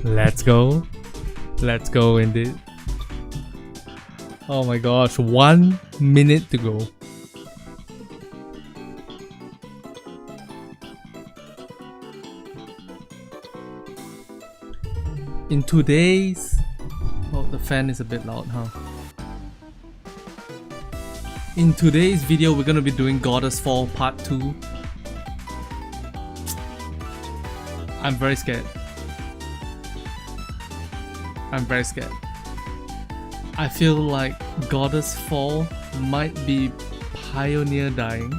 Let's go. Let's go indeed. Oh my gosh, 1 minute to go. In today's... Oh, the fan is a bit loud, huh? In today's video, we're gonna be doing Goddess Fall Part 2. I'm very scared. I'm very scared. I feel like Goddess Fall might be Pioneer dying.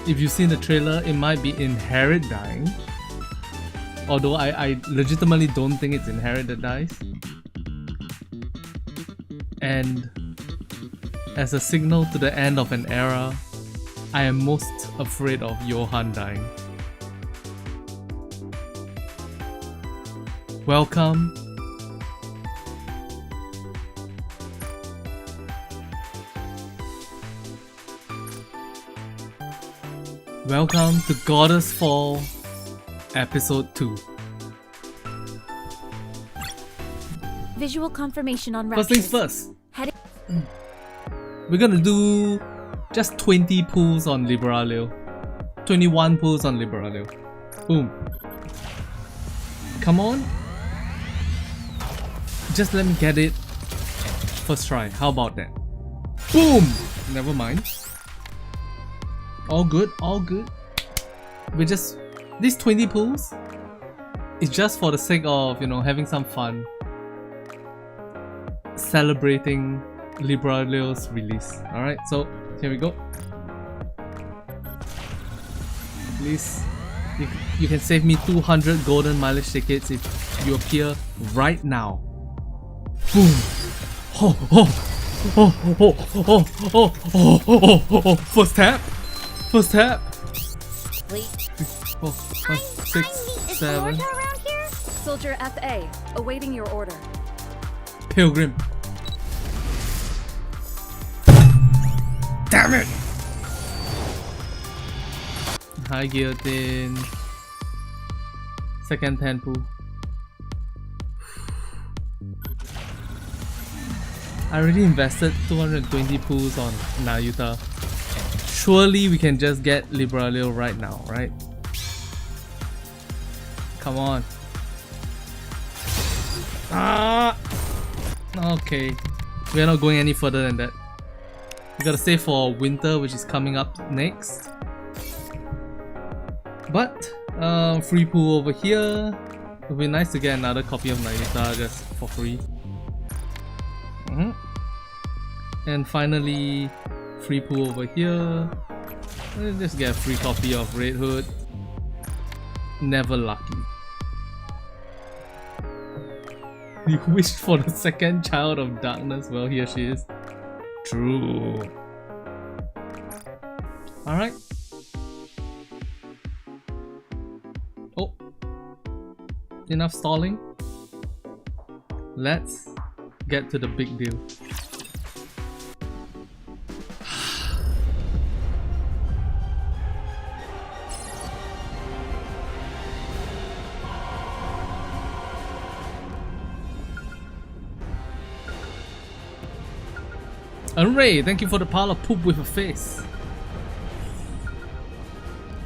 If you've seen the trailer, it might be Inherit dying. Although I legitimately don't think it's Inherit that dies. And as a signal to the end of an era, I am most afraid of Johan dying. Welcome. Welcome to Goddess Fall Episode 2. Visual confirmation on First things first. We're gonna do just 20 pulls on Liberalio. 21 pulls on Liberalio. Boom. Come on. Just let me get it. First try. How about that? Boom! Never mind. All good, all good. We're just... These 20 pulls is just for the sake of, you know, having some fun. Celebrating Liberalio's release. Alright, so here we go. Please, you can save me 200 golden mileage tickets if you appear right now. Boom! Oh, oh, oh, oh, oh, oh, oh, oh, oh. First tap! First tap! Wait. 4, 5, 6, 7. Soldier FA, awaiting your order. Pilgrim. Damn it! High guillotine. Second 10 pool. I already invested 220 pools on Nayuta. Surely we can just get Liberalio right now, right? Come on. Ah! Okay. We're not going any further than that. We gotta save for winter, which is coming up next. But, free pool over here. It would be nice to get another copy of Nayuta just for free. And finally, free pool over here. Let's just get a free copy of Red Hood. Never lucky. You wished for the second child of darkness. Well, here she is. True. Alright. Oh. Enough stalling. Let's get to the big deal. Hooray! Thank you for the pile of poop with a face.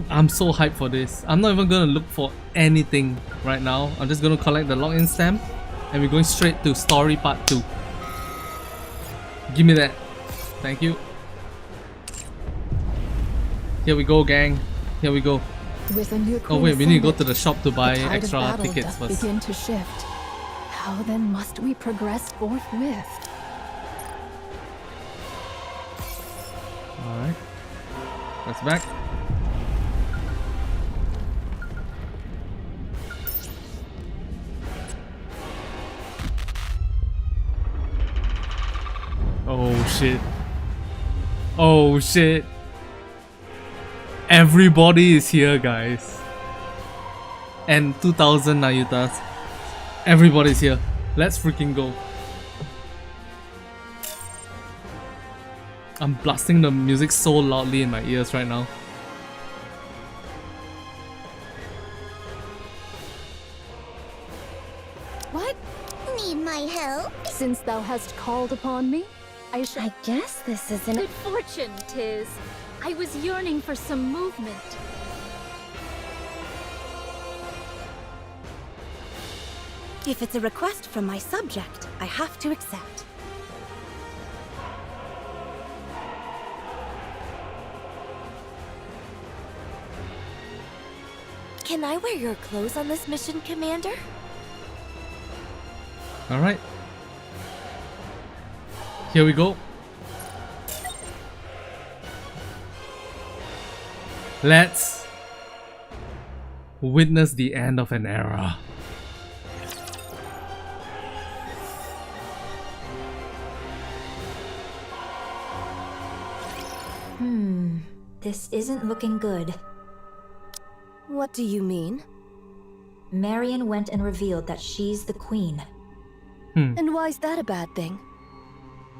I'm so hyped for this. I'm not even gonna look for anything right now. I'm just gonna collect the login stamp and we're going straight to story part 2. Give me that. Thank you. Here we go, gang. Here we go. Oh wait, we need to go to the shop to buy extra tickets first. Begin to shift. How then must we progress forthwith? Alright. That's back. Oh shit. Oh shit. Everybody is here, guys. And 2000 Nayutas. Everybody's here. Let's freaking go. I'm blasting the music so loudly in my ears right now. need my help? Since thou hast called upon me, I shall. I guess this isn't. Good fortune, 'tis. I was yearning for some movement. If it's a request from my subject, I have to accept. Can I wear your clothes on this mission, Commander? Alright. Here we go. Let's witness the end of an era. This isn't looking good. What do you mean? Marian went and revealed that she's the queen. And why's that a bad thing?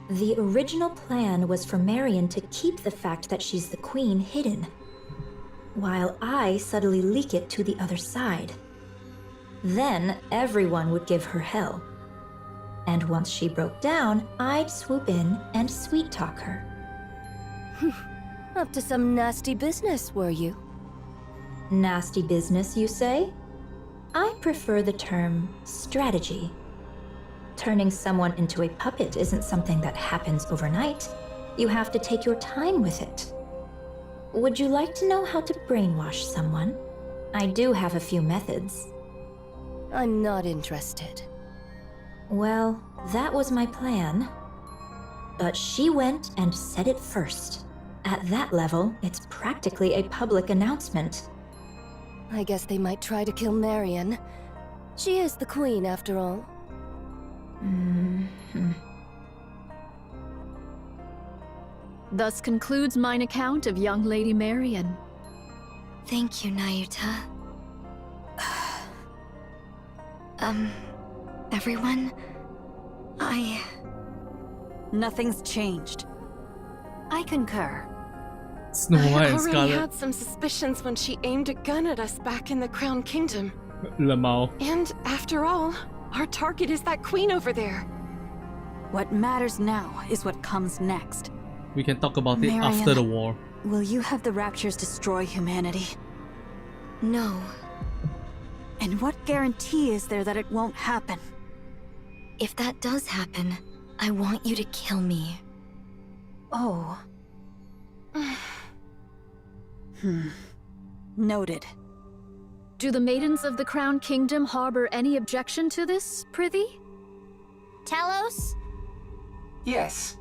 The original plan was for Marian to keep the fact that she's the queen hidden, while I subtly leak it to the other side. Then everyone would give her hell. And once she broke down, I'd swoop in and sweet-talk her. Up to some nasty business, were you? Nasty business, you say? I prefer the term strategy. Turning someone into a puppet isn't something that happens overnight. You have to take your time with it. Would you like to know how to brainwash someone? I do have a few methods. I'm not interested. Well, that was my plan. But she went and said it first. At that level, it's practically a public announcement. I guess they might try to kill Marian. She is the queen, after all. Thus concludes mine account of young Lady Marian. Thank you, Nayuta. Everyone? Nothing's changed. I concur. Snow White and I already Scarlet. had some suspicions when she aimed a gun at us back in the Crown Kingdom. Lamau. And after all, our target is that queen over there. What matters now is what comes next. We can talk about it Marian. after the war. Will you have the Raptures destroy humanity? No. And what guarantee is there that it won't happen? If that does happen, I want you to kill me. Oh. Noted. Do the maidens of the Crown Kingdom harbor any objection to this, prithee? Talos? Yes.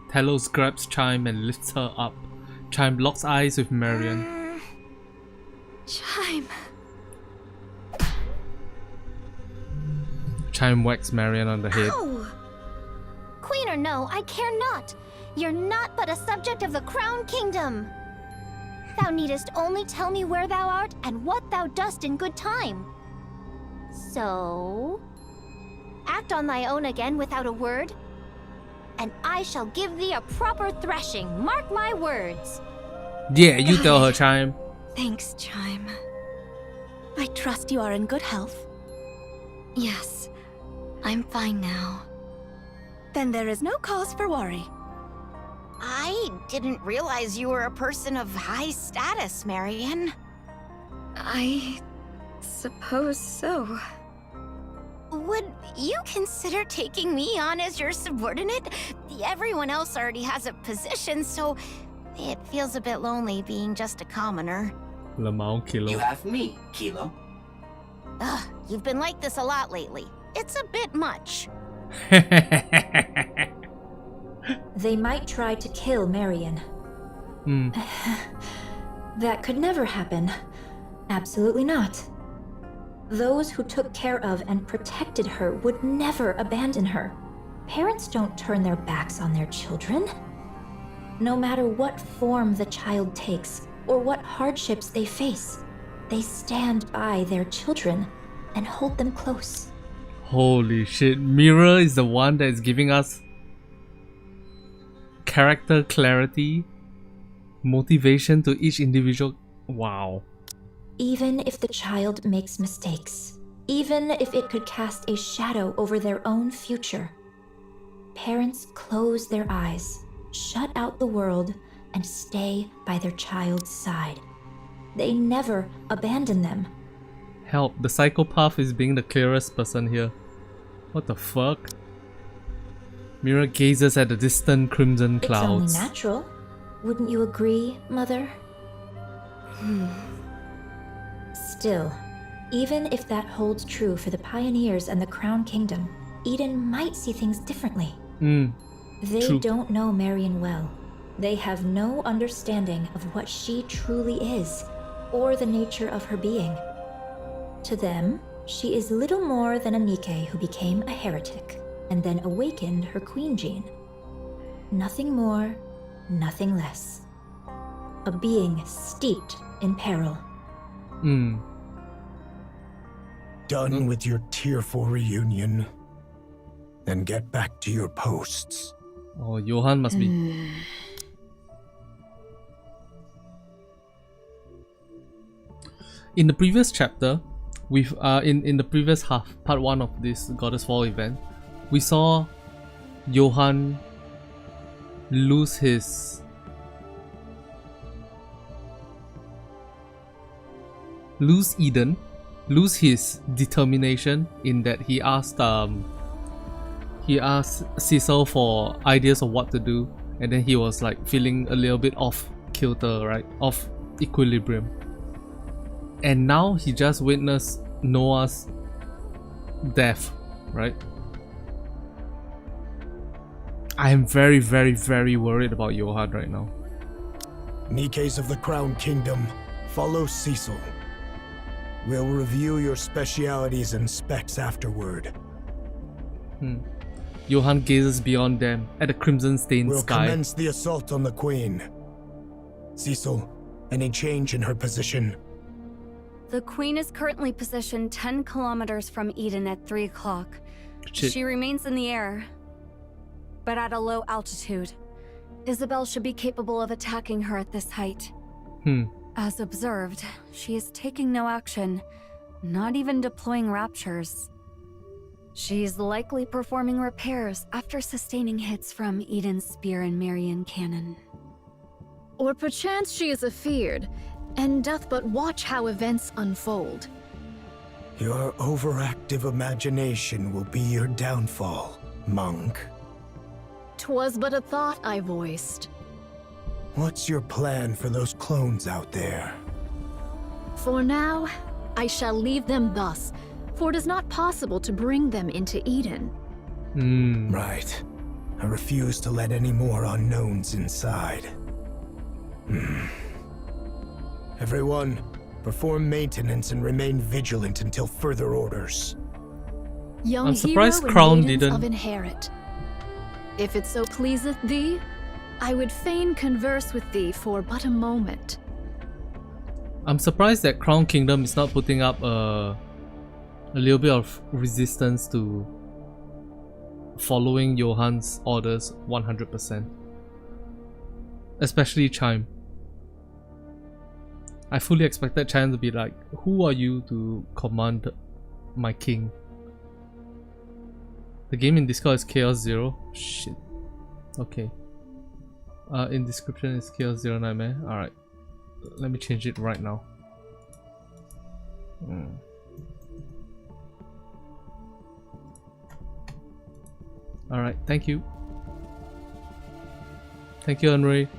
Talos grabs Chime and lifts her up. Chime locks eyes with Marian. Chime. Chime whacks Marian on the head. Oh! Queen or no, I care not. You're not but a subject of the Crown Kingdom. Thou needest only tell me where thou art and what thou dost in good time. So, act on thy own again without a word, and I shall give thee a proper thrashing, mark my words. Yeah, you tell her, Chime. Thanks, Chime. I trust you are in good health. Yes, I'm fine now. Then there is no cause for worry. I didn't realize you were a person of high status, Marian. I suppose so. Would you consider taking me on as your subordinate? Everyone else already has a position, so it feels a bit lonely being just a commoner. Lamau Kilo. You have me, Kilo. Ugh, you've been like this a lot lately. It's a bit much. They might try to kill Marian. That could never happen. Absolutely not. Those who took care of and protected her would never abandon her. Parents don't turn their backs on their children. No matter what form the child takes or what hardships they face, they stand by their children and hold them close. Holy shit, Mirror is the one that is giving us character clarity, motivation to each individual. Wow. Even if the child makes mistakes, even if it could cast a shadow over their own future. Parents close their eyes, shut out the world, and stay by their child's side. They never abandon them. Help, the psychopath is being the clearest person here. What the fuck? Mira gazes at the distant crimson clouds. It's only natural. Wouldn't you agree, Mother? Still, even if that holds true for the pioneers and the Crown Kingdom, Eden might see things differently. They True. don't know Marian well. They have no understanding of what she truly is, or the nature of her being. To them, she is little more than a Nikke who became a heretic, and then awakened her queen gene. Nothing more, nothing less. A being steeped in peril. Done with your tearful reunion. Then get back to your posts. Oh, Johan must be... In the previous chapter, we've in the previous half, part 1 of this Goddess Fall event, we saw Johan lose his determination in that he asked Cecil for ideas of what to do, and then he was like feeling a little bit off kilter, right? Off equilibrium. And now he just witnessed Noah's death, right? I am very, very, very worried about Johan right now. Nikkes of the Crown Kingdom, follow Cecil. We'll review your specialities and specs afterward. Johan gazes beyond them at the crimson-stained sky. We'll commence the assault on the Queen. Cecil, any change in her position? The Queen is currently positioned 10 kilometers from Eden at 3 o'clock. Shit. She remains in the air, but at a low altitude. Isabelle should be capable of attacking her at this height. As observed, she is taking no action, not even deploying raptures. She's likely performing repairs after sustaining hits from Eden's spear and Marian cannon. Or perchance she is afeared, and doth but watch how events unfold. Your overactive imagination will be your downfall, monk. 'Twas but a thought I voiced. What's your plan for those clones out there? For now, I shall leave them thus, for it is not possible to bring them into Eden. Right. I refuse to let any more unknowns inside. Everyone, perform maintenance and remain vigilant until further orders. Young I'm surprised hero and Crown maidens didn't- of inherit. If it so pleaseth thee, I would fain converse with thee for but a moment. I'm surprised that Crown Kingdom is not putting up a little bit of resistance to following Johan's orders 100%. Especially Chime. I fully expected Chime to be like, who are you to command my king? The game in Discord is Chaos Zero. Shit. Okay. In description is Chaos Zero Nightmare. Alright. Let me change it right now. Alright, thank you. Thank you, Henry.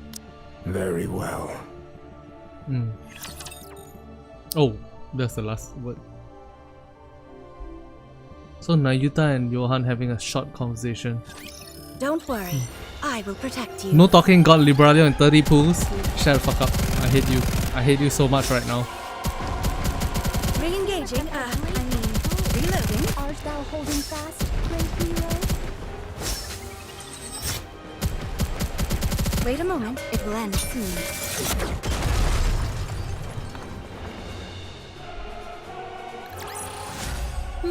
Very well. Oh, that's the last word. So Nayuta and Johan having a short conversation. Don't worry, I will protect you. No talking God Libralia and 30 pools. Shut the fuck up. I hate you. I hate you so much right now. Re-engaging, reloading. Art thou holding fast, great hero? Wait a moment, it will end soon.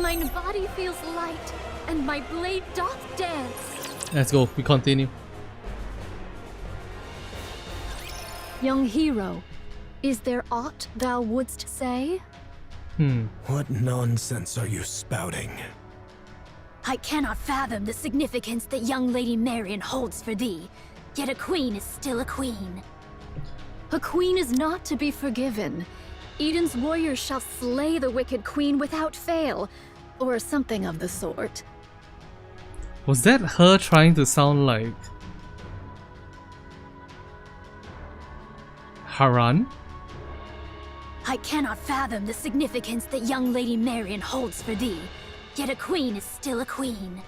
Mine body feels light, and my blade doth dance. Let's go. We continue. Young hero, is there aught thou wouldst say? What nonsense are you spouting? I cannot fathom the significance that young Lady Marian holds for thee. Yet a queen is still a queen. A queen is not to be forgiven. Eden's warriors shall slay the wicked queen without fail, or something of the sort. Was that her trying to sound like Haran? I cannot fathom the significance that young Lady Marian holds for thee. Yet a queen is still a queen.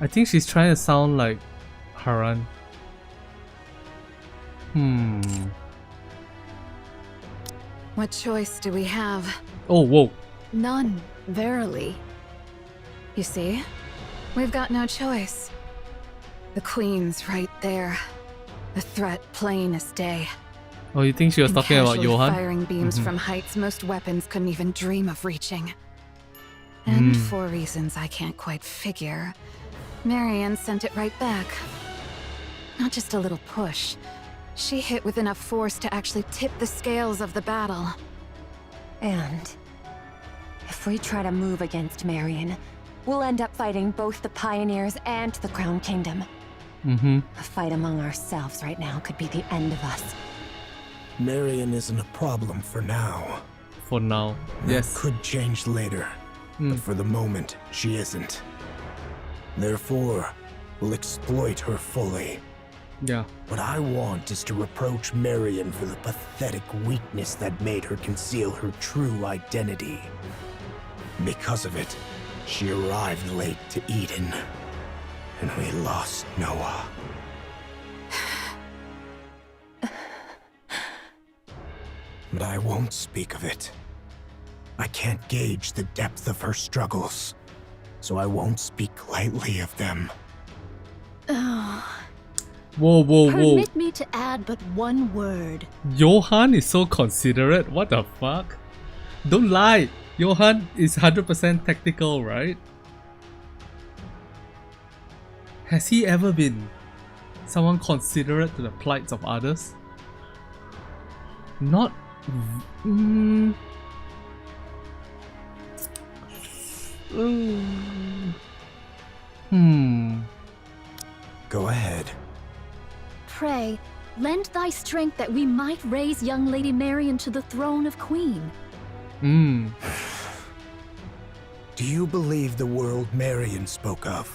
I think she's trying to sound like Haran. What choice do we have? Oh, whoa. None, verily. You see, we've got no choice. The queen's right there. The threat plain as day. Oh, you think she was talking about Casually Johan? firing beams from heights most weapons couldn't even dream of reaching. And for reasons I can't quite figure, Marian sent it right back. Not just a little push. She hit with enough force to actually tip the scales of the battle. And if we try to move against Marian, we'll end up fighting both the Pioneers and the Crown Kingdom. A fight among ourselves right now could be the end of us. Marian isn't a problem for now. For now, yes. That could change later, but for the moment, she isn't. Therefore, we'll exploit her fully. Yeah. What I want is to reproach Marian for the pathetic weakness that made her conceal her true identity. Because of it, she arrived late to Eden, and we lost Noah. But I won't speak of it. I can't gauge the depth of her struggles, so I won't speak lightly of them. Whoa, whoa, whoa. Permit me to add but one word. Johan is so considerate. What the fuck? Don't lie. Johan is 100% tactical, right? Has he ever been someone considerate to the plights of others? Not... Go ahead. Pray, lend thy strength that we might raise young Lady Marian to the throne of Queen. Do you believe the world Marian spoke of?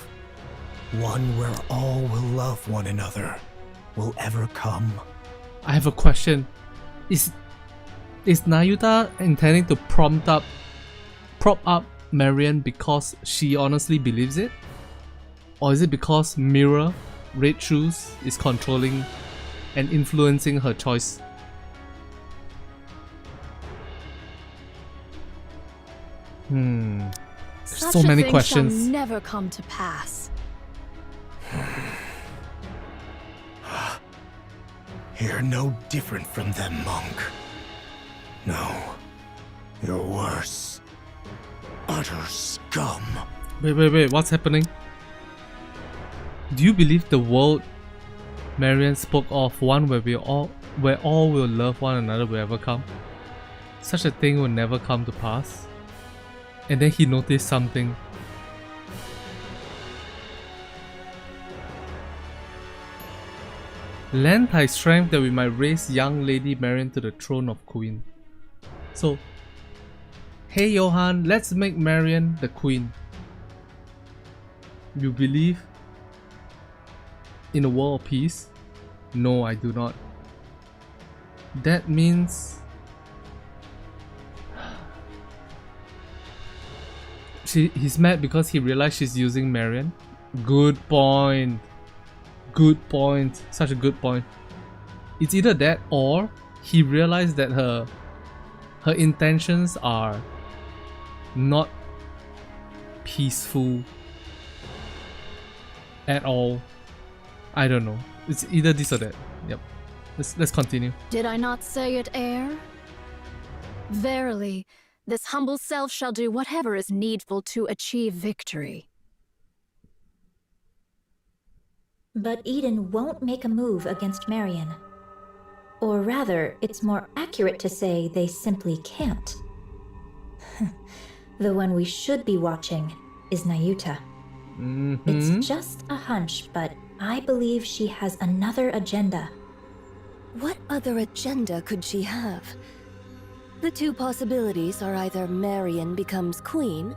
One where all will love one another will ever come? I have a question. Is Nayuta intending to prop up Marian because she honestly believes it? Or is it because Mirror, Red Shoes, is controlling and influencing her choice? There's so many questions. Shall never come to pass. You're no different from them, monk. No, you're worse. Utter scum. Wait, what's happening? Do you believe the world Marian spoke of, one where all will love one another, will ever come? Such a thing will never come to pass. And then he noticed something. Lend thy strength that we might raise young Lady Marian to the throne of Queen. So, hey Johan, let's make Marian the Queen. You believe in a world of peace? No, I do not. That means he's mad because he realized she's using Marian. Good point. Good point. Such a good point. It's either that or he realized that her intentions are not peaceful at all. I don't know. It's either this or that. Yep. Let's continue. Did I not say it, heir? Verily, this humble self shall do whatever is needful to achieve victory. But Eden won't make a move against Marian. Or rather, it's more accurate to say they simply can't. The one we should be watching is Nayuta. It's just a hunch, but I believe she has another agenda. What other agenda could she have? The two possibilities are either Marian becomes queen,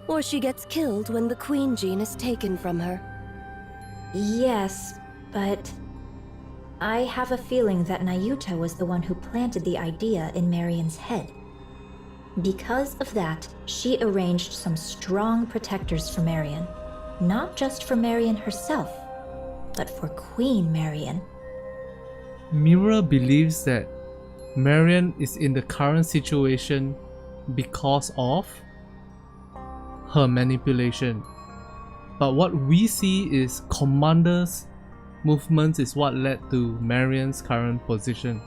or she gets killed when the queen gene is taken from her. Yes, but I have a feeling that Nayuta was the one who planted the idea in Marian's head. Because of that, she arranged some strong protectors for Marian. Not just for Marian herself, but for Queen Marian. Mira believes that Marian is in the current situation because of her manipulation. But what we see is Commander's movements is what led to Marian's current position.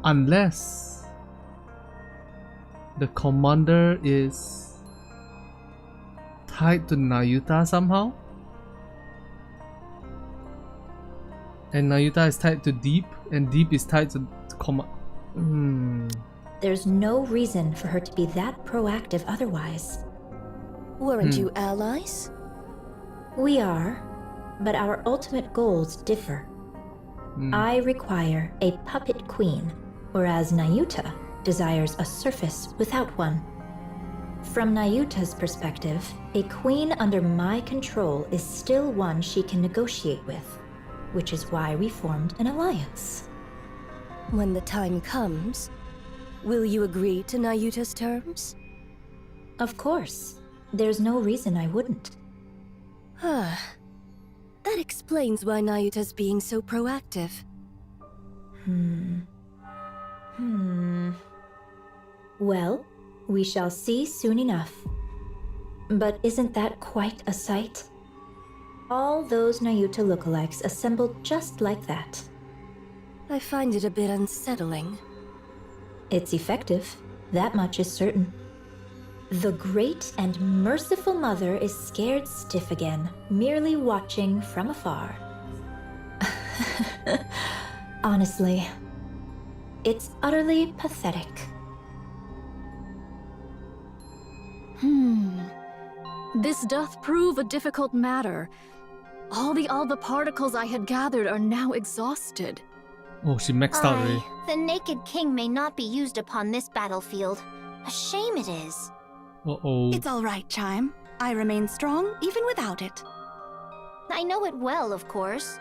Unless the Commander is tied to Nayuta somehow? And Nayuta is tied to Deep, and Deep is tied to There's no reason for her to be that proactive otherwise. Weren't you allies? We are, but our ultimate goals differ. I require a puppet queen, whereas Nayuta desires a surface without one. From Nayuta's perspective, a queen under my control is still one she can negotiate with, which is why we formed an alliance. When the time comes, will you agree to Nayuta's terms? Of course. There's no reason I wouldn't. That explains why Nayuta's being so proactive. Well, we shall see soon enough. But isn't that quite a sight? All those Nayuta lookalikes assembled just like that. I find it a bit unsettling. It's effective, that much is certain. The great and merciful mother is scared stiff again, merely watching from afar. Honestly, it's utterly pathetic. This doth prove a difficult matter. All the particles I had gathered are now exhausted. Oh, she maxed out already. The Naked King may not be used upon this battlefield. A shame it is. Uh-oh. It's all right, Chime. I remain strong even without it. I know it well, of course.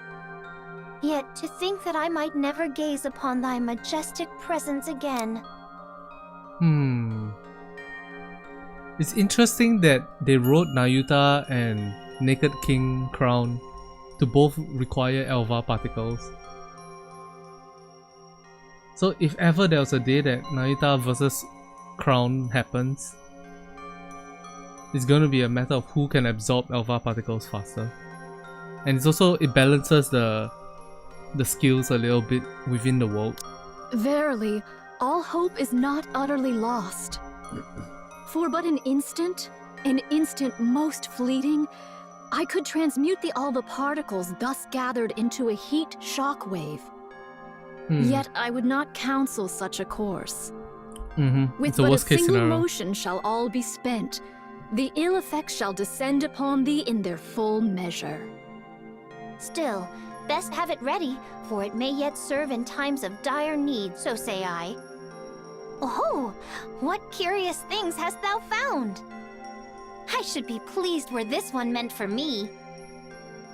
Yet to think that I might never gaze upon thy majestic presence again. It's interesting that they wrote Nayuta and Naked King Crown to both require Elva particles. So if ever there was a day that Nayuta versus Crown happens, it's gonna be a matter of who can absorb Elva particles faster. And it's also, it balances the skills a little bit within the world. Verily, all hope is not utterly lost. For but an instant most fleeting, I could transmute the Alba particles thus gathered into a heat shockwave. Yet I would not counsel such a course. With but a single motion shall all be spent. The ill effects shall descend upon thee in their full measure. Still, best have it ready, for it may yet serve in times of dire need, so say I. Oh, what curious things hast thou found? I should be pleased were this one meant for me.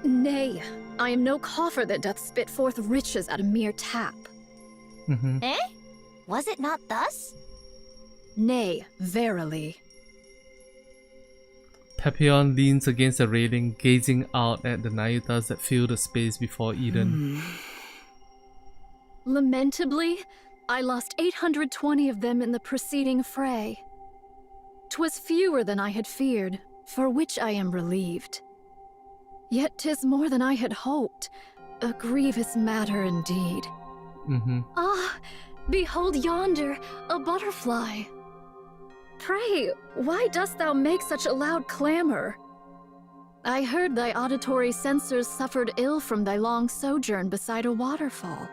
Nay, I am no coffer that doth spit forth riches at a mere tap. Eh? Was it not thus? Nay, verily. Pepillon leans against the railing, gazing out at the Nayutas that fill the space before Eden. Lamentably, I lost 820 of them in the preceding fray. 'Twas fewer than I had feared, for which I am relieved. Yet 'tis more than I had hoped, a grievous matter indeed. Ah, behold yonder, a butterfly. Pray, why dost thou make such a loud clamor? I heard thy auditory sensors suffered ill from thy long sojourn beside a waterfall.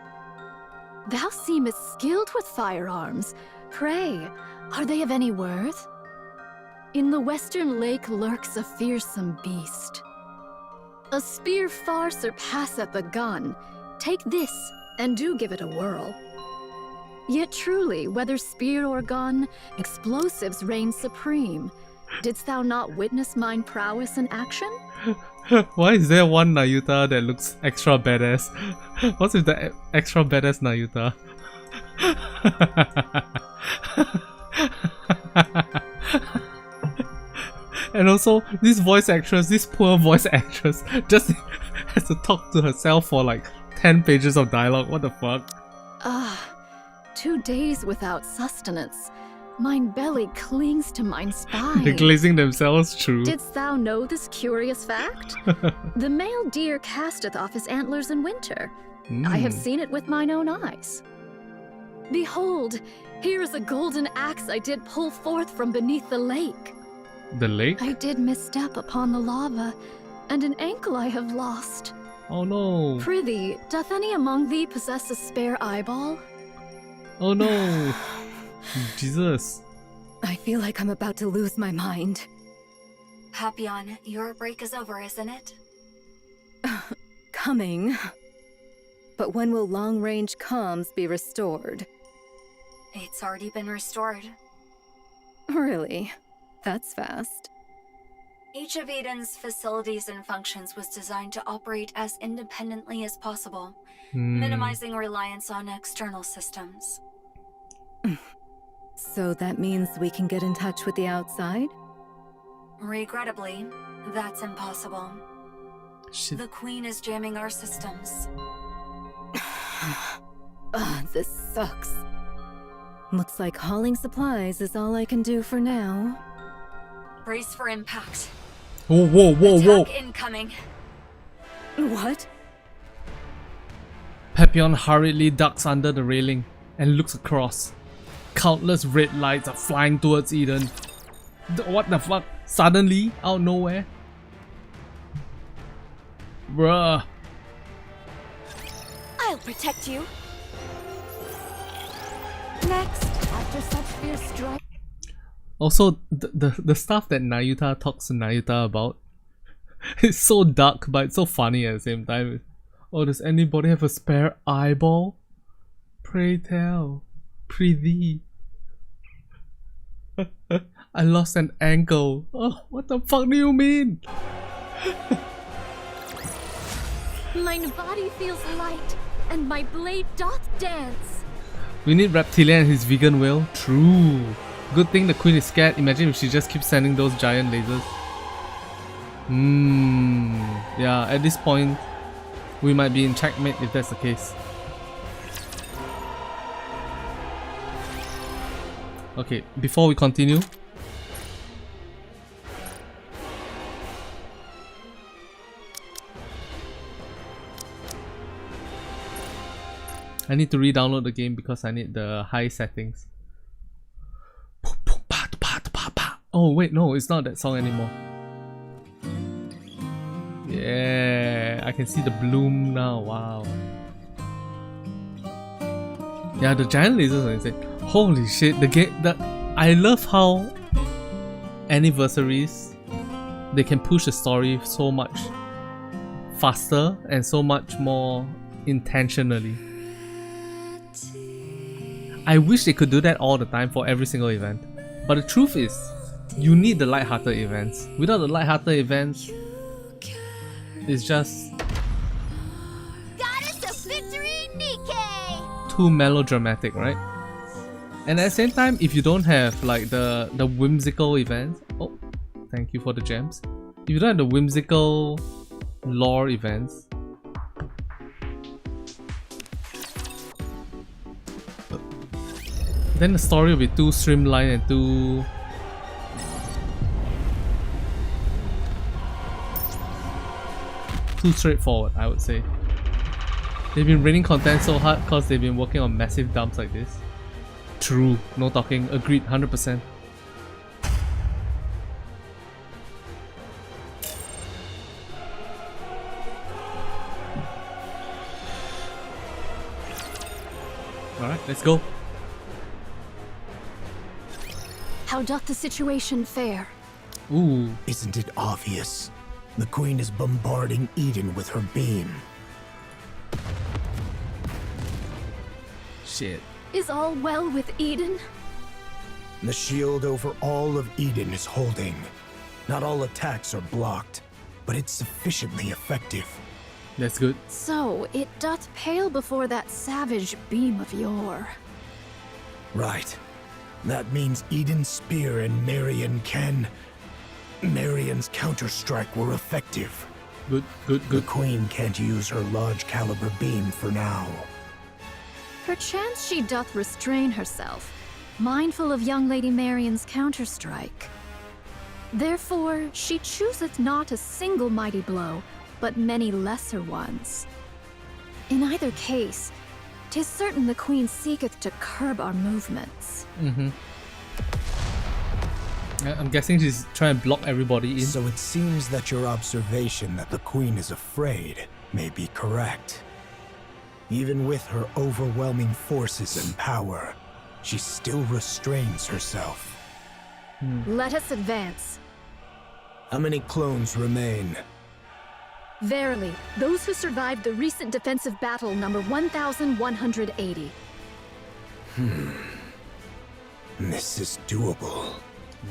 Thou seemest skilled with firearms, Pray, are they of any worth? In the western lake lurks a fearsome beast. A spear far surpasseth a gun. Take this, and do give it a whirl. Yet truly, whether spear or gun, explosives reign supreme. Didst thou not witness mine prowess in action? Why is there one Nayuta that looks extra badass? What's with the extra badass Nayuta? And also, this voice actress, this poor voice actress, just has to talk to herself for like 10 pages of dialogue. What the fuck? 2 days without sustenance. Mine belly clings to mine spine. They're glazing themselves, true. Didst thou know this curious fact? The male deer casteth off his antlers in winter. I have seen it with mine own eyes. Behold, here is a golden axe I did pull forth from beneath the lake. The lake? I did misstep upon the lava, and an ankle I have lost. Oh no. Prithee, doth any among thee possess a spare eyeball? Oh no. Jesus. I feel like I'm about to lose my mind. Pepillon, your break is over, isn't it? Coming. But when will long-range comms be restored? It's already been restored. Really? That's fast. Each of Eden's facilities and functions was designed to operate as independently as possible, minimizing reliance on external systems. So that means we can get in touch with the outside? Regrettably, that's impossible. Shit. The Queen is jamming our systems. This sucks. Looks like hauling supplies is all I can do for now. Brace for impact. Whoa, whoa, whoa, whoa. Attack incoming. What? Pepillon hurriedly ducks under the railing and looks across. Countless red lights are flying towards Eden. What the fuck? Suddenly, out of nowhere? Bruh. I'll protect you. Next, after such fierce strike. Also, the stuff that Nayuta talks to Nayuta about is so dark, but it's so funny at the same time. Oh, does anybody have a spare eyeball? Pray tell. Prithee. I lost an ankle. Oh, what the fuck do you mean? Mine body feels light, and my blade doth dance. We need Reptilian and his vegan whale. True. Good thing the queen is scared. Imagine if she just keeps sending those giant lasers. Yeah, at this point, we might be in checkmate if that's the case. Okay, before we continue, I need to re-download the game because I need the high settings. Oh wait, no, it's not that song anymore. Yeah, I can see the bloom now, wow. Yeah, the giant lasers are insane. Holy shit, the game, I love how anniversaries, they can push the story so much faster and so much more intentionally. I wish they could do that all the time for every single event. But the truth is, you need the lighthearted events. Without the lighthearted events, it's just Goddess of Victory, Nikke! too melodramatic, right? And at the same time, if you don't have like the whimsical events, oh, thank you for the gems. If you don't have the whimsical lore events, then the story will be too streamlined and too straightforward, I would say. They've been raining content so hard because they've been working on massive dumps like this. True, no talking, agreed 100%. Alright, let's go. How doth the situation fare? Ooh. Isn't it obvious? The Queen is bombarding Eden with her beam. Shit. Is all well with Eden? The shield over all of Eden is holding. Not all attacks are blocked, but it's sufficiently effective. That's good. So, it doth pale before that savage beam of yore. Right. That means Eden's spear and Marian's counterstrike were effective. Good. The Queen can't use her large caliber beam for now. Perchance she doth restrain herself, mindful of young Lady Marian's counterstrike. Therefore, she chooseth not a single mighty blow, but many lesser ones. In either case, 'tis certain the Queen seeketh to curb our movements. I'm guessing she's trying to block everybody in. So it seems that your observation that the Queen is afraid may be correct. Even with her overwhelming forces and power, she still restrains herself. Let us advance. How many clones remain? Verily, those who survived the recent defensive battle number 1,180. This is doable.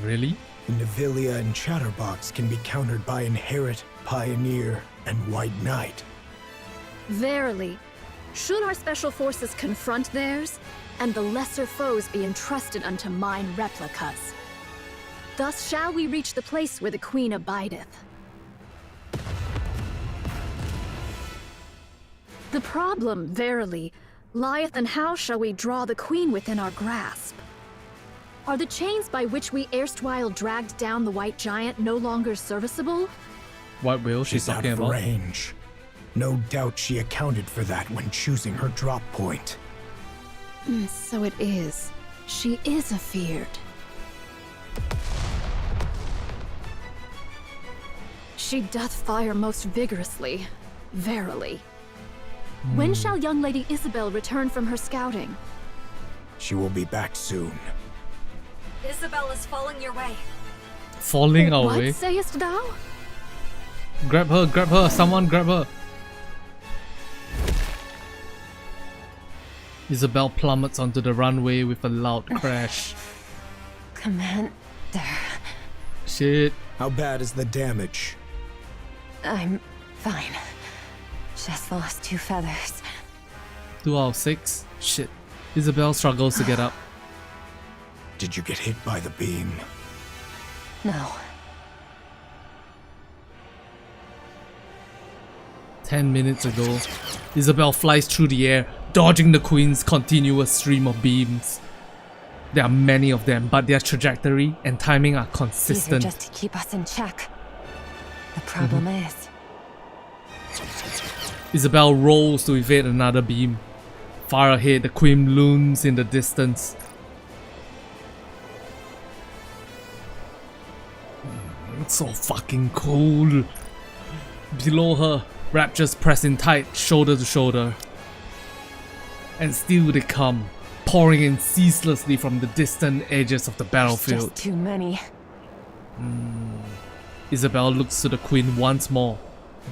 Really? Nevilia and Chatterbox can be countered by Inherit, Pioneer, and White Knight. Verily, should our special forces confront theirs, and the lesser foes be entrusted unto mine replicas. Thus shall we reach the place where the Queen abideth. The problem, verily, lieth in how shall we draw the Queen within our grasp. Are the chains by which we erstwhile dragged down the White Giant no longer serviceable? What will she's talking out of about? Range. No doubt she accounted for that when choosing her drop point. So it is. She is afeared. She doth fire most vigorously, verily. When shall young Lady Isabelle return from her scouting? She will be back soon. Isabelle is falling your way. Falling our way? What sayest thou? Grab her, someone grab her. Isabelle plummets onto the runway with a loud crash. Commander. Shit. How bad is the damage? I'm fine. Just lost 2 feathers. 2 out of 6? Shit. Isabelle struggles to get up. Did you get hit by the beam? No. 10 minutes ago, Isabelle flies through the air, dodging the Queen's continuous stream of beams. There are many of them, but their trajectory and timing are consistent. These are just to keep us in check. The problem is... Isabelle rolls to evade another beam. Far ahead, the Queen looms in the distance. It's so fucking cold. Below her, Raptures pressing tight, shoulder to shoulder. And still they come, pouring in ceaselessly from the distant edges of the battlefield. There's just too many. Isabelle looks to the Queen once more.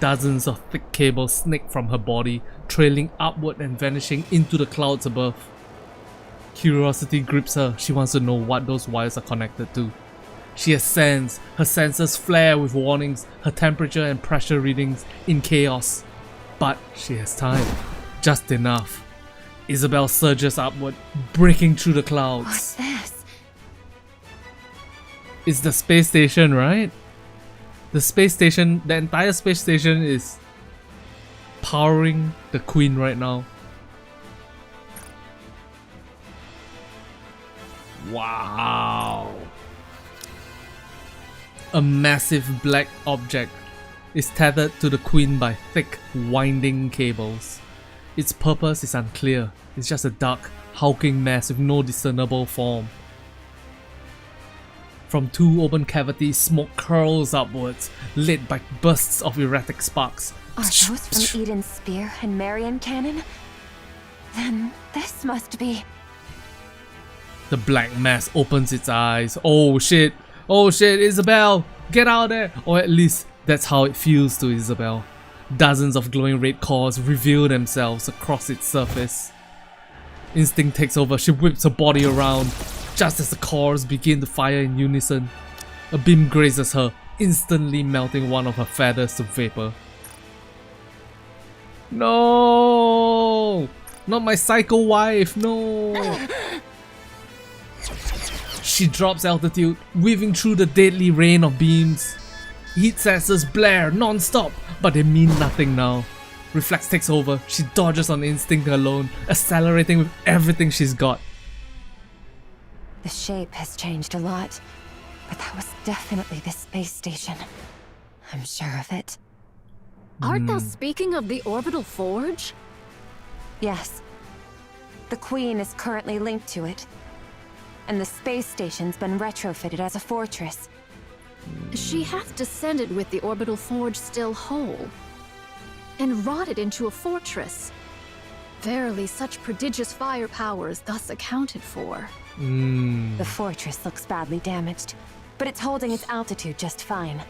Dozens of thick cables snake from her body, trailing upward and vanishing into the clouds above. Curiosity grips her. She wants to know what those wires are connected to. She ascends, her senses flare with warnings, her temperature and pressure readings in chaos. But she has time. Just enough. Isabelle surges upward, breaking through the clouds. What's this? It's the space station, right? The space station, the entire space station is powering the Queen right now. Wow. A massive black object is tethered to the Queen by thick, winding cables. Its purpose is unclear. It's just a dark, hulking mass with no discernible form. From 2 open cavities, smoke curls upwards, lit by bursts of erratic sparks. Are those from Eden's spear and Marian cannon? Then this must be... The black mass opens its eyes. Oh shit! Oh shit, Isabelle! Get out of there! Or at least, that's how it feels to Isabelle. Dozens of glowing red cores reveal themselves across its surface. Instinct takes over. She whips her body around. Just as the cores begin to fire in unison, a beam grazes her, instantly melting one of her feathers to vapor. No! Not my psycho wife, no! She drops altitude, weaving through the deadly rain of beams. Heat sensors blare non-stop, but they mean nothing now. Reflex takes over. She dodges on instinct alone, accelerating with everything she's got. The shape has changed a lot, but that was definitely the space station. I'm sure of it. Art thou speaking of the orbital forge? Yes. The Queen is currently linked to it, and the space station's been retrofitted as a fortress. She hath descended with the orbital forge still whole, and wrought it into a fortress. Verily, such prodigious firepower is thus accounted for. The fortress looks badly damaged, but it's holding its altitude just fine.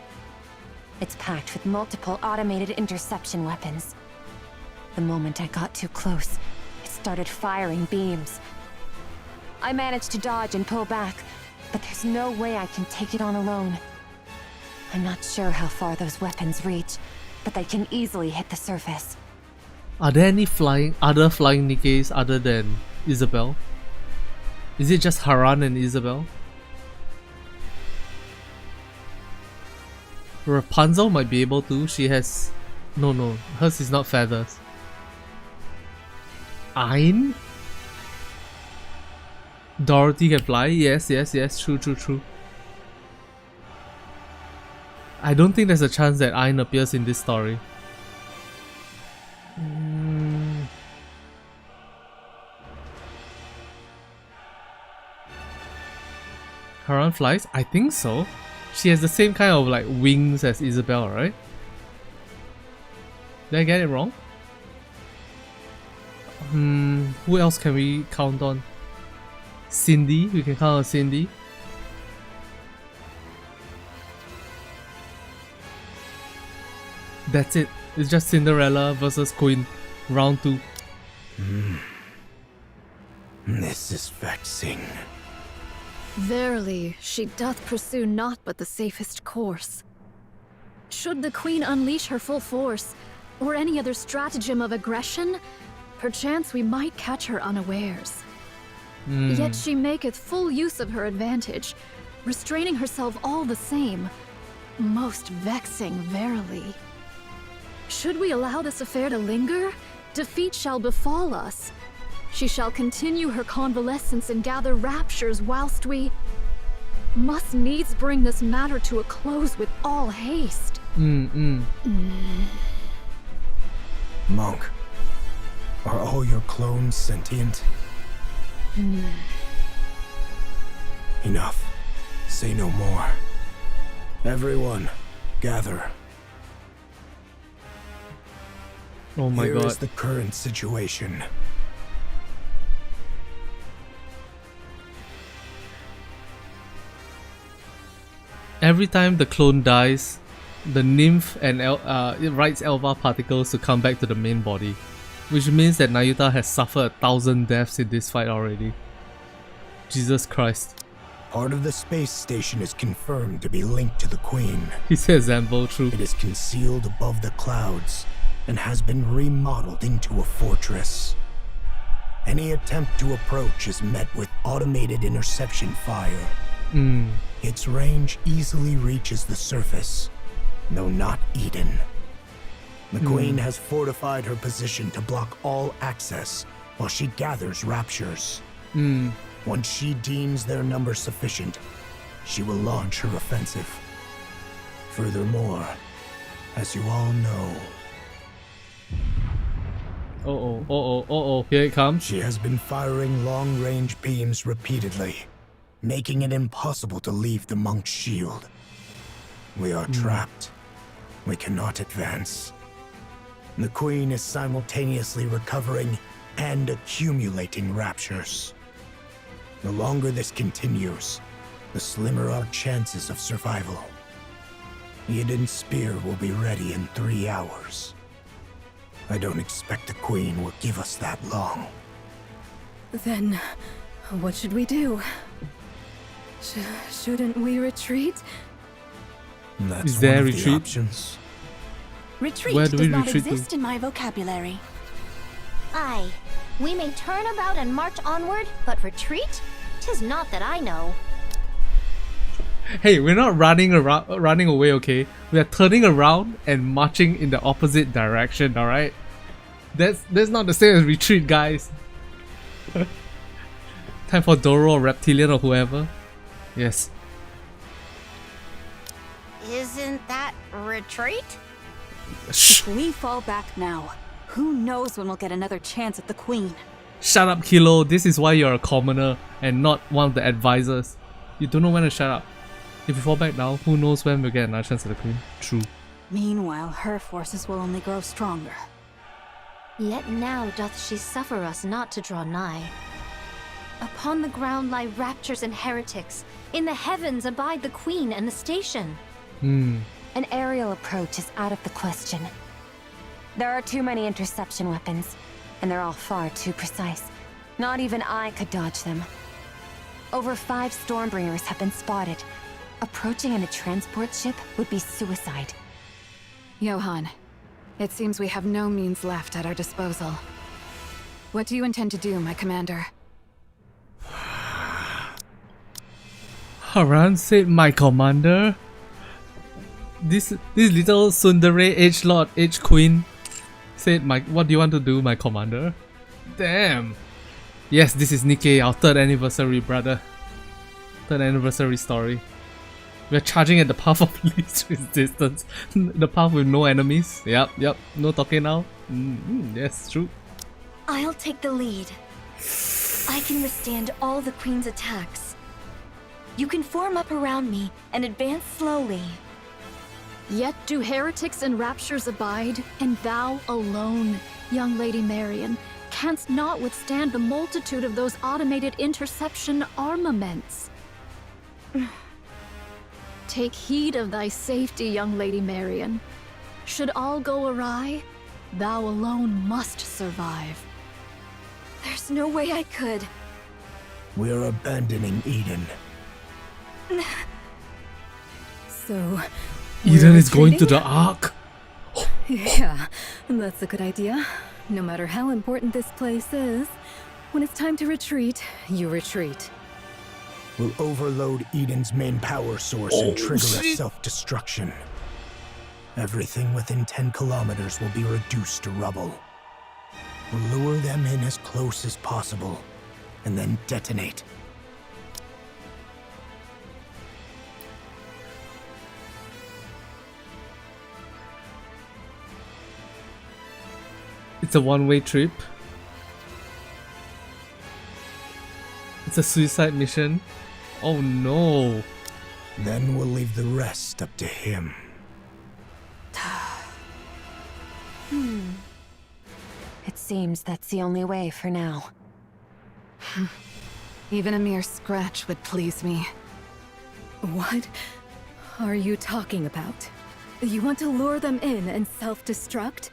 It's packed with multiple automated interception weapons. The moment I got too close, it started firing beams. I managed to dodge and pull back, but there's no way I can take it on alone. I'm not sure how far those weapons reach, but they can easily hit the surface. Are there any other flying Nikkes other than Isabelle? Is it just Haran and Isabelle? Rapunzel might be able to. She has... No, hers is not feathers. Ayn? Dorothy can fly? Yes, true. I don't think there's a chance that Ayn appears in this story. Haran flies? I think so. She has the same kind of like wings as Isabelle, right? Did I get it wrong? Who else can we count on? Cindy? We can count on Cindy. That's it. It's just Cinderella versus Queen. Round 2. This is vexing. Verily, she doth pursue naught but the safest course. Should the Queen unleash her full force, or any other stratagem of aggression, perchance we might catch her unawares. Yet she maketh full use of her advantage, restraining herself all the same. Most vexing, verily. Should we allow this affair to linger, defeat shall befall us. She shall continue her convalescence and gather raptures whilst we must needs bring this matter to a close with all haste. Monk, are all your clones sentient? Enough. Say no more. Everyone, gather. Oh my God. Here is the current situation. Every time the clone dies, the nymph and it writes Elva particles to come back to the main body, which means that Nayuta has suffered 1,000 deaths in this fight already. Jesus Christ. Part of the space station is confirmed to be linked to the Queen. He says Zambo, true. It is concealed above the clouds and has been remodeled into a fortress. Any attempt to approach is met with automated interception fire. Its range easily reaches the surface, though not Eden. The Queen has fortified her position to block all access while she gathers raptures. Once she deems their number sufficient, she will launch her offensive. Furthermore, as you all know... Here it comes. She has been firing long-range beams repeatedly, making it impossible to leave the monk's shield. We are trapped. We cannot advance. The Queen is simultaneously recovering and accumulating raptures. The longer this continues, the slimmer our chances of survival. Eden's spear will be ready in 3 hours. I don't expect the Queen will give us that long. Then, what should we do? Shouldn't we retreat? That's Is there one a of the retreat? options. Retreat Where do does we not retreat to? exist in my vocabulary. Aye. We may turn about and march onward, but retreat? 'Tis not that I know. Hey, we're not running away, okay? We are turning around and marching in the opposite direction, alright? That's not the same as retreat, guys. Time for Doro or Reptilian or whoever. Yes. Isn't that retreat? If we fall back now, who knows when we'll get another chance at the Queen? Shut up, Kilo. This is why you're a commoner and not one of the advisors. You don't know when to shut up. If you fall back now, who knows when we'll get another chance at the Queen. True. Meanwhile, her forces will only grow stronger. Yet now doth she suffer us not to draw nigh. Upon the ground lie raptures and heretics. In the heavens abide the Queen and the station. An aerial approach is out of the question. There are too many interception weapons, and they're all far too precise. Not even I could dodge them. Over 5 Stormbringers have been spotted. Approaching in a transport ship would be suicide. Johan, it seems we have no means left at our disposal. What do you intend to do, my commander? Haran said, "My commander." This little tsundere H-Lord, H-Queen said, "What do you want to do, my commander?" Damn. Yes, this is Nikke, our 3rd anniversary, brother. 3rd anniversary story. We're charging at the path of least resistance. The path with no enemies. Yep. No talking now. Yes, true. I'll take the lead. I can withstand all the Queen's attacks. You can form up around me and advance slowly. Yet do heretics and raptures abide, and thou alone, young Lady Marian, canst not withstand the multitude of those automated interception armaments. Take heed of thy safety, young Lady Marian. Should all go awry, thou alone must survive. There's no way I could. We're abandoning Eden. So, Eden is going to the Ark. Yeah, that's a good idea. No matter how important this place is, when it's time to retreat, you retreat. We'll overload Eden's main power source and trigger a self-destruction. Everything within 10 kilometers will be reduced to rubble. We'll lure them in as close as possible, and then detonate. It's a one-way trip. It's a suicide mission. Oh no. Then we'll leave the rest up to him. It seems that's the only way for now. Even a mere scratch would please me. What are you talking about? You want to lure them in and self-destruct?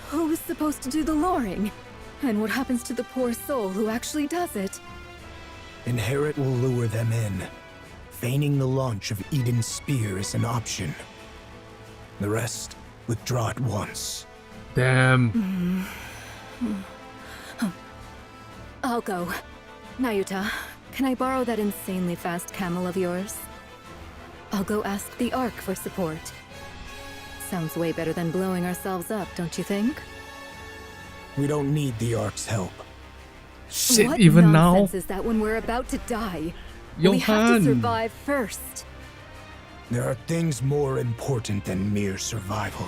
Who's supposed to do the luring? And what happens to the poor soul who actually does it? Inherit will lure them in. Feigning the launch of Eden's spear is an option. The rest, withdraw at once. Damn. I'll go. Nayuta, can I borrow that insanely fast camel of yours? I'll go ask the Ark for support. Sounds way better than blowing ourselves up, don't you think? We don't need the Ark's help. Shit, what even now? What nonsense is that when we're about to die? Johan. We have to survive first. There are things more important than mere survival.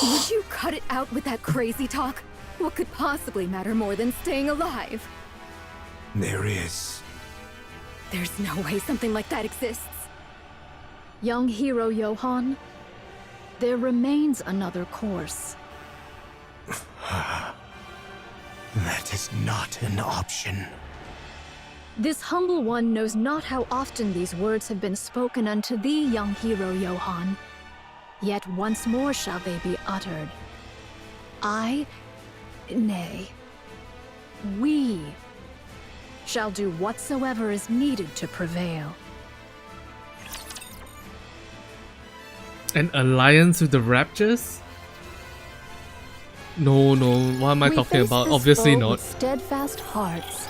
Would you cut it out with that crazy talk? What could possibly matter more than staying alive? There is. There's no way something like that exists. Young hero Johan, there remains another course. That is not an option. This humble one knows not how often these words have been spoken unto thee, young hero Johan. Yet once more shall they be uttered. Nay, we shall do whatsoever is needed to prevail. An alliance with the Raptures? No, what am I talking about? Obviously not. Steadfast hearts.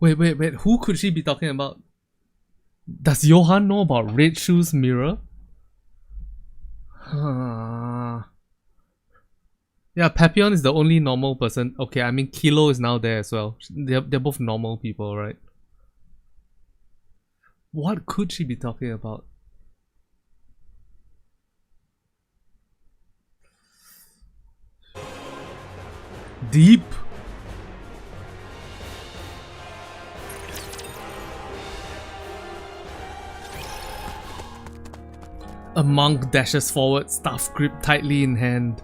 Wait, who could she be talking about? Does Johan know about Red Shoe's mirror? Yeah, Pepillon is the only normal person. Okay, I mean Kilo is now there as well. They're both normal people, right? What could she be talking about? Deep? A monk dashes forward, staff gripped tightly in hand.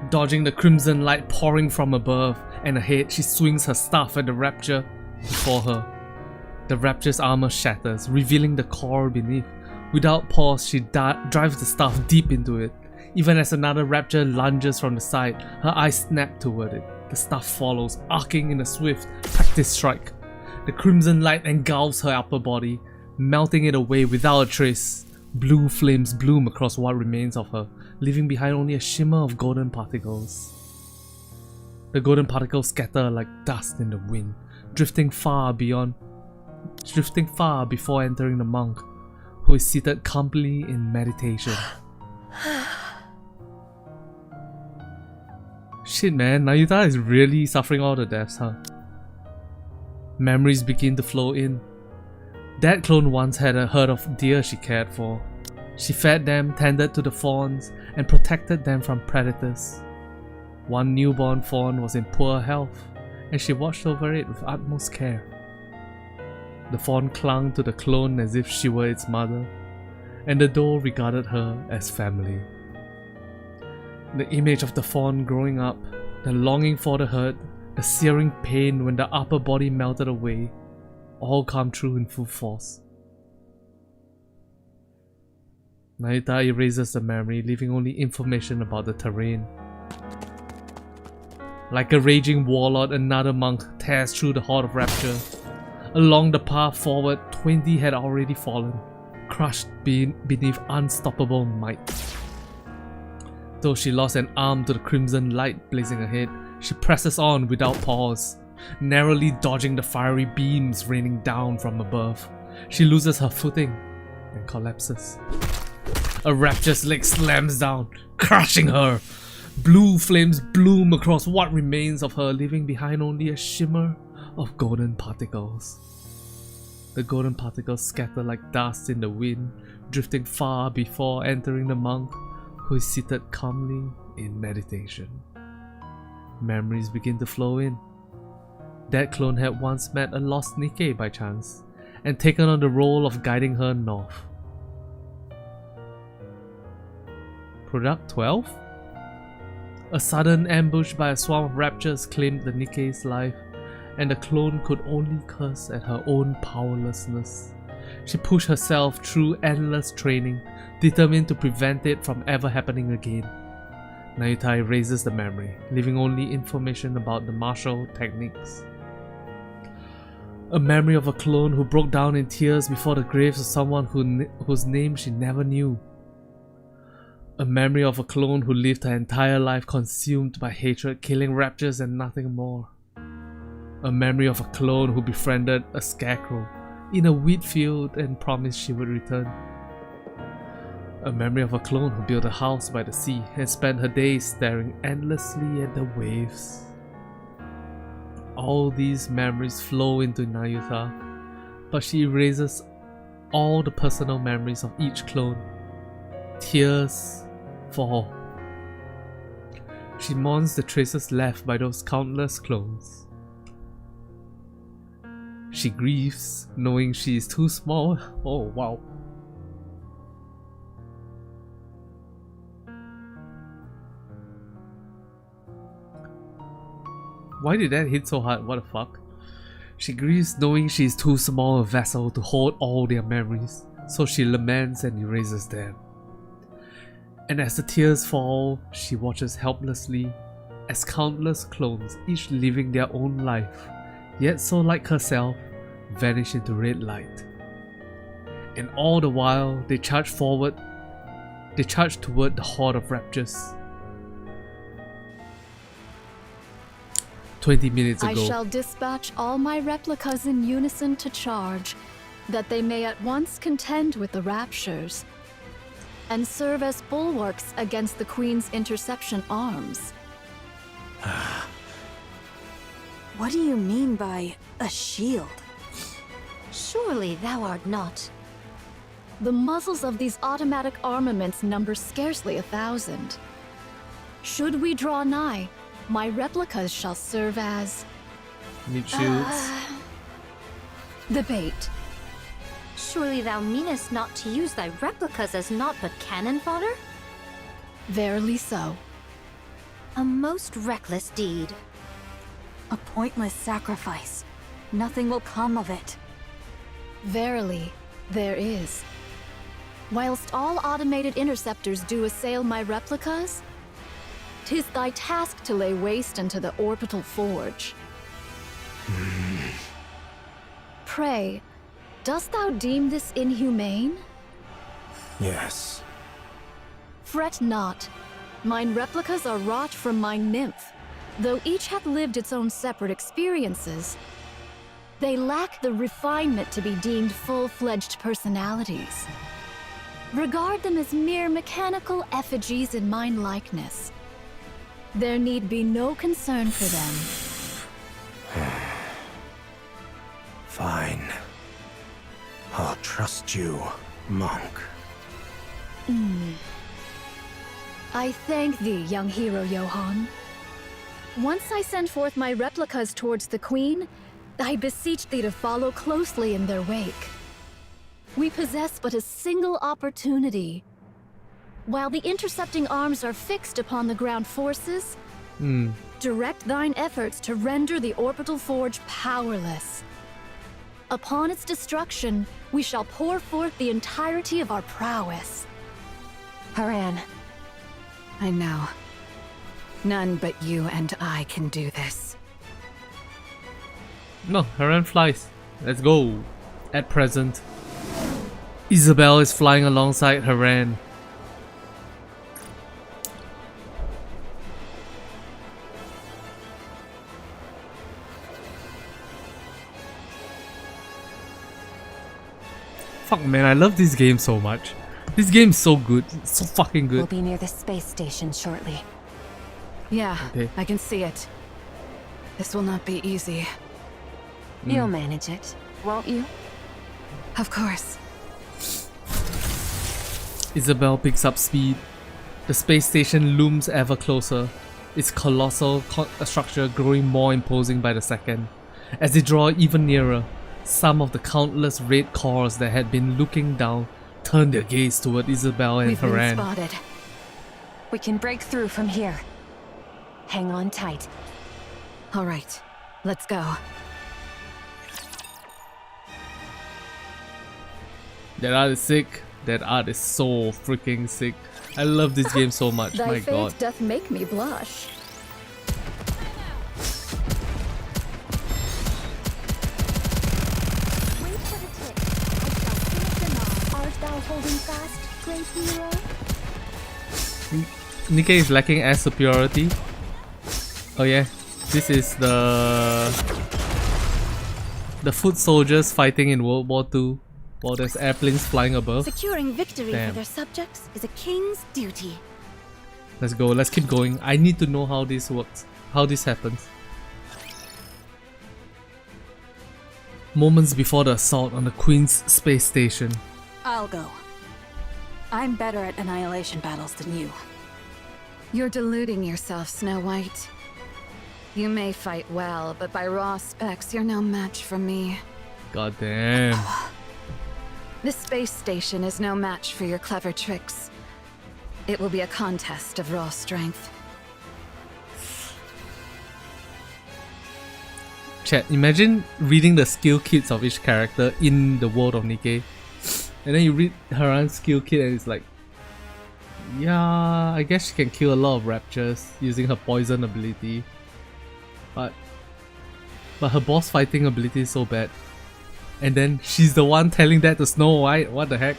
Dodging the crimson light pouring from above and ahead, she swings her staff at the Rapture before her. The Rapture's armor shatters, revealing the core beneath. Without pause, she drives the staff deep into it. Even as another Rapture lunges from the side, her eyes snap toward it. The staff follows, arcing in a swift, practiced strike. The crimson light engulfs her upper body, melting it away without a trace. Blue flames bloom across what remains of her, leaving behind only a shimmer of golden particles. The golden particles scatter like dust in the wind, drifting far before entering the monk, who is seated calmly in meditation. Shit man, Nayuta is really suffering all the deaths, huh? Memories begin to flow in. That clone once had a herd of deer she cared for. She fed them, tended to the fawns, and protected them from predators. One newborn fawn was in poor health, and she watched over it with utmost care. The fawn clung to the clone as if she were its mother, and the doe regarded her as family. The image of the fawn growing up, the longing for the herd, the searing pain when the upper body melted away, all come true in full force. Nayuta erases the memory, leaving only information about the terrain. Like a raging warlord, another monk tears through the horde of Rapture. Along the path forward, 20 had already fallen, crushed beneath unstoppable might. Though she lost an arm to the crimson light blazing ahead, she presses on without pause, narrowly dodging the fiery beams raining down from above. She loses her footing and collapses. A Rapture's leg slams down, crushing her. Blue flames bloom across what remains of her, leaving behind only a shimmer of golden particles. The golden particles scatter like dust in the wind, drifting far before entering the monk, who is seated calmly in meditation. Memories begin to flow in. That clone had once met a lost Nikke by chance, and taken on the role of guiding her north. Product 12? A sudden ambush by a swarm of Raptures claimed the Nikke's life, and the clone could only curse at her own powerlessness. She pushed herself through endless training, determined to prevent it from ever happening again. Nayuta erases the memory, leaving only information about the martial techniques. A memory of a clone who broke down in tears before the graves of someone whose name she never knew. A memory of a clone who lived her entire life consumed by hatred, killing Raptures and nothing more. A memory of a clone who befriended a scarecrow in a wheat field and promised she would return. A memory of a clone who built a house by the sea and spent her days staring endlessly at the waves. All these memories flow into Nayuta, but she erases all the personal memories of each clone. Tears fall. She mourns the traces left by those countless clones. She grieves, knowing she is too small. Oh wow. Why did that hit so hard? What the fuck? She grieves knowing she is too small a vessel to hold all their memories, so she laments and erases them. And as the tears fall, she watches helplessly as countless clones, each living their own life, yet so like herself, vanish into red light. And all the while, they charge toward the horde of raptures. 20 minutes ago. I shall dispatch all my replicas in unison to charge, that they may at once contend with the raptures, and serve as bulwarks against the Queen's interception arms. What do you mean by a shield? Surely thou art not. The muzzles of these automatic armaments number scarcely 1,000. Should we draw nigh, my replicas shall serve as... Need shields. the bait. Surely thou meanest not to use thy replicas as naught but cannon fodder? Verily so. A most reckless deed. A pointless sacrifice. Nothing will come of it. Verily, there is. Whilst all automated interceptors do assail my replicas, 'tis thy task to lay waste unto the orbital forge. Pray, dost thou deem this inhumane? Yes. Fret not. Mine replicas are wrought from my nymph, though each hath lived its own separate experiences. They lack the refinement to be deemed full-fledged personalities. Regard them as mere mechanical effigies in mine likeness. There need be no concern for them. Fine. I'll trust you, monk. I thank thee, young hero Johan. Once I send forth my replicas towards the Queen, I beseech thee to follow closely in their wake. We possess but a single opportunity. While the intercepting arms are fixed upon the ground forces, direct thine efforts to render the orbital forge powerless. Upon its destruction, we shall pour forth the entirety of our prowess. Haran. I know. None but you and I can do this. No, Haran flies. Let's go. At present, Isabelle is flying alongside Haran. Fuck man, I love this game so much. This game's so good. It's so fucking good. We'll be near the space station shortly. Yeah, Okay. I can see it. This will not be easy. You'll manage it, won't you? Of course. Isabelle picks up speed. The space station looms ever closer, its colossal structure growing more imposing by the second. As they draw even nearer, some of the countless red cores that had been looking down turn their gaze toward Isabelle and We've been Haran. spotted. We can break through from here. Hang on tight. All right, let's go. That art is sick. That art is so freaking sick. I love this game so much. Thy My fate god. doth make me blush. Wait for the tick. I shall finish them all. Art thou holding fast, great hero? Nikke is lacking air superiority. Oh yeah, this is the foot soldiers fighting in World War II while there's airplanes flying above. Securing victory Damn. for their subjects is a king's duty. Let's go, let's keep going. I need to know how this works, how this happens. Moments before the assault on the Queen's space station. I'll go. I'm better at annihilation battles than you. You're deluding yourself, Snow White. You may fight well, but by raw specs, you're no match for me. God damn. This space station is no match for your clever tricks. It will be a contest of raw strength. chat, imagine reading the skill kits of each character in the world of Nikke. And then you read her own skill kit and it's like, yeah, I guess she can kill a lot of raptures using her poison ability. But her boss fighting ability is so bad. And then she's the one telling that to Snow White, what the heck?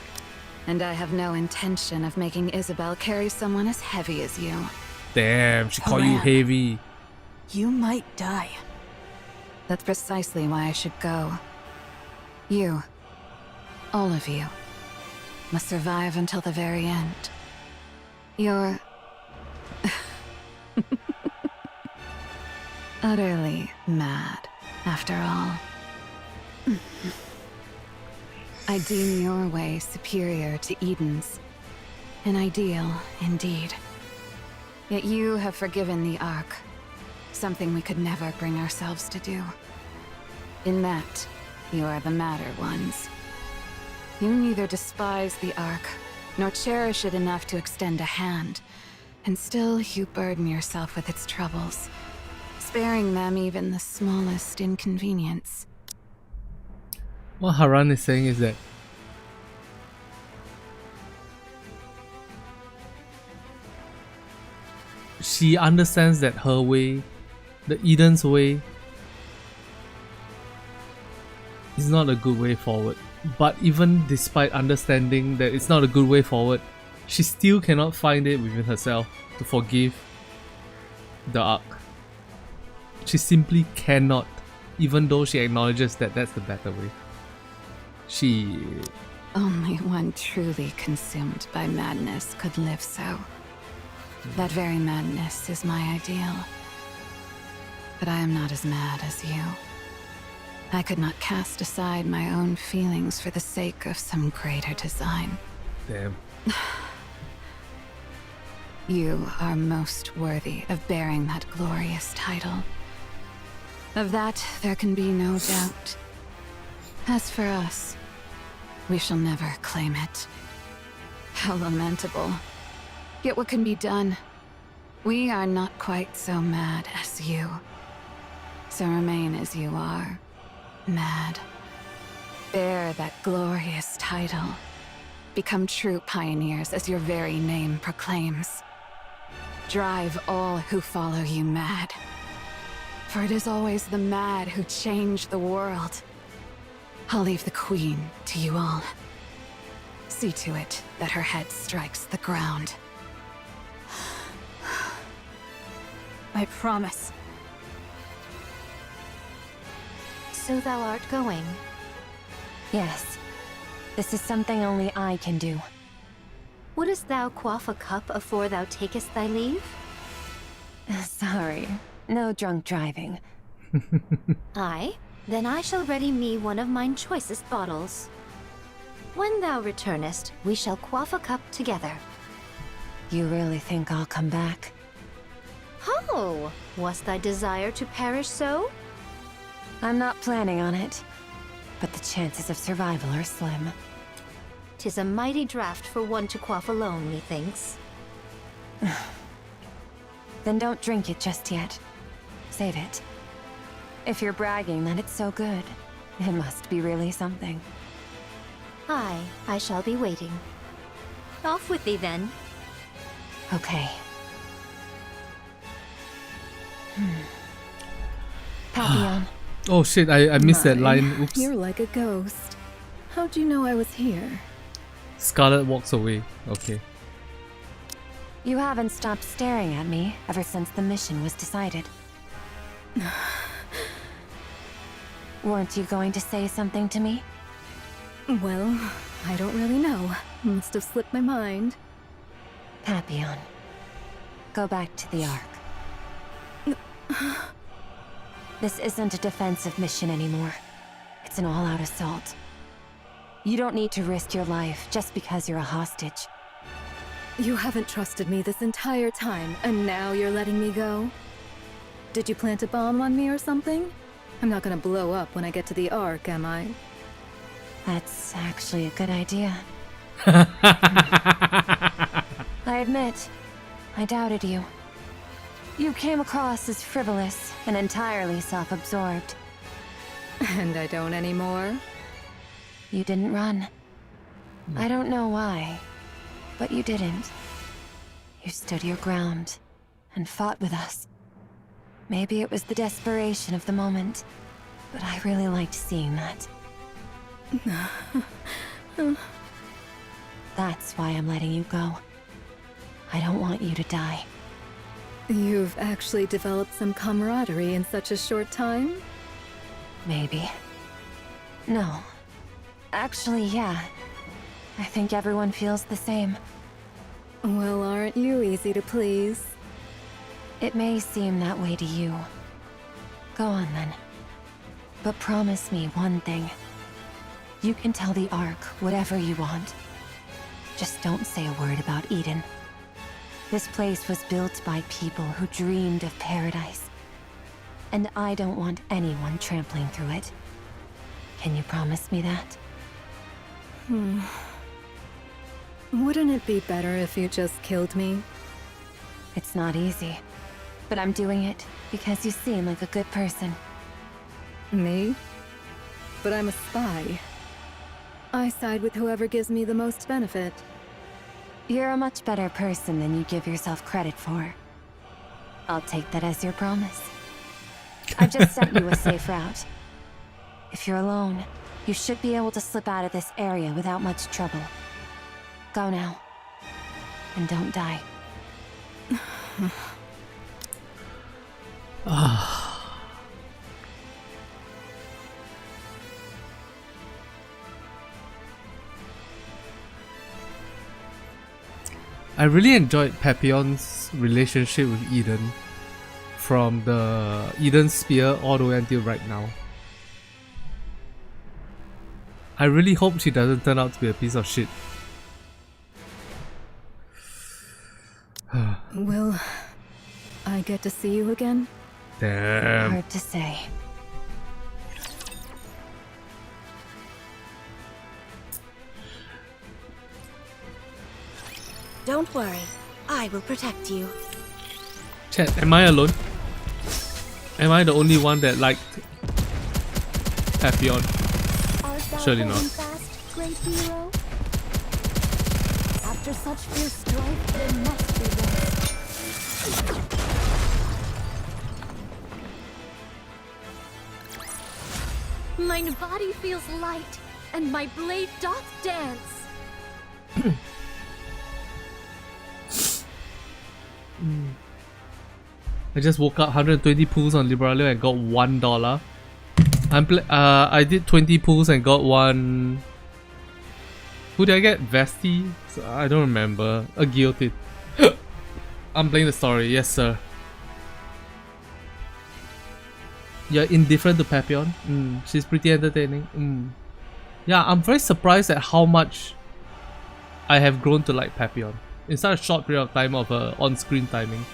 And I have no intention of making Isabelle carry someone as heavy as you. Damn, she called you heavy. You might die. That's precisely why I should go. You, all of you, must survive until the very end. You're utterly mad, after all. I deem your way superior to Eden's. An ideal, indeed. Yet you have forgiven the Ark, something we could never bring ourselves to do. In that, you are the madder ones. You neither despise the Ark, nor cherish it enough to extend a hand, and still you burden yourself with its troubles, sparing them even the smallest inconvenience. What Haran is saying is that she understands that her way, the Eden's way, is not a good way forward. But even despite understanding that it's not a good way forward, she still cannot find it within herself to forgive the Ark. She simply cannot, even though she acknowledges that that's the better way. Only one truly consumed by madness could live so. That very madness is my ideal. But I am not as mad as you. I could not cast aside my own feelings for the sake of some greater design. Damn. You are most worthy of bearing that glorious title. Of that, there can be no doubt. As for us, we shall never claim it. How lamentable. Yet what can be done? We are not quite so mad as you. So remain as you are, mad. Bear that glorious title. Become true pioneers as your very name proclaims. Drive all who follow you mad. For it is always the mad who change the world. I'll leave the Queen to you all. See to it that her head strikes the ground. I promise. So thou art going? Yes. This is something only I can do. Wouldst thou quaff a cup afore thou takest thy leave? Sorry. No drunk driving. Aye, then I shall ready me one of mine choicest bottles. When thou returnest, we shall quaff a cup together. You really think I'll come back? Oh, was thy desire to perish so? I'm not planning on it, but the chances of survival are slim. 'Tis a mighty draught for one to quaff alone, methinks. Then don't drink it just yet. Save it. If you're bragging that it's so good, it must be really something. Aye, I shall be waiting. Off with thee then. Okay. Pepillon. Oh shit, I missed that line. Oops. You're like a ghost. How'd you know I was here? Scarlet walks away. Okay. You haven't stopped staring at me ever since the mission was decided. Weren't you going to say something to me? Well, I don't really know. Must have slipped my mind. Pepillon, go back to the Ark. This isn't a defensive mission anymore. It's an all-out assault. You don't need to risk your life just because you're a hostage. You haven't trusted me this entire time, and now you're letting me go? Did you plant a bomb on me or something? I'm not gonna blow up when I get to the Ark, am I? That's actually a good idea. I admit, I doubted you. You came across as frivolous and entirely self-absorbed. And I don't anymore. You didn't run. I don't know why, but you didn't. You stood your ground and fought with us. Maybe it was the desperation of the moment, but I really liked seeing that. That's why I'm letting you go. I don't want you to die. You've actually developed some camaraderie in such a short time? Maybe. No. Actually, yeah. I think everyone feels the same. Well, aren't you easy to please? It may seem that way to you. Go on then. But promise me one thing. You can tell the Ark whatever you want. Just don't say a word about Eden. This place was built by people who dreamed of paradise. And I don't want anyone trampling through it. Can you promise me that? Wouldn't it be better if you just killed me? It's not easy. But I'm doing it because you seem like a good person. Me? But I'm a spy. I side with whoever gives me the most benefit. You're a much better person than you give yourself credit for. I'll take that as your promise. I've just sent you a safe route. If you're alone, you should be able to slip out of this area without much trouble. Go now. And don't die. I really enjoyed Pepillon's relationship with Eden from the Eden Spear all the way until right now. I really hope she doesn't turn out to be a piece of shit. Will I get to see you again? Damn. Hard to say. Don't worry, I will protect you. Chat, am I alone? Am I the only one that liked Pepillon? Surely not. Fast, great hero? After such fierce strife, there must be rest. Mine body feels light, and my blade doth dance. I just woke up 120 pulls on Liberalia and got $1. I did 20 pulls and got one. Who did I get? Vesti? I don't remember. A guillotine. I'm playing the story, yes sir. You're indifferent to Pepillon? She's pretty entertaining. Yeah, I'm very surprised at how much I have grown to like Pepillon in such a short period of time of her on-screen timing.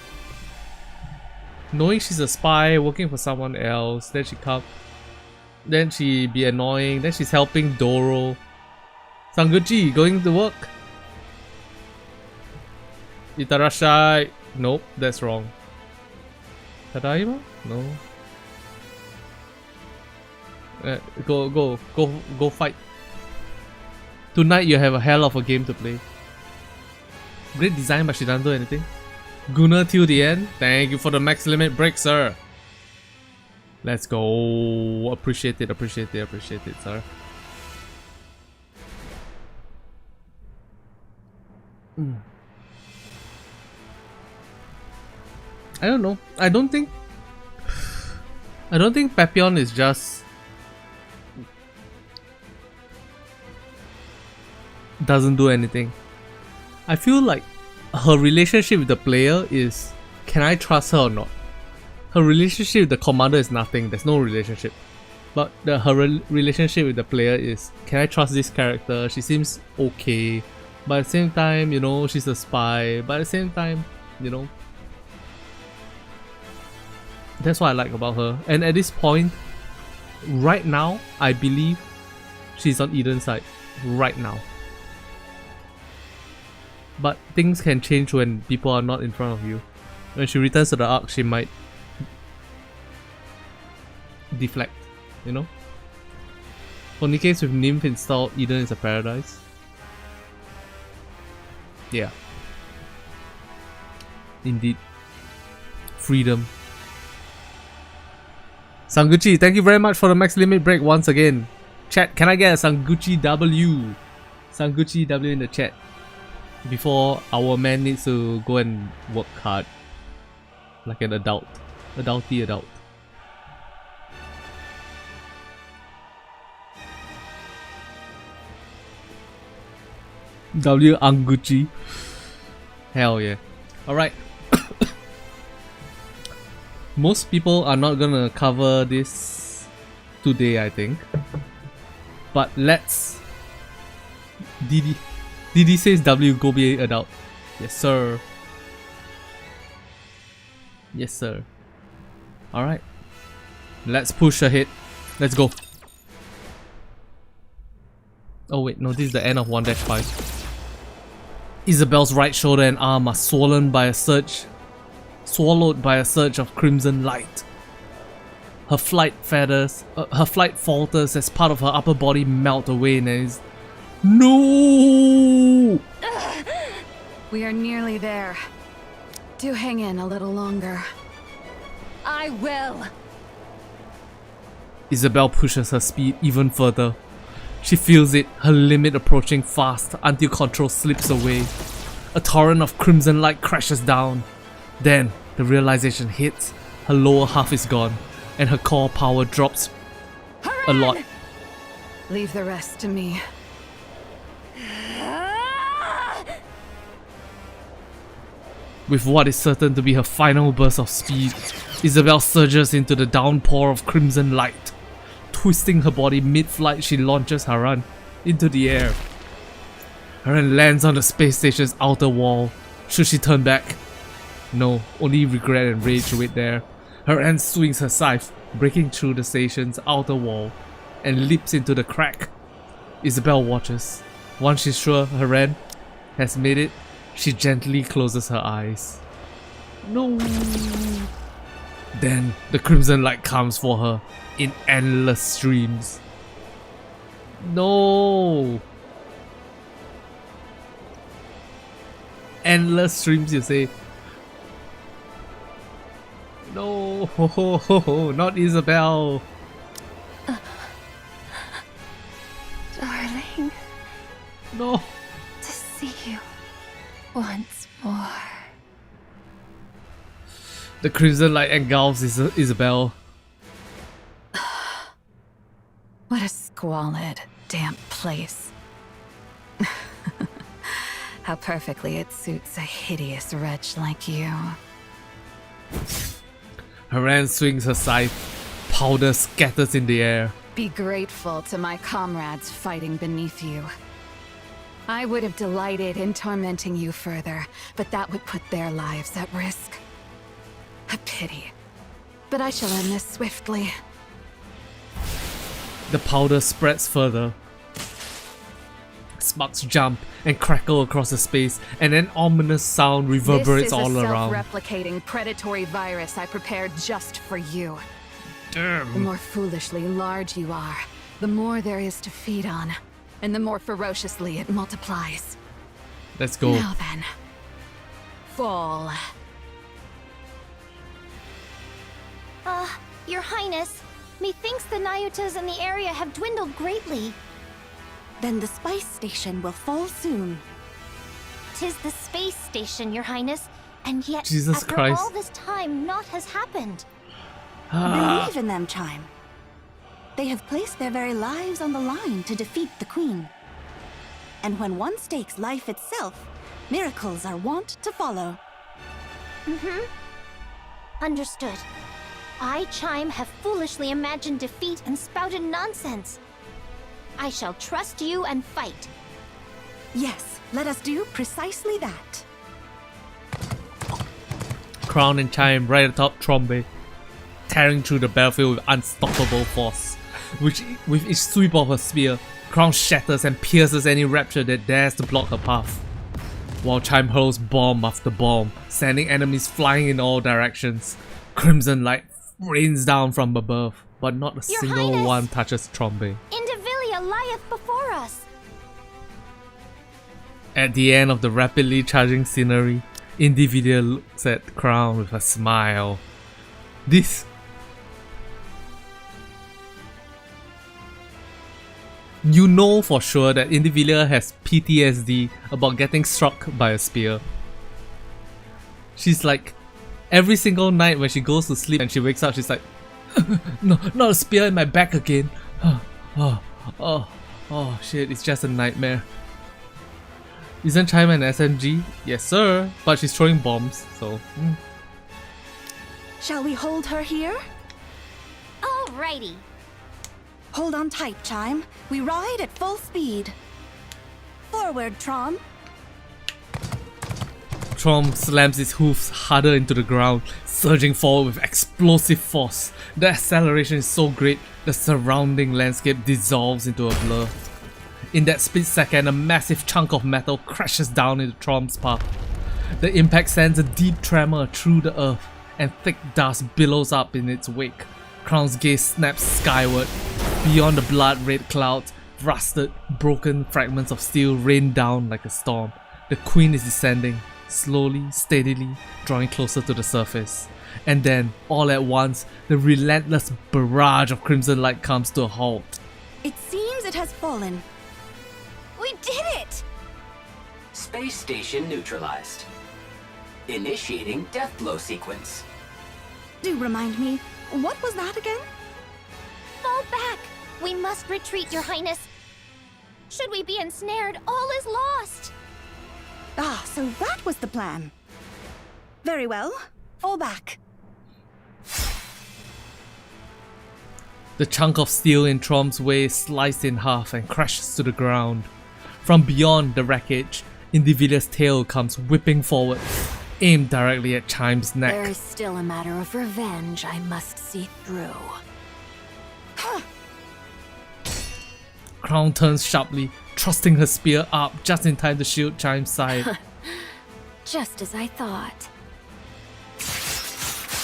Knowing she's a spy, working for someone else, then she be annoying, then she's helping Doro. Sanguchi, going to work? Itarashai. Nope, that's wrong. Tadaima? No. Go fight. Tonight you have a hell of a game to play. Great design, but she doesn't do anything. Gunner till the end. Thank you for the max limit break, sir. Let's go. Appreciate it, sir. I don't know. I don't think Pepillon is just doesn't do anything. I feel like her relationship with the player is, can I trust her or not? Her relationship with the commander is nothing. There's no relationship. But her relationship with the player is, can I trust this character? She seems okay. But at the same time, you know, she's a spy. But at the same time, you know, that's what I like about her. And at this point, right now, I believe she's on Eden's side. Right now. But things can change when people are not in front of you. When she returns to the Ark, she might deflect, you know? For Nikke's with Nymph installed, Eden is a paradise. Yeah. Indeed. Freedom. Sanguchi, thank you very much for the max limit break once again. Chat, can I get a Sanguchi W? Sanguchi W in the chat. Before our man needs to go and work hard. Like an adult. Adulty adult. W Anguchi. Hell yeah. Alright. Most people are not gonna cover this today, I think. But let's... Didi says W, go be adult. Yes sir. Yes sir. Alright. Let's push ahead. Let's go. Oh wait, no, this is the end of 1-5. Isabelle's right shoulder and arm are swollen by a surge. Swallowed by a surge of crimson light. Her flight falters as part of her upper body melt away and is... No! We are nearly there. Do hang in a little longer. I will! Isabelle pushes her speed even further. She feels it, her limit approaching fast until control slips away. A torrent of crimson light crashes down. Then, the realization hits. Her lower half is gone, and her core power drops a lot. Leave the rest to me. With what is certain to be her final burst of speed, Isabelle surges into the downpour of crimson light. Twisting her body mid-flight, she launches Haran into the air. Haran lands on the space station's outer wall. Should she turn back? No, only regret and rage wait there. Haran swings her scythe, breaking through the station's outer wall, and leaps into the crack. Isabelle watches. Once she's sure Haran has made it, she gently closes her eyes. No. Then the crimson light comes for her in endless streams. No. Endless streams, you say? No, not Isabelle. Darling. No. To see you once more. The crimson light engulfs Isabelle. What a squalid, damp place. How perfectly it suits a hideous wretch like you. Haran swings her scythe. Powder scatters in the air. Be grateful to my comrades fighting beneath you. I would have delighted in tormenting you further, but that would put their lives at risk. A pity. But I shall end this swiftly. The powder spreads further. Sparks jump and crackle across the space, and an ominous sound reverberates all around. This is a self-replicating predatory virus I prepared just for you. Damn. The more foolishly large you are, the more there is to feed on, and the more ferociously it multiplies. Let's go. Now then, fall. Your Highness, methinks the Nayutas in the area have dwindled greatly. Then the spice station will fall soon. 'Tis the space station, Your Highness, and yet Jesus after Christ. all this time, naught has happened. Believe in them, Chime. They have placed their very lives on the line to defeat the Queen. And when one stakes life itself, miracles are wont to follow. Understood. I, Chime, have foolishly imagined defeat and spouted nonsense. I shall trust you and fight. Yes, let us do precisely that. Crown and Chime right atop Trombe, tearing through the battlefield with unstoppable force. With each sweep of her spear, Crown shatters and pierces any rapture that dares to block her path. While Chime hurls bomb after bomb, sending enemies flying in all directions. Crimson light rains down from above, but not a single one touches Trombe. Indivilio Goliath before us. At the end of the rapidly charging scenery, Individual looks at the crown with a smile. This... You know for sure that Individual has PTSD about getting struck by a spear. She's like, every single night when she goes to sleep and she wakes up, she's like, no, not a spear in my back again. Oh shit, it's just a nightmare. Isn't Chime an SMG? Yes sir, but she's throwing bombs, so... Shall we hold her here? Alrighty. Hold on tight, Chime. We ride at full speed. Forward, Trom. Trom slams his hoofs harder into the ground, surging forward with explosive force. The acceleration is so great, the surrounding landscape dissolves into a blur. In that split second, a massive chunk of metal crashes down into Trom's path. The impact sends a deep tremor through the earth, and thick dust billows up in its wake. Crown's gaze snaps skyward. Beyond the blood-red clouds, rusted, broken fragments of steel rain down like a storm. The Queen is descending, slowly, steadily, drawing closer to the surface. And then, all at once, the relentless barrage of crimson light comes to a halt. It seems it has fallen. We did it! Space station neutralized. Initiating death blow sequence. Do remind me, what was that again? Fall back! We must retreat, Your Highness. Should we be ensnared, all is lost. Ah, so that was the plan. Very well. Fall back. The chunk of steel in Trom's way is sliced in half and crashes to the ground. From beyond the wreckage, Individual's tail comes whipping forward, aimed directly at Chime's neck. There is still a matter of revenge I must see through. Crown turns sharply, thrusting her spear up just in time to shield Chime's side. Just as I thought.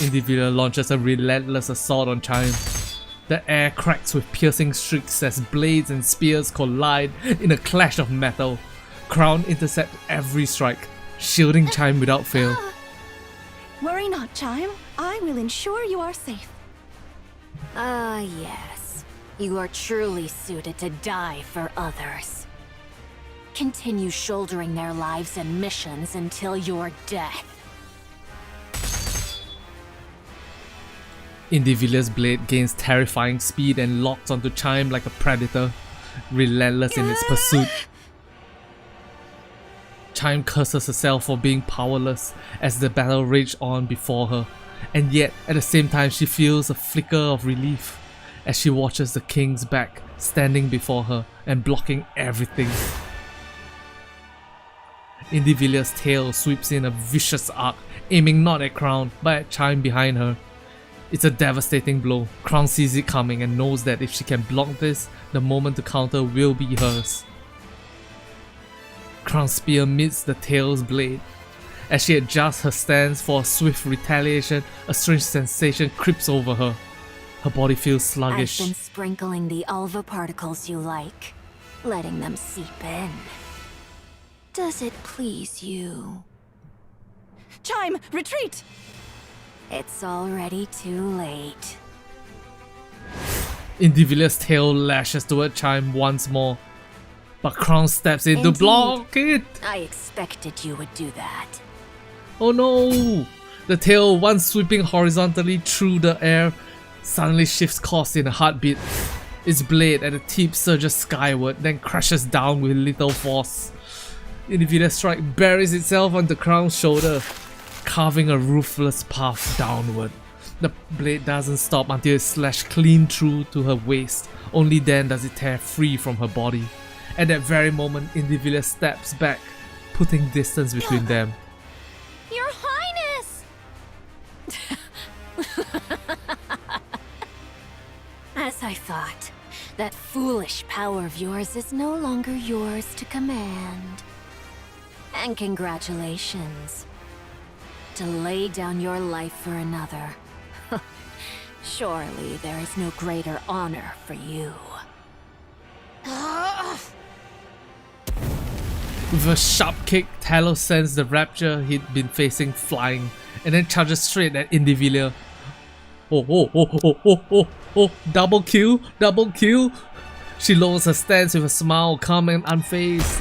Individual launches a relentless assault on Chime. The air cracks with piercing shrieks as blades and spears collide in a clash of metal. Crown intercepts every strike, shielding Chime without fail. Worry not, Chime. I will ensure you are safe. Ah, yes. You are truly suited to die for others. Continue shouldering their lives and missions until your death. Individual's blade gains terrifying speed and locks onto Chime like a predator, relentless in its pursuit. Chime curses herself for being powerless as the battle raged on before her, and yet at the same time she feels a flicker of relief as she watches the king's back standing before her and blocking everything. Individual's tail sweeps in a vicious arc, aiming not at Crown but at Chime behind her. It's a devastating blow. Crown sees it coming and knows that if she can block this, the moment to counter will be hers. Crown's spear meets the tail's blade. As she adjusts her stance for a swift retaliation, a strange sensation creeps over her. Her body feels sluggish. I've been sprinkling the alva particles you like, letting them seep in. Does it please you? Chime, retreat! It's already too late. Individual's tail lashes toward Chime once more, but Crown steps in to block it. I expected you would do that. Oh no! The tail, once sweeping horizontally through the air, suddenly shifts course in a heartbeat. Its blade at the tip surges skyward, then crashes down with little force. Individual's strike buries itself on the Crown's shoulder, carving a ruthless path downward. The blade doesn't stop until it slashes clean through to her waist. Only then does it tear free from her body. At that very moment, Individual steps back, putting distance between them. Your Highness! As I thought, that foolish power of yours is no longer yours to command. And congratulations. To lay down your life for another. Surely there is no greater honor for you. With a sharp kick, Talos sends the rapture he'd been facing flying, and then charges straight at Indivilla. Oh, double kill, double kill. She lowers her stance with a smile, calm and unfazed.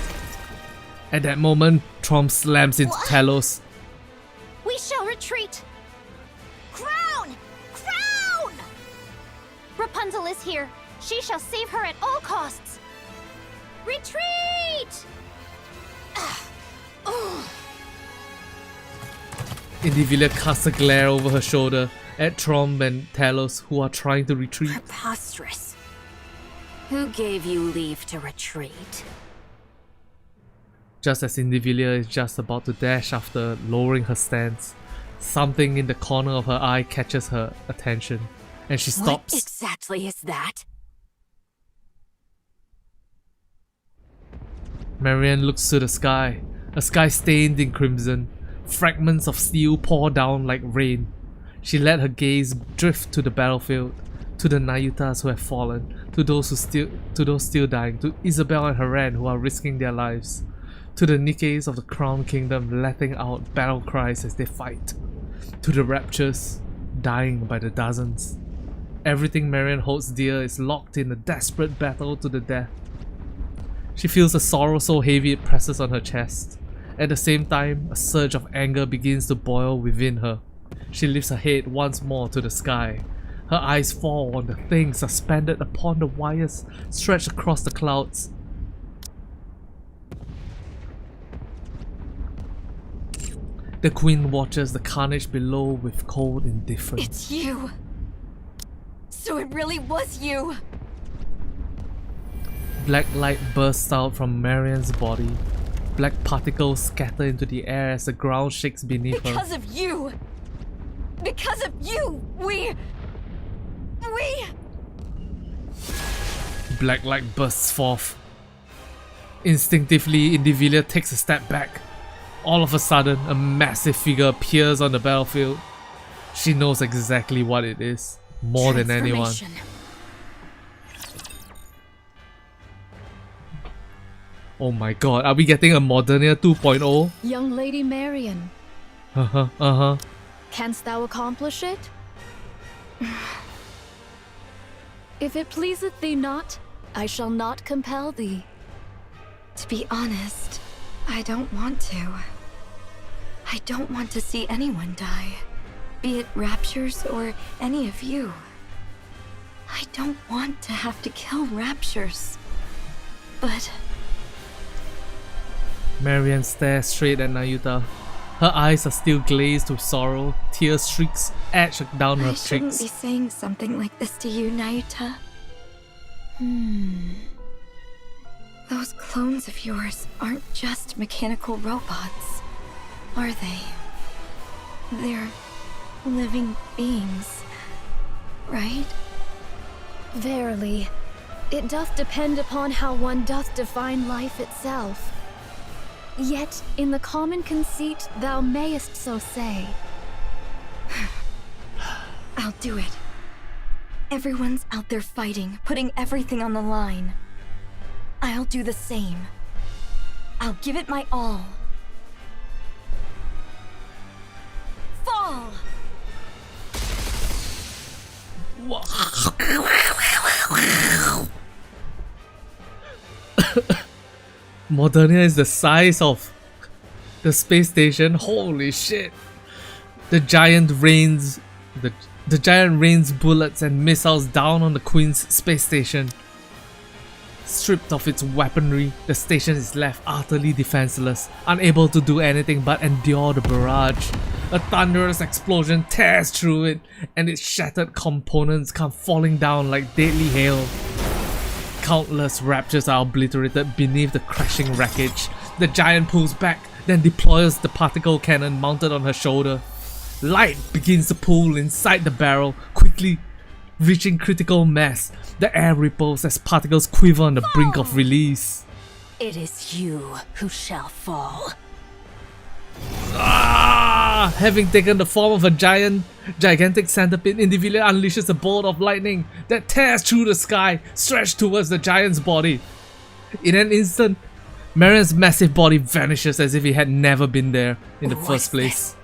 At that moment, Trom slams into Talos. We shall retreat. Crown! Crown! Rapunzel is here. She shall save her at all costs. Retreat! Indivilla casts a glare over her shoulder at Trom and Talos, who are trying to retreat. Preposterous. Who gave you leave to retreat? Just as Indivilla is just about to dash after lowering her stance, something in the corner of her eye catches her attention, and she stops. What exactly is that? Marian looks to the sky, a sky stained in crimson. Fragments of steel pour down like rain. She let her gaze drift to the battlefield, to the Nayutas who have fallen, to those still dying, to Isabelle and Haran who are risking their lives, to the Nikkes of the Crown Kingdom letting out battle cries as they fight, to the raptures dying by the dozens. Everything Marian holds dear is locked in a desperate battle to the death. She feels a sorrow so heavy it presses on her chest. At the same time, a surge of anger begins to boil within her. She lifts her head once more to the sky. Her eyes fall on the thing suspended upon the wires stretched across the clouds. The Queen watches the carnage below with cold indifference. It's you! So it really was you! Black light bursts out from Marian's body. Black particles scatter into the air as the ground shakes beneath her. Because of you! Because of you! We... Black light bursts forth. Instinctively, Indivilla takes a step back. All of a sudden, a massive figure appears on the battlefield. She knows exactly what it is, more than anyone. Oh my god, are we getting a Modernia 2.0? Young Lady Marian. Canst thou accomplish it? If it pleaseth thee not, I shall not compel thee. To be honest, I don't want to. I don't want to see anyone die, be it Raptures or any of you. I don't want to have to kill Raptures, but... Marian stares straight at Nayuta. Her eyes are still glazed with sorrow. Tear streaks etch down her I shouldn't cheeks. be saying something like this to you, Nayuta. Those clones of yours aren't just mechanical robots, are they? They're living beings, right? Verily, it doth depend upon how one doth define life itself. Yet, in the common conceit, thou mayest so say. I'll do it. Everyone's out there fighting, putting everything on the line. I'll do the same. I'll give it my all. Fall! Modernia is the size of the space station. Holy shit! The giant rains bullets and missiles down on the Queen's space station. Stripped of its weaponry, the station is left utterly defenseless, unable to do anything but endure the barrage. A thunderous explosion tears through it, and its shattered components come falling down like deadly hail. Countless raptures are obliterated beneath the crashing wreckage. The giant pulls back, then deploys the particle cannon mounted on her shoulder. Light begins to pool inside the barrel, quickly reaching critical mass. The air ripples as particles quiver on the brink of release. It is you who shall fall. Having taken the form of a gigantic centipede, Indivilla unleashes a bolt of lightning that tears through the sky, stretched towards the giant's body. In an instant, Marian's massive body vanishes as if it had never been there in the first place.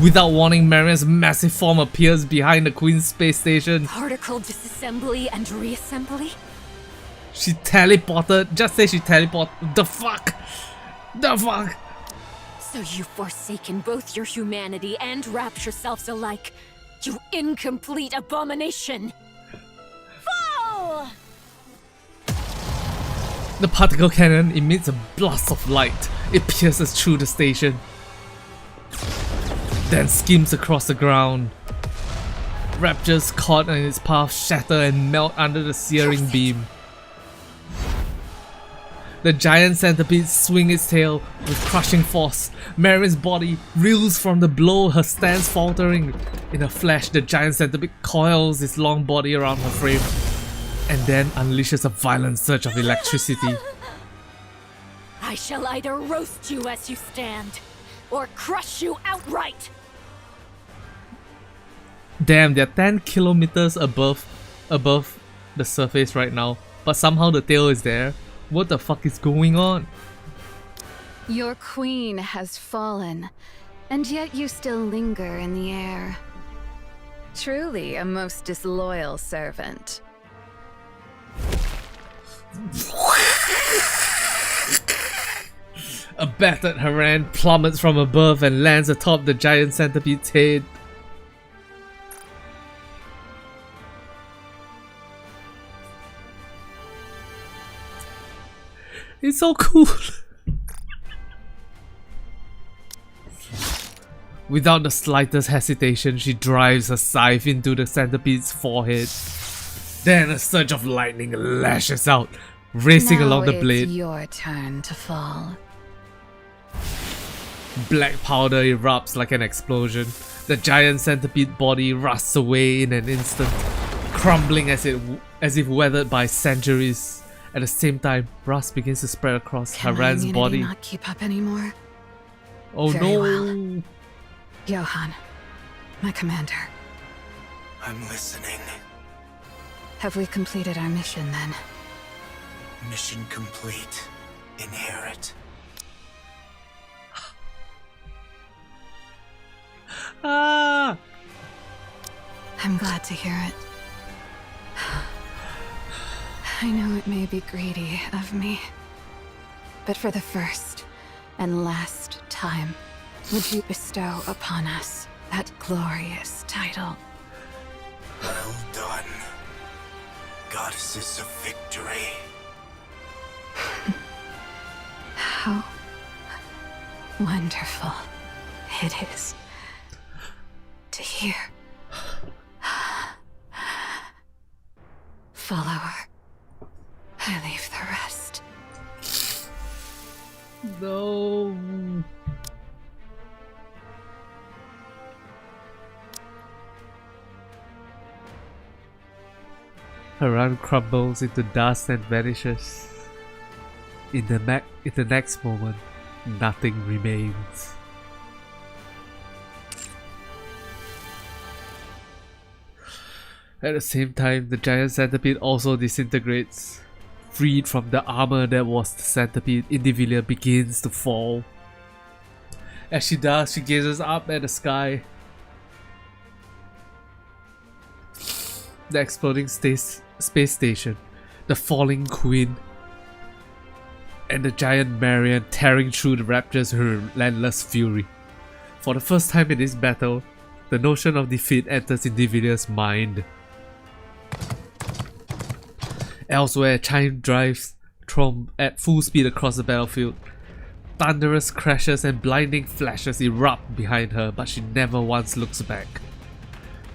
Without warning, Marian's massive form appears behind the Queen's space station. Particle disassembly and reassembly? She teleported. Just say she teleported. The fuck? The fuck? So you've forsaken both your humanity and Rapture selves alike. You incomplete abomination! Foe! The particle cannon emits a blast of light. It pierces through the station, then skims across the ground. Raptures caught in its path shatter and melt under the searing beam. The giant centipede swings its tail with crushing force. Marian's body reels from the blow, her stance faltering. In a flash, the giant centipede coils its long body around her frame and then unleashes a violent surge of electricity. I shall either roast you as you stand, or crush you outright! Damn, they're 10 kilometers above the surface right now, but somehow the tail is there. What the fuck is going on? Your queen has fallen, and yet you still linger in the air. Truly a most disloyal servant. A battered Haran plummets from above and lands atop the giant centipede's head. It's so cool. Without the slightest hesitation, she drives her scythe into the centipede's forehead. Then a surge of lightning lashes out, racing along the blade. Now it's your turn to fall. Black powder erupts like an explosion. The giant centipede body rusts away in an instant, crumbling as if weathered by centuries. At the same time, rust begins to spread across Haran's body. Can not keep up anymore? Oh Very no! well. Johan, my commander. I'm listening. Have we completed our mission then? Mission complete. Inherit. Ah! I'm glad to hear it. I know it may be greedy of me, but for the first and last time, would you bestow upon us that glorious title? Well done, goddesses of victory. How wonderful it is to hear. Follower, I leave the rest. No. Haran crumbles into dust and vanishes. In the next moment, nothing remains. At the same time, the giant centipede also disintegrates. Freed from the armor that was the centipede, Indivilia begins to fall. As she does, she gazes up at the sky. The exploding space station, the falling queen, and the giant Marian tearing through the raptors with her relentless fury. For the first time in this battle, the notion of defeat enters Indivilia's mind. Elsewhere, Chime drives Trom at full speed across the battlefield. Thunderous crashes and blinding flashes erupt behind her, but she never once looks back.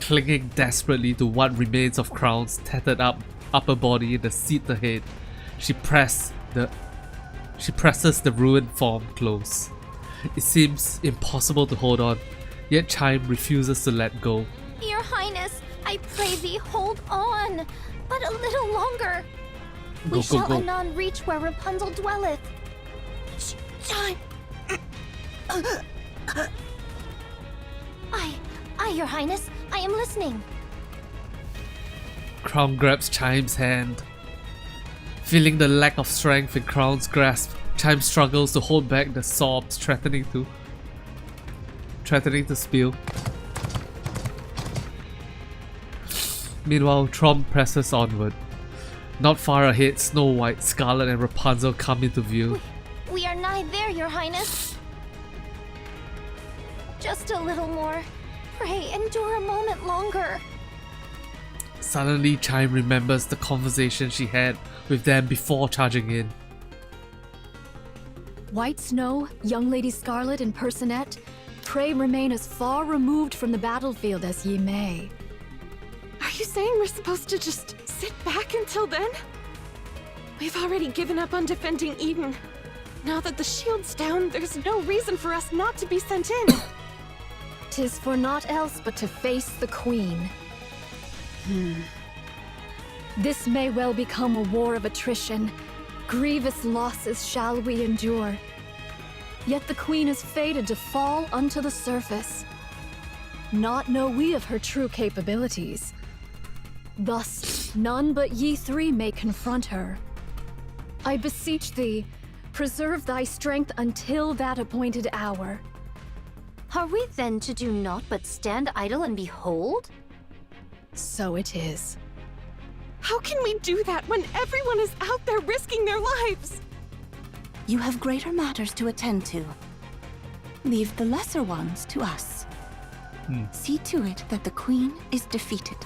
Clinging desperately to what remains of Crown's tattered up upper body in the seat ahead, she presses the ruined form close. It seems impossible to hold on, yet Chime refuses to let go. Your Highness, I pray thee, hold on, but a little longer. We shall anon reach where Rapunzel dwelleth. Chime! Aye, Your Highness, I am listening. Crown grabs Chime's hand. Feeling the lack of strength in Crown's grasp, Chime struggles to hold back the sobs threatening to spill. Meanwhile, Trump presses onward. Not far ahead, Snow White, Scarlet and Rapunzel come into view. We are nigh there, Your Highness. Just a little more. Pray, endure a moment longer. Suddenly, Chime remembers the conversation she had with them before charging in. White Snow, Young Lady Scarlet and Personette, pray remain as far removed from the battlefield as ye may. Are you saying we're supposed to just sit back until then? We've already given up on defending Eden. Now that the shield's down, there's no reason for us not to be sent in. 'Tis for naught else but to face the Queen. This may well become a war of attrition. Grievous losses shall we endure. Yet the Queen is fated to fall unto the surface. Not know we of her true capabilities. Thus, none but ye three may confront her. I beseech thee, preserve thy strength until that appointed hour. Are we then to do naught but stand idle and behold? So it is. How can we do that when everyone is out there risking their lives? You have greater matters to attend to. Leave the lesser ones to us. See to it that the Queen is defeated.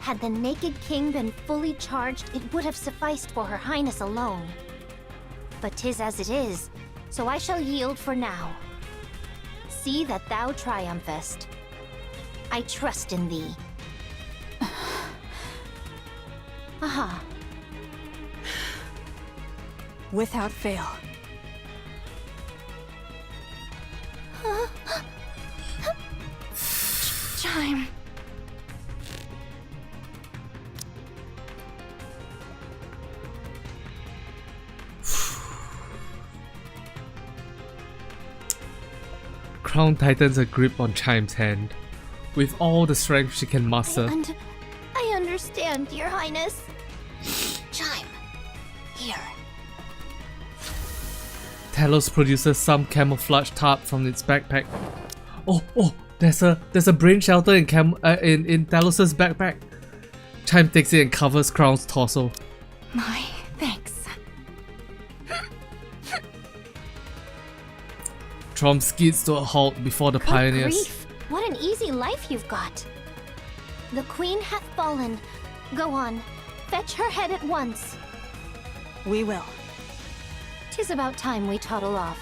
Had the Naked King been fully charged, it would have sufficed for Her Highness alone. But 'tis as it is, so I shall yield for now. See that thou triumphest. I trust in thee. Aha. Without fail. Chime. Crown tightens her grip on Chime's hand. With all the strength she can muster, I understand, Your Highness. Chime. Here. Talos produces some camouflage tarp from its backpack. Oh, there's a brain shelter in Talos's backpack. Chime takes it and covers Crown's torso. My thanks. Trom skids to a halt before the Good pioneers. grief, what an easy life you've got. The Queen hath fallen. Go on, fetch her head at once. We will. 'Tis about time we toddle off.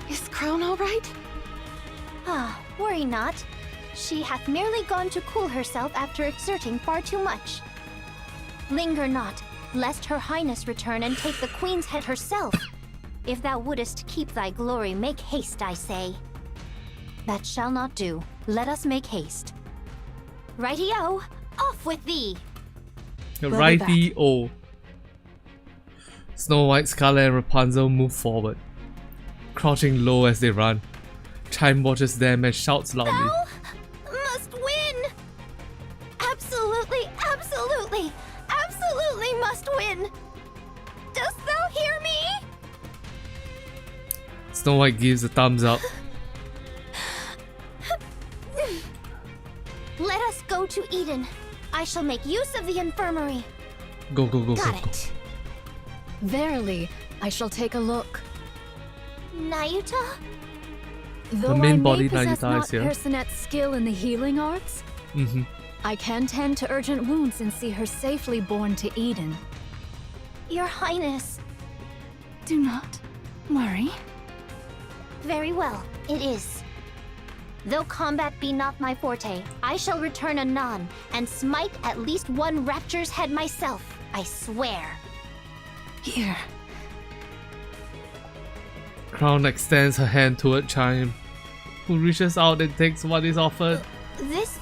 Is Crown all right? Ah, worry not. She hath merely gone to cool herself after exerting far too much. Linger not, lest Her Highness return and take the Queen's head herself. If thou wouldest keep thy glory, make haste, I say. That shall not do. Let us make haste. Righty-o, off with thee! Righty-o. Snow White, Scarlet and Rapunzel move forward, crouching low as they run. Chime watches them and shouts loudly. Thou must win! Absolutely, absolutely, absolutely must win! Dost thou hear me? Snow White gives a thumbs up. Let us go to Eden. I shall make use of the infirmary. Go. Got it. Verily, I shall take a look. Nayuta? Though main I may body possess Nayuta not is here. Personette's skill in the healing arts, I can tend to urgent wounds and see her safely borne to Eden. Your Highness. Do not worry. Very well, it is. Though combat be not my forte, I shall return anon and smite at least one rapture's head myself, I swear. Here. Crown extends her hand toward Chime, who reaches out and takes what is offered. This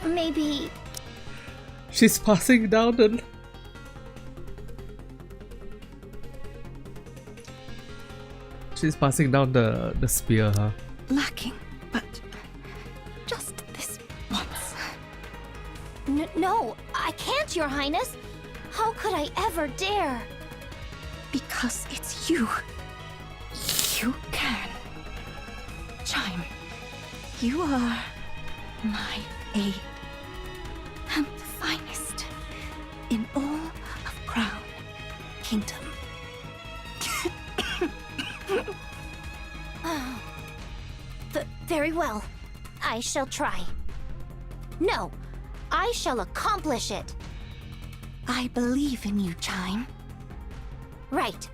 may be... She's passing down the... She's passing down the spear, huh? Lacking, but just this once. No, I can't, Your Highness. How could I ever dare? Because it's you. You can. Chime, you are my aid. And the finest in all of Crown Kingdom. Very well. I shall try. No, I shall accomplish it. I believe in you, Chime. Right.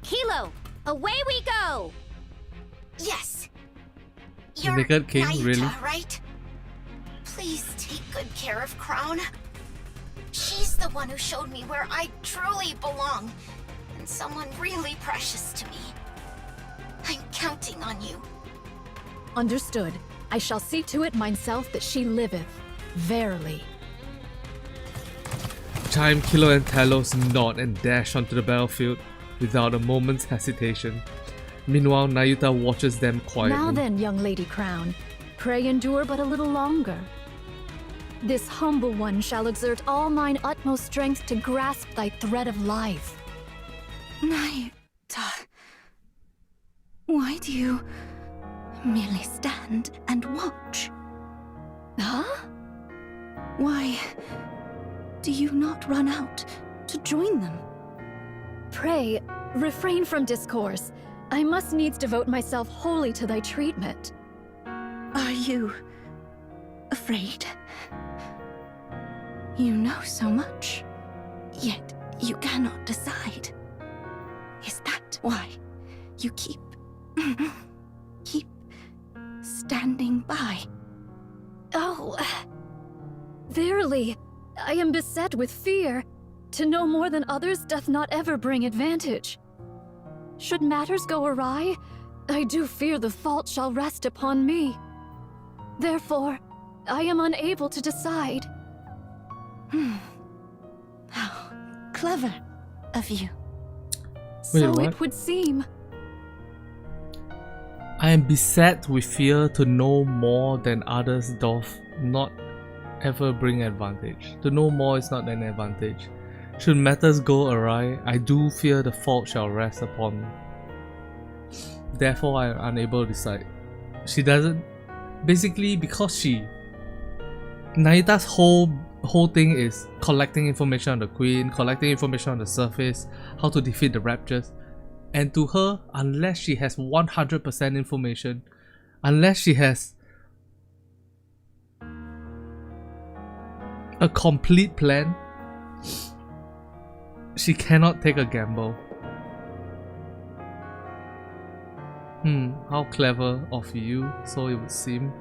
Kilo, away we go! Yes. You're Naked King, Nayuta, really? right? Please take good care of Crown. She's the one who showed me where I truly belong, and someone really precious to me. I'm counting on you. Understood. I shall see to it myself that she liveth. Verily. Chime, Kilo and Talos nod and dash onto the battlefield without a moment's hesitation. Meanwhile, Nayuta watches them quietly. Now then, young Lady Crown, pray endure but a little longer. This humble one shall exert all mine utmost strength to grasp thy thread of life. Nayuta, why do you merely stand and watch? Huh? Why do you not run out to join them? Pray, refrain from discourse. I must needs devote myself wholly to thy treatment. Are you afraid? You know so much, yet you cannot decide. Is that why you keep standing by? Oh, verily, I am beset with fear. To know more than others doth not ever bring advantage. Should matters go awry, I do fear the fault shall rest upon me. Therefore, I am unable to decide. How clever of you. So it would seem. I am beset with fear to know more than others doth not ever bring advantage. To know more is not an advantage. Should matters go awry, I do fear the fault shall rest upon me. Therefore, I am unable to decide. She doesn't... Basically, because Nayuta's whole thing is collecting information on the Queen, collecting information on the surface, how to defeat the Raptures. And to her, unless she has 100% information, unless she has a complete plan, she cannot take a gamble. How clever of you, so it would seem.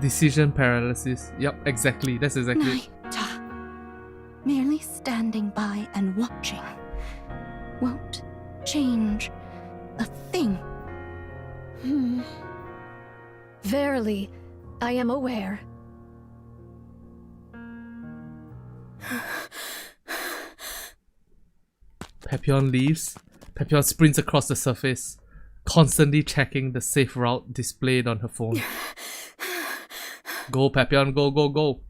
Decision paralysis. Yep, exactly. That's exactly it. Nayuta, merely standing by and watching won't change a thing. Verily, I am aware. Pepillon leaves. Pepillon sprints across the surface, constantly checking the safe route displayed on her phone. Go, Pepillon, go, go, go!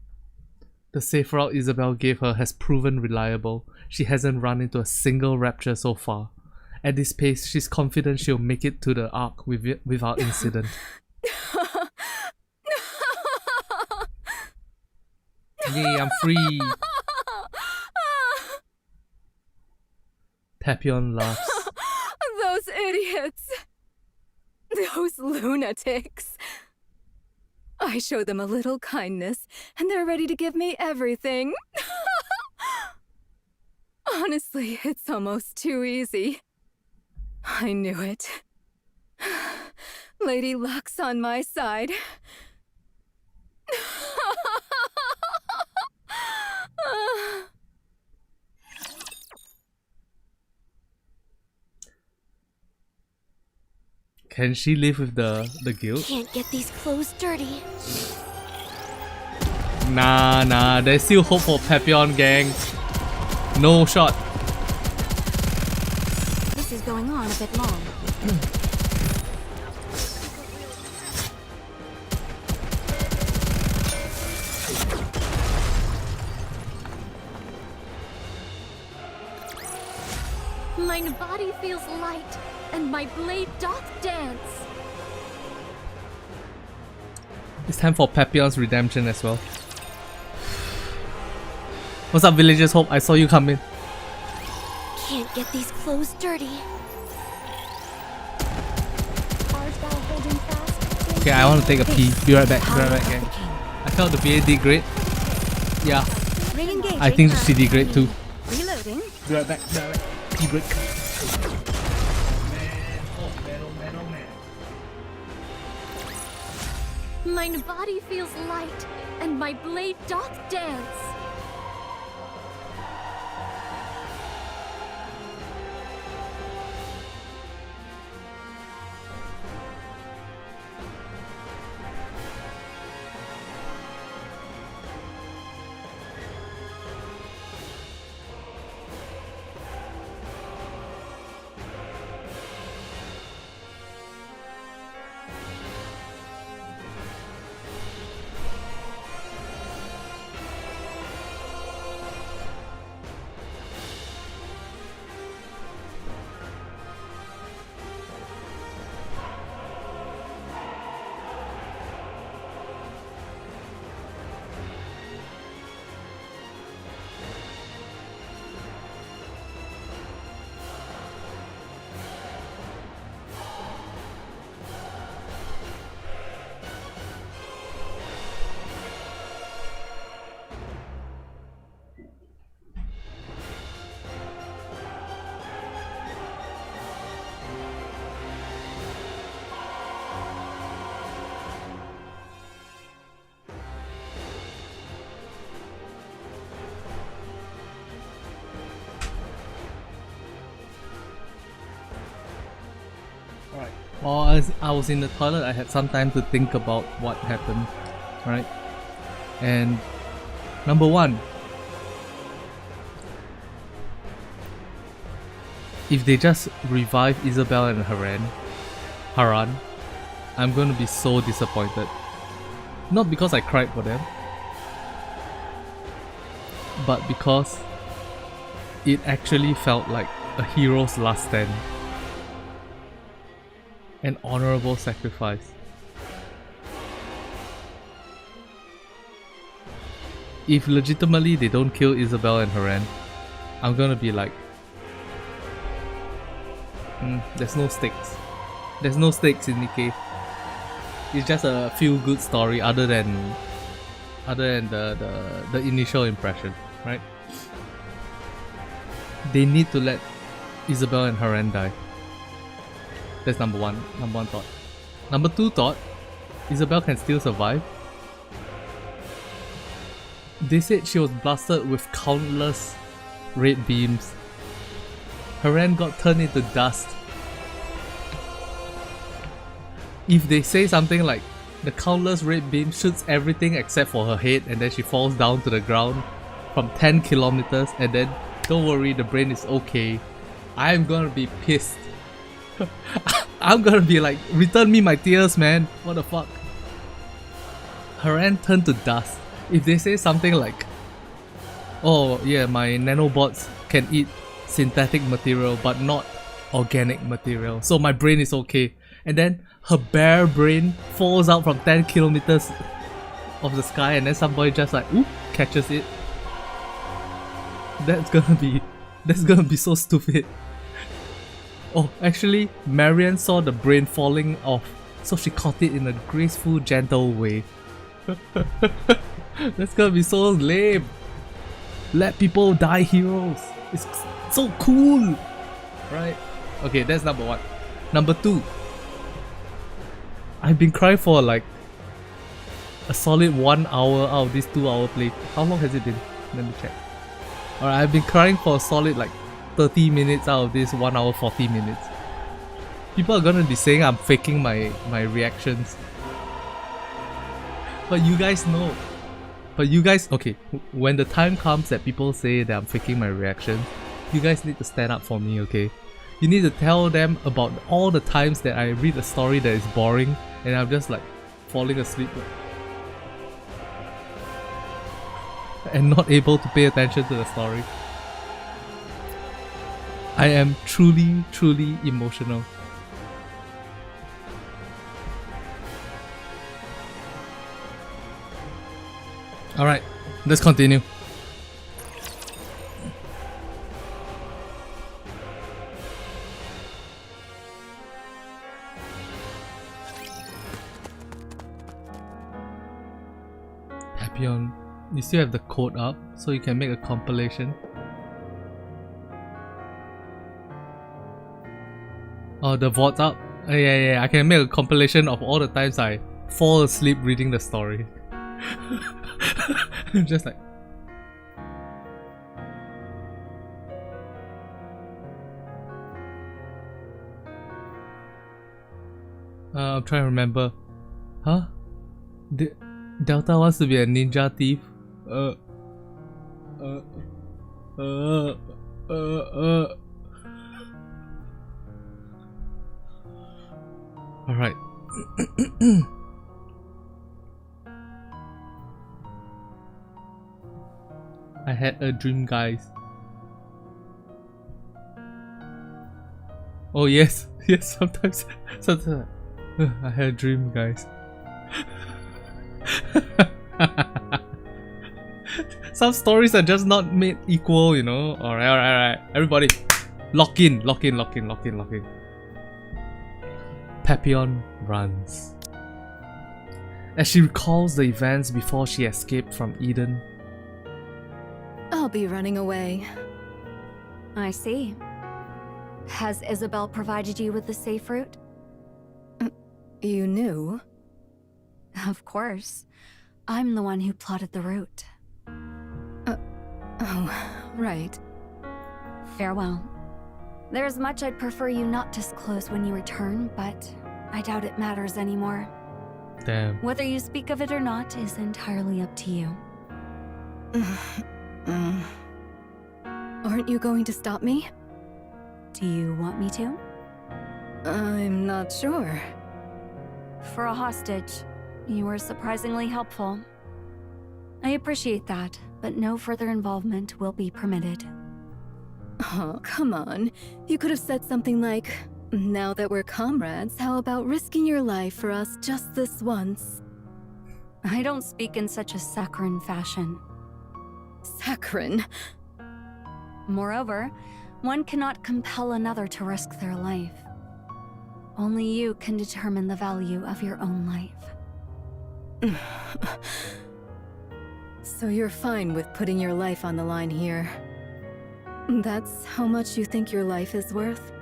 The safe route Isabelle gave her has proven reliable. She hasn't run into a single rapture so far. At this pace, she's confident she'll make it to the Ark without incident. Yay, I'm free! Pepillon laughs. Those idiots! Those lunatics! I show them a little kindness, and they're ready to give me everything. Honestly, it's almost too easy. I knew it. Lady Luck's on my side. Can she live with the guilt? Can't get these clothes dirty. Nah, there's still hope for Pepillon, gang. No shot. This is going on a bit long. body feels light, and my blade doth dance. It's time for Pepillon's redemption as well. What's up, villagers? Hope I saw you come in. Can't get these clothes dirty. Okay, I want to take a pee. Be right back. Be right back, gang. I felt the VA did great. Yeah. I think she did great too. Reloading. Be right back. Be right back. Pee break. Mine body feels light, and my blade doth dance. While as I was in the toilet, I had some time to think about what happened, right? And number one, if they just revive Isabelle and Haran, I'm gonna be so disappointed. Not because I cried for them, but because it actually felt like a hero's last stand. An honorable sacrifice. If legitimately they don't kill Isabelle and Haran, I'm gonna be like, there's no stakes. There's no stakes in Nikke. It's just a feel-good story other than the initial impression, right? They need to let Isabelle and Haran die. That's number one thought. Number two thought, Isabelle can still survive. They said she was blasted with countless red beams. Haran got turned into dust. If they say something like, the countless red beam shoots everything except for her head and then she falls down to the ground from 10 kilometers and then, don't worry, the brain is okay, I'm gonna be pissed. I'm gonna be like, return me my tears, man. What the fuck? Haran turned to dust. If they say something like, oh yeah, my nanobots can eat synthetic material but not organic material, so my brain is okay. And then her bare brain falls out from 10 kilometers of the sky and then somebody just like, oop, catches it. That's gonna be so stupid. Oh, actually, Marian saw the brain falling off, so she caught it in a graceful, gentle way. That's gonna be so lame. Let people die heroes. It's so cool, right? Okay, that's number one. Number two, I've been crying for like a solid 1 hour out of this 2 hour play. How long has it been? Let me check. Alright, I've been crying for a solid like 30 minutes out of this 1 hour 40 minutes. People are gonna be saying I'm faking my reactions. But you guys know. But you guys, okay, when the time comes that people say that I'm faking my reactions, you guys need to stand up for me, okay? You need to tell them about all the times that I read a story that is boring and I'm just like falling asleep and not able to pay attention to the story. I am truly, truly emotional. Alright, let's continue. Pepillon, you still have the code up, so you can make a compilation. Oh, the vault's up? Yeah, I can make a compilation of all the times I fall asleep reading the story. Just like... I'm trying to remember. Huh? Delta wants to be a ninja thief? Alright. I had a dream, guys. Oh yes, yes, sometimes I had a dream, guys. Some stories are just not made equal, you know. Alright. Everybody, lock in. Pepillon runs. As she recalls the events before she escaped from Eden. I'll be running away. I see. Has Isabelle provided you with the safe route? You knew? Of course. I'm the one who plotted the route. Oh, right. Farewell. There's much I'd prefer you not disclose when you return, but I doubt it matters anymore. Damn. Whether you speak of it or not is entirely up to you. Aren't you going to stop me? Do you want me to? I'm not sure. For a hostage, you were surprisingly helpful. I appreciate that, but no further involvement will be permitted. Oh, come on. You could have said something like, now that we're comrades, how about risking your life for us just this once? I don't speak in such a saccharine fashion. Saccharine? Moreover, one cannot compel another to risk their life. Only you can determine the value of your own life. So you're fine with putting your life on the line here? That's how much you think your life is worth?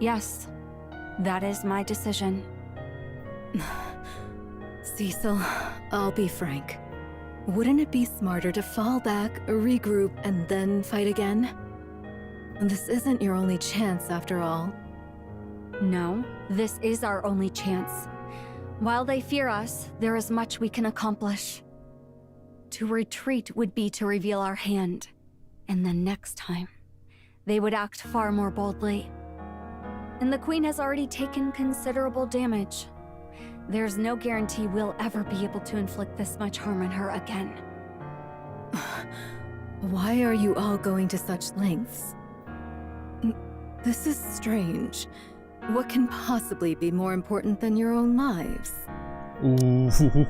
Yes, that is my decision. Cecil, I'll be frank. Wouldn't it be smarter to fall back, regroup, and then fight again? This isn't your only chance after all. No, this is our only chance. While they fear us, there is much we can accomplish. To retreat would be to reveal our hand. And then next time, they would act far more boldly. And the Queen has already taken considerable damage. There's no guarantee we'll ever be able to inflict this much harm on her again. Why are you all going to such lengths? This is strange. What can possibly be more important than your own lives? Ooh.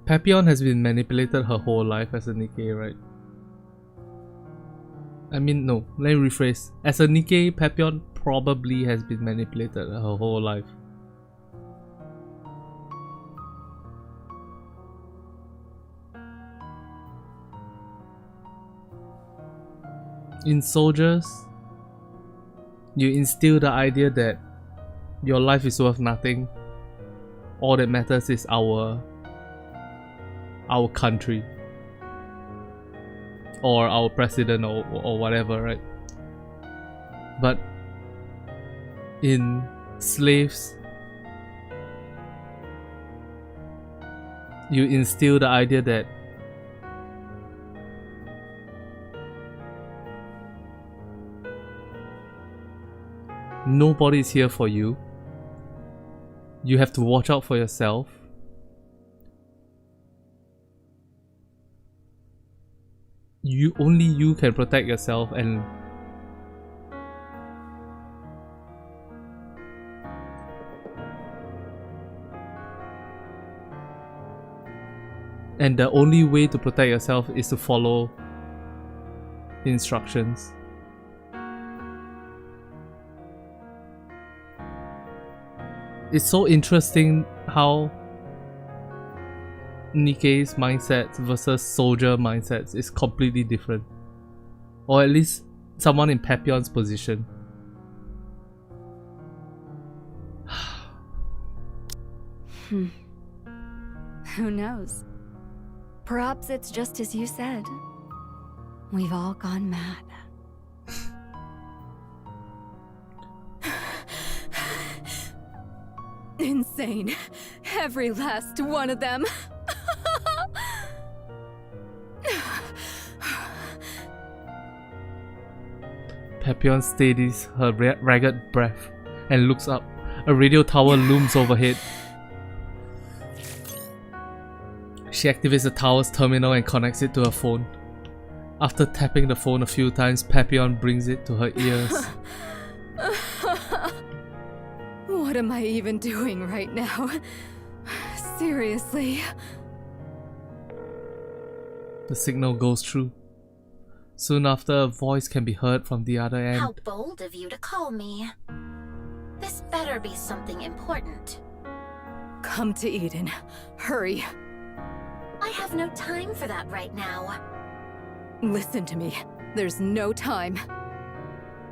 Pepillon has been manipulated her whole life as a Nikke, right? I mean, no, let me rephrase. As a Nikke, Pepillon probably has been manipulated her whole life. In soldiers, you instill the idea that your life is worth nothing. All that matters is our country or our president or whatever, right? But in slaves, you instill the idea that nobody's here for you. You have to watch out for yourself. only you can protect yourself, and the only way to protect yourself is to follow instructions. It's so interesting how Nikke's mindset versus soldier mindsets is completely different. Or at least someone in Pepillon's position. Who knows? Perhaps it's just as you said. We've all gone mad. Insane. Every last one of them. Pepillon steadies her ragged breath and looks up. A radio tower looms overhead. She activates the tower's terminal and connects it to her phone. After tapping the phone a few times, Pepillon brings it to her ears. What am I even doing right now? Seriously? The signal goes through. Soon after, a voice can be heard from the other end. How bold of you to call me. This better be something important. Come to Eden. Hurry. I have no time for that right now. Listen to me. There's no time.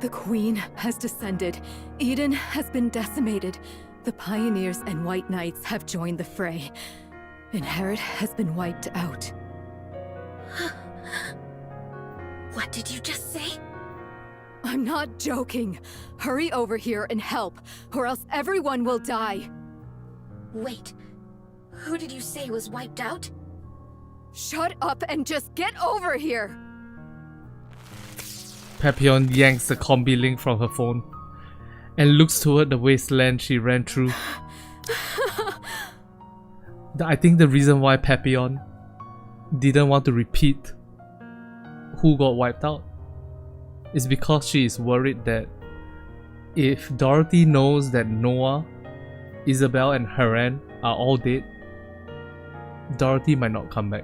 The Queen has descended. Eden has been decimated. The Pioneers and White Knights have joined the fray. Inherit has been wiped out. What did you just say? I'm not joking. Hurry over here and help, or else everyone will die. Wait, who did you say was wiped out? Shut up and just get over here! Pepillon yanks the combi link from her phone and looks toward the wasteland she ran through. I think the reason why Pepillon didn't want to repeat who got wiped out is because she is worried that if Dorothy knows that Noah, Isabelle and Haran are all dead, Dorothy might not come back.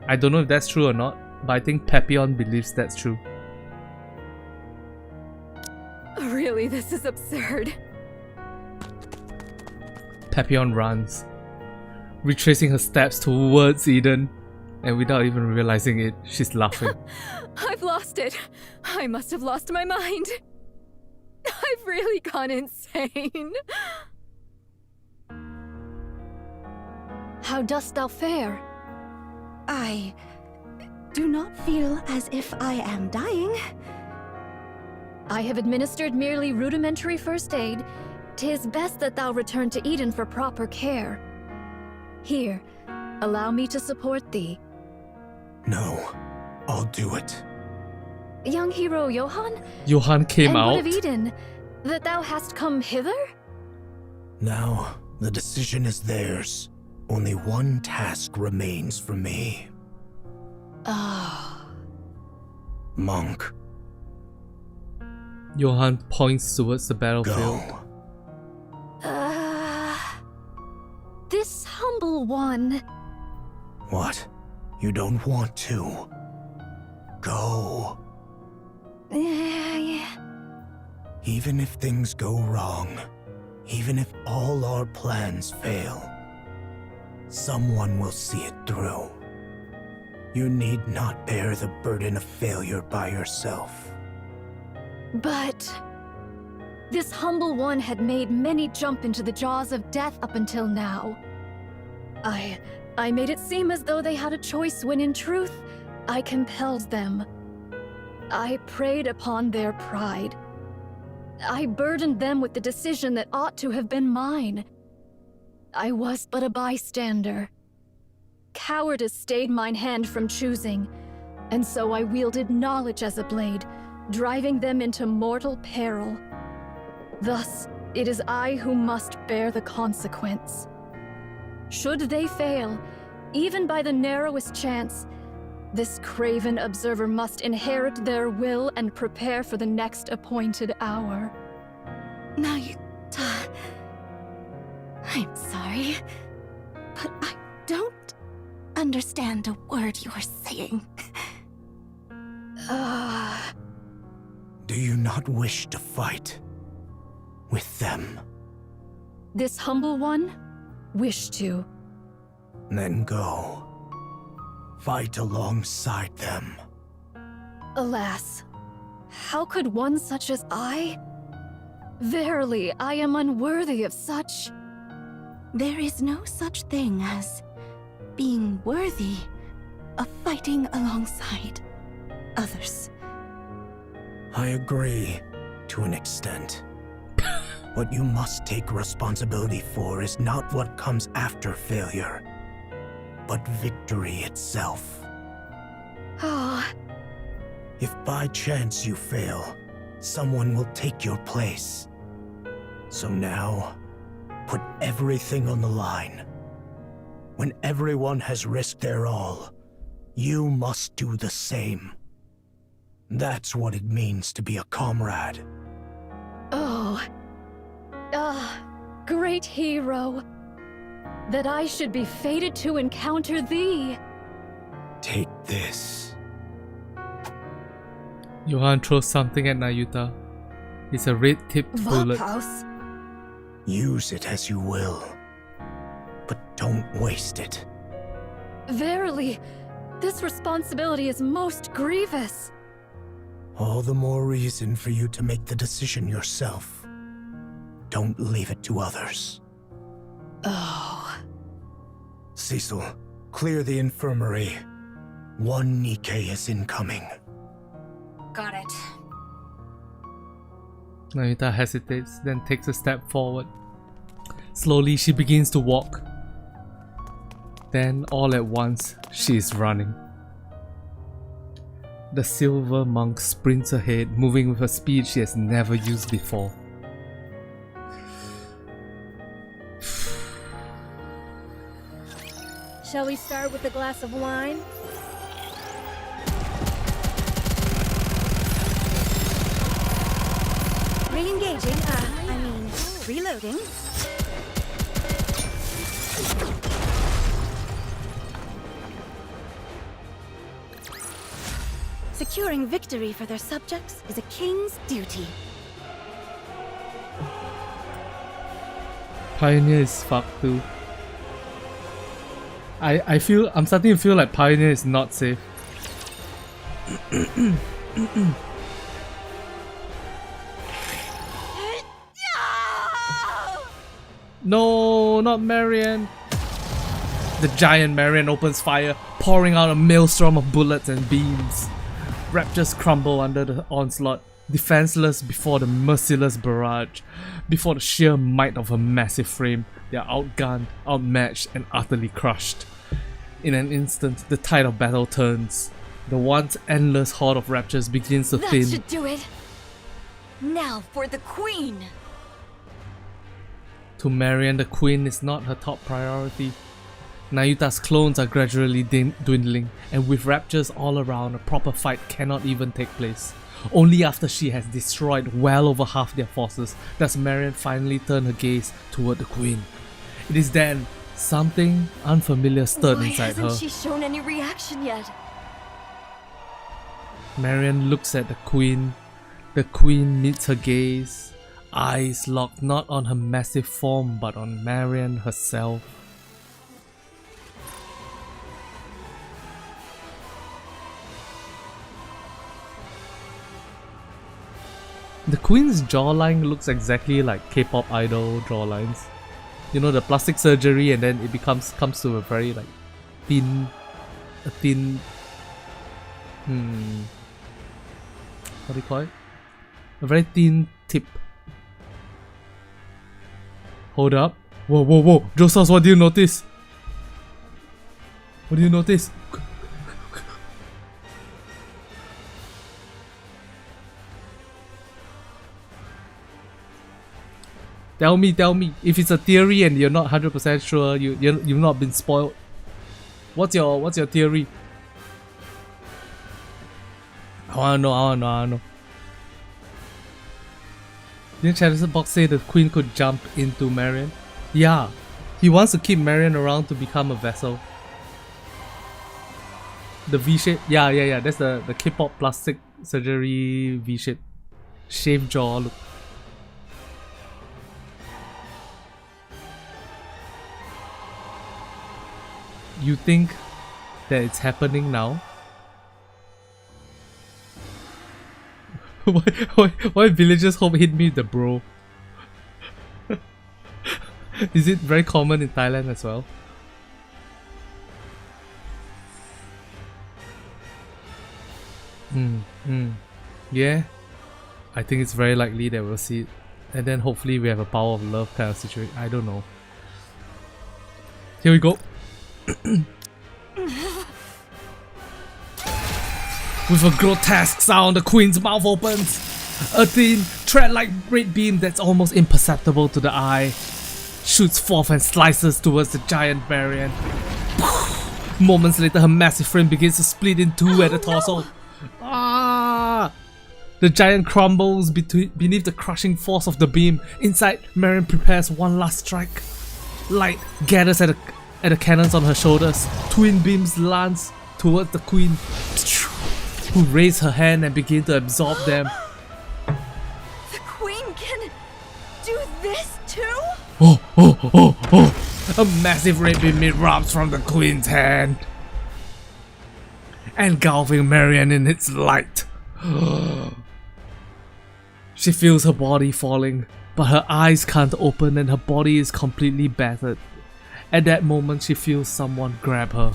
I don't know if that's true or not, but I think Pepillon believes that's true. Really, this is absurd. Pepillon runs, retracing her steps towards Eden, and without even realizing it, she's laughing. I've lost it. I must have lost my mind. I've really gone insane. How dost thou fare? I do not feel as if I am dying. I have administered merely rudimentary first aid. 'Tis best that thou return to Eden for proper care. Here, allow me to support thee. No, I'll do it. Young hero Johan? Johan came and out. What of Eden? That thou hast come hither? Now, the decision is theirs. Only one task remains for me. Ah. Monk. Johan points towards the battlefield. Go. This humble one. What? You don't want to? Go. Yeah. Even if things go wrong, even if all our plans fail, someone will see it through. You need not bear the burden of failure by yourself. But this humble one had made many jump into the jaws of death up until now. I made it seem as though they had a choice when in truth, I compelled them. I preyed upon their pride. I burdened them with the decision that ought to have been mine. I was but a bystander. Cowardice stayed mine hand from choosing, and so I wielded knowledge as a blade, driving them into mortal peril. Thus, it is I who must bear the consequence. Should they fail, even by the narrowest chance, This craven observer must inherit their will and prepare for the next appointed hour. Nayuta, I'm sorry, but I don't understand a word you're saying. Do you not wish to fight with them? This humble one? Wish to. Then go. Fight alongside them. Alas, how could one such as I? Verily, I am unworthy of such. There is no such thing as being worthy of fighting alongside others. I agree, to an extent. What you must take responsibility for is not what comes after failure, but victory itself. If by chance you fail, someone will take your place. So now, put everything on the line. When everyone has risked their all, you must do the same. That's what it means to be a comrade. Great hero. That I should be fated to encounter thee. Take this. Johan throws something at Nayuta. It's a red-tipped bullet. Use it as you will, but don't waste it. Verily, this responsibility is most grievous. All the more reason for you to make the decision yourself. Don't leave it to others. Cecil, clear the infirmary. One Nikke is incoming. Got it. Nayuta hesitates, then takes a step forward. Slowly, she begins to walk. Then, all at once, she is running. The silver monk sprints ahead, moving with a speed she has never used before. Shall we start with a glass of wine? Re-engaging, reloading. Securing victory for their subjects is a king's duty. Pioneer is fucked too. I'm starting to feel like Pioneer is not safe. No, not Marian. The giant Marian opens fire, pouring out a maelstrom of bullets and beams. Raptors crumble under the onslaught, defenseless before the merciless barrage. Before the sheer might of a massive frame, they are outgunned, outmatched, and utterly crushed. In an instant, the tide of battle turns. The once endless horde of raptors begins to thin. That should do it. Now for the queen. To Marian, the queen is not her top priority. Nayuta's clones are gradually dwindling, and with raptors all around, a proper fight cannot even take place. Only after she has destroyed well over half their forces does Marian finally turn her gaze toward the queen. It is then something unfamiliar stirred inside her. Why hasn't she shown any reaction yet? Marian looks at the queen. The queen meets her gaze, eyes locked not on her massive form but on Marian herself. The queen's jawline looks exactly like K-pop idol jawlines. You know, the plastic surgery, and then it comes to a very like thin, what do you call it? A very thin tip. Hold up. Whoa. Jaspas, what do you notice? What do you notice? Tell me, if it's a theory and you're not 100% sure, you've not been spoiled. What's your theory? I wanna know. Didn't Chatterbox say the queen could jump into Marian? Yeah, he wants to keep Marian around to become a vessel. The V-shape, yeah, that's the K-pop plastic surgery V-shape. Shaved jaw look. You think that it's happening now? Why villagers home hit me with the bro? Is it very common in Thailand as well? Yeah, I think it's very likely that we'll see it, and then hopefully we have a power of love kind of situation. I don't know. Here we go. With a grotesque sound, the queen's mouth opens. A thin, thread-like red beam that's almost imperceptible to the eye shoots forth and slices towards the giant Marian. Moments later, her massive frame begins to split in two at the torso. Ah! The giant crumbles beneath the crushing force of the beam. Inside, Marian prepares one last strike. Light gathers at the cannons on her shoulders. Twin beams lance towards the queen, who raise her hand and begin to absorb them. The queen can do this too? Oh! A massive red beam erupts from the queen's hand, engulfing Marian in its light. She feels her body falling, but her eyes can't open and her body is completely battered. At that moment, she feels someone grab her.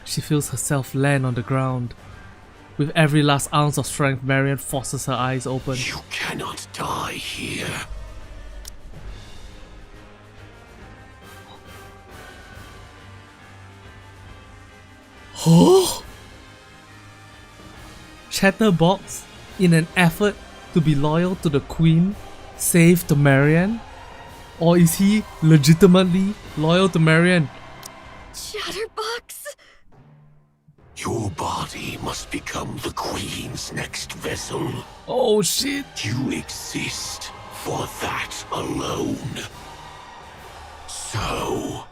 She feels herself land on the ground. With every last ounce of strength, Marian forces her eyes open. You cannot die here. Huh? Chatterbox, in an effort to be loyal to the queen, saved Marian? Or is he legitimately loyal to Marian? Chatterbox? Your body must become the queen's next vessel. Oh shit! You exist for that alone. So...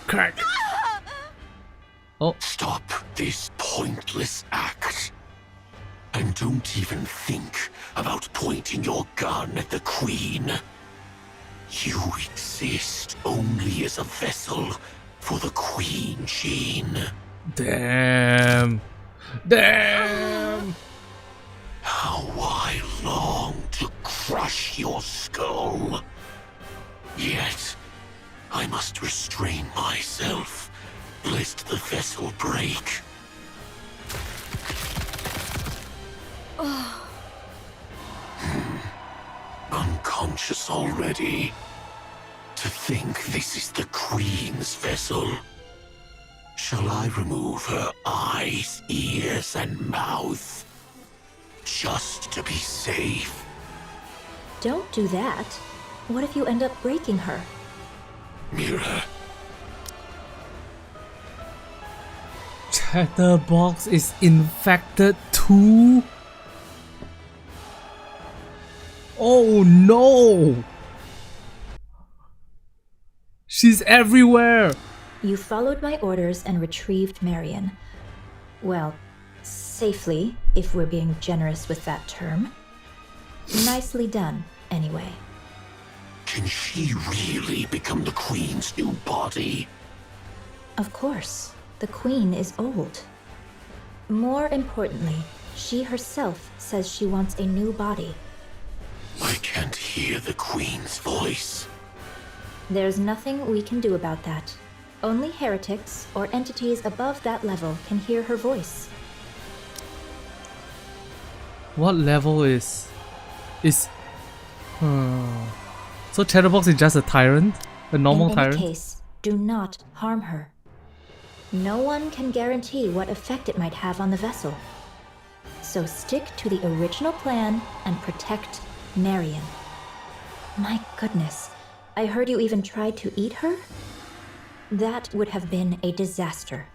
Crack! Oh. Stop this pointless act. And don't even think about pointing your gun at the queen. You exist only as a vessel for the queen gene. Damn. How I long to crush your skull. Yet, I must restrain myself, lest the vessel break. Unconscious already. To think this is the queen's vessel. Shall I remove her eyes, ears, and mouth? Just to be safe. Don't do that. What if you end up breaking her? Mira. Chatterbox is infected too? Oh no! She's everywhere! You followed my orders and retrieved Marian. Well, safely, if we're being generous with that term. Nicely done, anyway. Can she really become the queen's new body? Of course. The queen is old. More importantly, she herself says she wants a new body. I can't hear the queen's voice. There's nothing we can do about that. Only heretics or entities above that level can hear her voice. What level is... So Chatterbox is just a tyrant? A normal tyrant? In any case, do not harm her. No one can guarantee what effect it might have on the vessel. So stick to the original plan and protect Marian. My goodness, I heard you even tried to eat her? That would have been a disaster.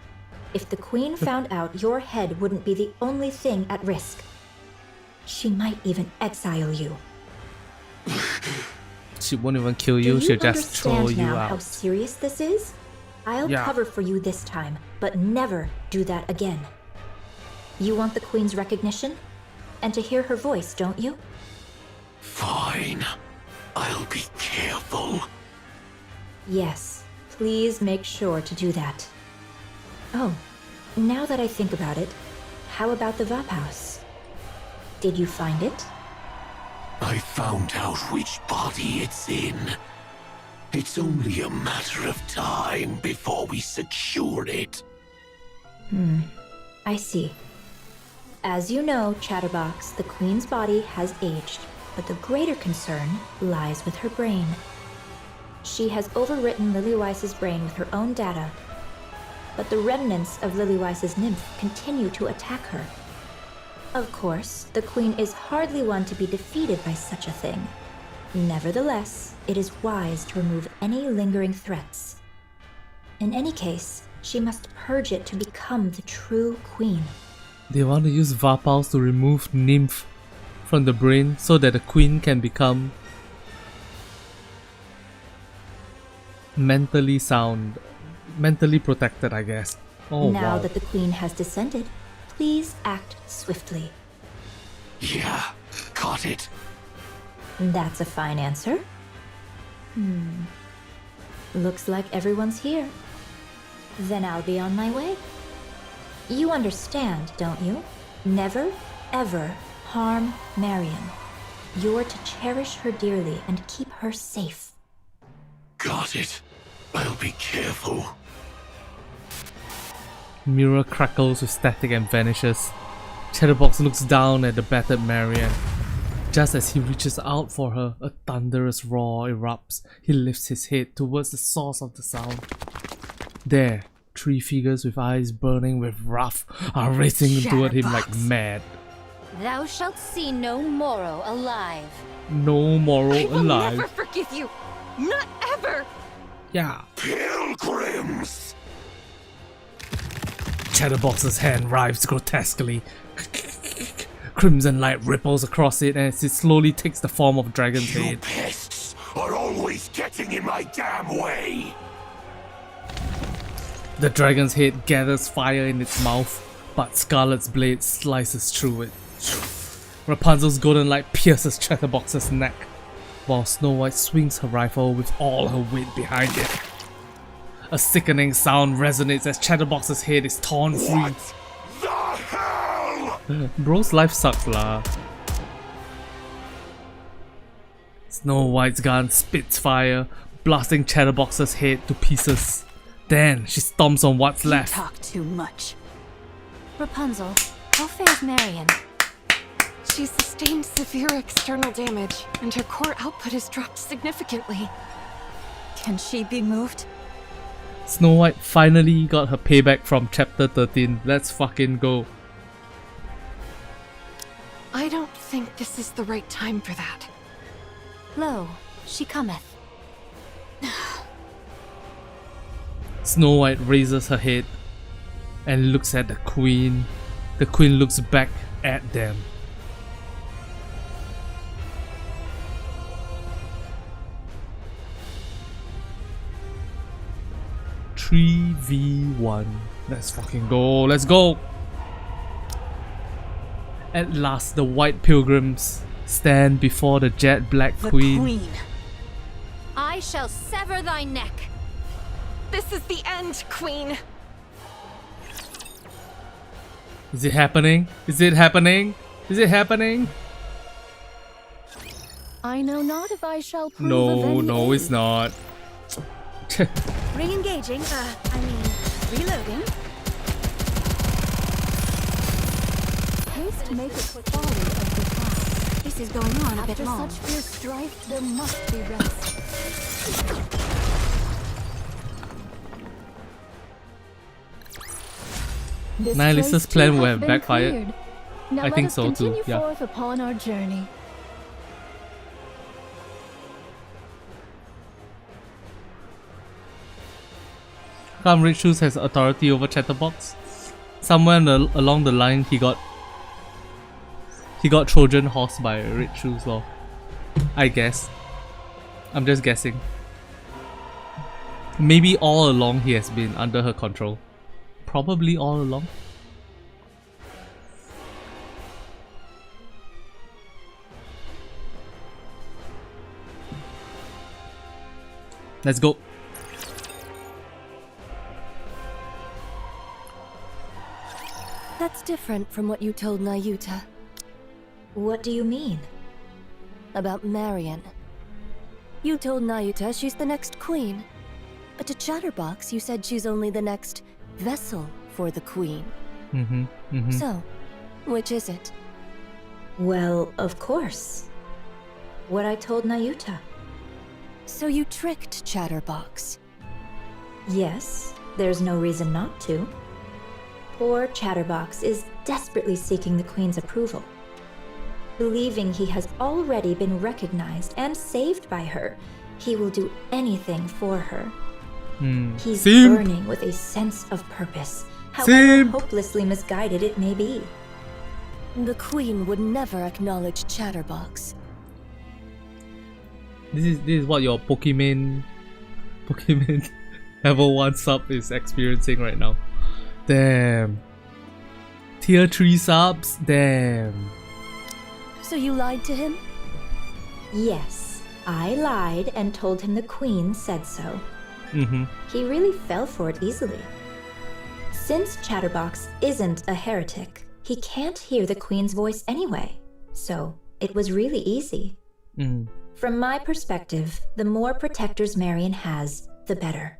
If the Queen found out, your head wouldn't be the only thing at risk. She might even exile you. She won't even kill you, she'll just throw you now out. How serious this is? I'll cover for you this time, but never do that again. You want the Queen's recognition? And to hear her voice, don't you? Fine. I'll be careful. Yes, please make sure to do that. Oh, now that I think about it, how about the Vap House? Did you find it? I found out which body it's in. It's only a matter of time before we secure it. I see. As you know, Chatterbox, the Queen's body has aged, but the greater concern lies with her brain. She has overwritten Lillyweiss's brain with her own data, but the remnants of Lillyweiss's nymph continue to attack her. Of course, the Queen is hardly one to be defeated by such a thing. Nevertheless, it is wise to remove any lingering threats. In any case, she must purge it to become the true Queen. They want to use Vapals to remove nymph from the brain so that the Queen can become mentally sound, mentally protected, I guess. Oh, now wow. that the Queen has descended, please act swiftly. Yeah, got it. That's a fine answer. Looks like everyone's here. Then I'll be on my way. You understand, don't you? Never, ever harm Marian. You're to cherish her dearly and keep her safe. Got it. I'll be careful. Mirror crackles with static and vanishes. Chatterbox looks down at the battered Marian. Just as he reaches out for her, a thunderous roar erupts. He lifts his head towards the source of the sound. There, 3 figures with eyes burning with wrath are racing toward him like mad. Thou shalt see no morrow alive. No moral I will alive. never forgive you! Not ever! Yeah. Pilgrims! Chatterbox's hand writhes grotesquely. Crimson light ripples across it as it slowly takes the form of Dragon's You head. pests are always getting in my damn way! The dragon's head gathers fire in its mouth, but Scarlet's blade slices through it. Rapunzel's golden light pierces Chatterbox's neck, while Snow White swings her rifle with all her weight behind it. A sickening sound resonates as Chatterbox's head is torn free. What the hell? Bro's life sucks lah. Snow White's gun spits fire, blasting Chatterbox's head to pieces. Then she stomps on what's You left. talk too much. Rapunzel, how fares Marian? She sustained severe external damage, and her core output has dropped significantly. Can she be moved? Snow White finally got her payback from chapter 13. Let's fucking go. I don't think this is the right time for that. Lo, she cometh. Snow White raises her head and looks at the Queen. The Queen looks back at them. Three v1. Let's fucking go. Let's go. At last, the White Pilgrims stand before the jet black Queen. I shall sever thy neck. This is the end, Queen! Is it happening? Is it happening? Is it happening? I know not if I shall prove No, it's not. Re-engaging, reloading. Haste maketh folly of the past. This is going on a bit After long. such fierce strife, there must be rest. This Nihilis's place too plan would hath have been backfired. cleared. Now I let think us so too, continue yeah. forth upon our journey. Come Red Shoes has authority over Chatterbox. somewhere along the line he got Trojan horse by Red Shoes lor. I guess. I'm just guessing. Maybe all along he has been under her control. Probably all along. Let's go. That's different from what you told Nayuta. What do you mean? About Marian. You told Nayuta she's the next queen. But to Chatterbox, you said she's only the next vessel for the queen. So, which is it? Well, of course. What I told Nayuta. So you tricked Chatterbox? Yes, there's no reason not to. Poor Chatterbox is desperately seeking the Queen's approval. Believing he has already been recognized and saved by her, he will do anything for her. He's burning with a sense of purpose, however hopelessly misguided it may be. The Queen would never acknowledge Chatterbox. This is what your Pokemon level 1 sub is experiencing right now. Damn. Tier 3 subs? Damn. So you lied to him? Yes, I lied and told him the Queen said so. He really fell for it easily. Since Chatterbox isn't a heretic, he can't hear the Queen's voice anyway, so it was really easy. From my perspective, the more protectors Marian has, the better.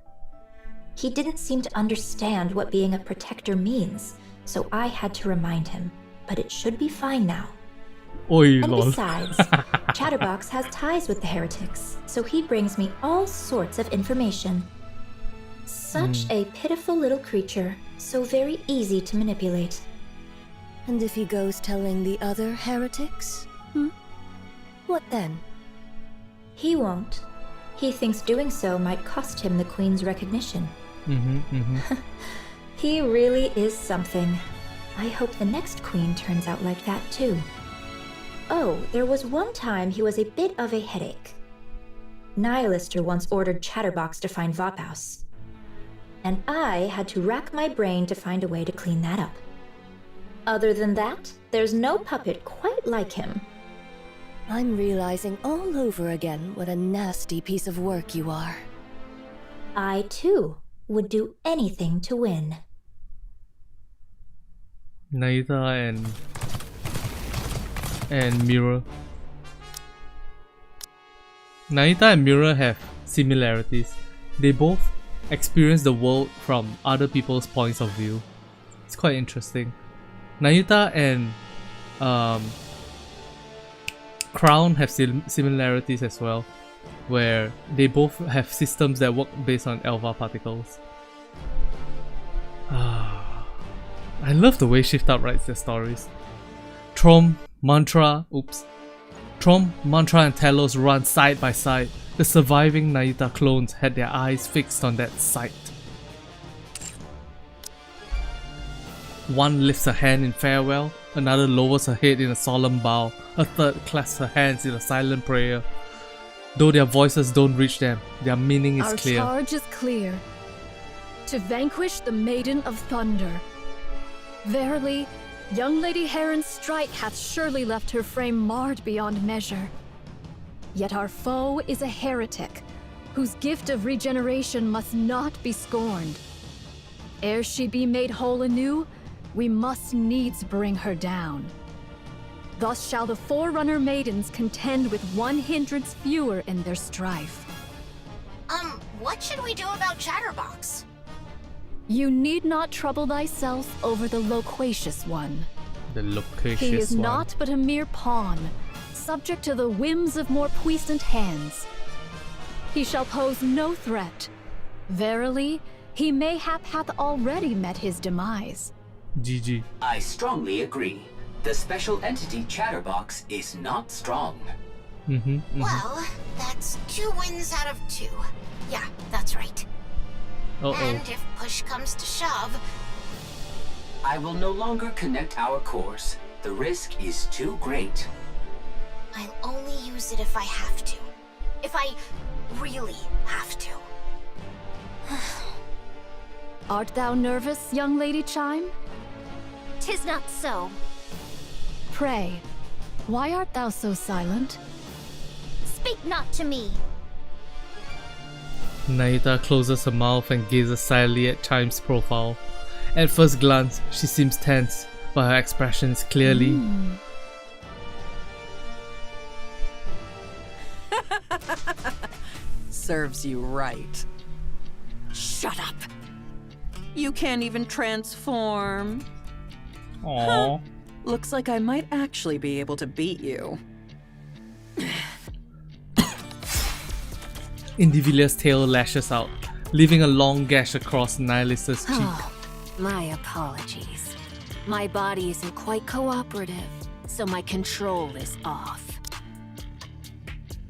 He didn't seem to understand what being a protector means, so I had to remind him, but it should be fine now. Oi, and lol. Besides, Chatterbox has ties with the heretics, so he brings me all sorts of information. Such a pitiful little creature, so very easy to manipulate. And if he goes telling the other heretics? What then? He won't. He thinks doing so might cost him the Queen's recognition. He really is something. I hope the next Queen turns out like that too. Oh, there was one time he was a bit of a headache. Nihilister once ordered Chatterbox to find Vophouse. And I had to rack my brain to find a way to clean that up. Other than that, there's no puppet quite like him. I'm realizing all over again what a nasty piece of work you are. I, too, would do anything to win. Nayuta and Mirror. Nayuta and Mirror have similarities. They both experience the world from other people's points of view. It's quite interesting. Nayuta and Crown have similarities as well, where they both have systems that work based on Elva particles. I love the way Shift Up writes their stories. Trom, Mantra, and Talos run side by side. The surviving Nayuta clones had their eyes fixed on that sight. One lifts her hand in farewell, another lowers her head in a solemn bow, a third clasps her hands in a silent prayer. Though their voices don't reach them, their meaning is clear. Our charge is clear. To vanquish the Maiden of Thunder. Verily, young Lady Heron's strike hath surely left her frame marred beyond measure. Yet our foe is a heretic, whose gift of regeneration must not be scorned. Ere she be made whole anew, we must needs bring her down. Thus shall the Forerunner Maidens contend with 100 fewer in their strife. What should we do about Chatterbox? You need not trouble thyself over the loquacious one. The loquacious He is one. not but a mere pawn, subject to the whims of more puissant hands. He shall pose no threat. Verily, he mayhap hath already met his demise. GG. I strongly agree. The special entity Chatterbox is not strong. Well, that's 2 wins out of 2. Yeah, that's right. And if push comes to shove, I will no longer connect our cores. The risk is too great. I'll only use it if I have to. If I really have to. Art thou nervous, young Lady Chime? 'Tis not so. Pray, why art thou so silent? Speak not to me. Nayuta closes her mouth and gazes silently at Chime's profile. At first glance, she seems tense, but her expression is clearly... Serves you right. Shut up! You can't even transform. Aww. Huh. Looks like I might actually be able to beat you. Individual's tail lashes out, leaving a long gash across Nihilista's cheek. Oh, my apologies. My body isn't quite cooperative, so my control is off.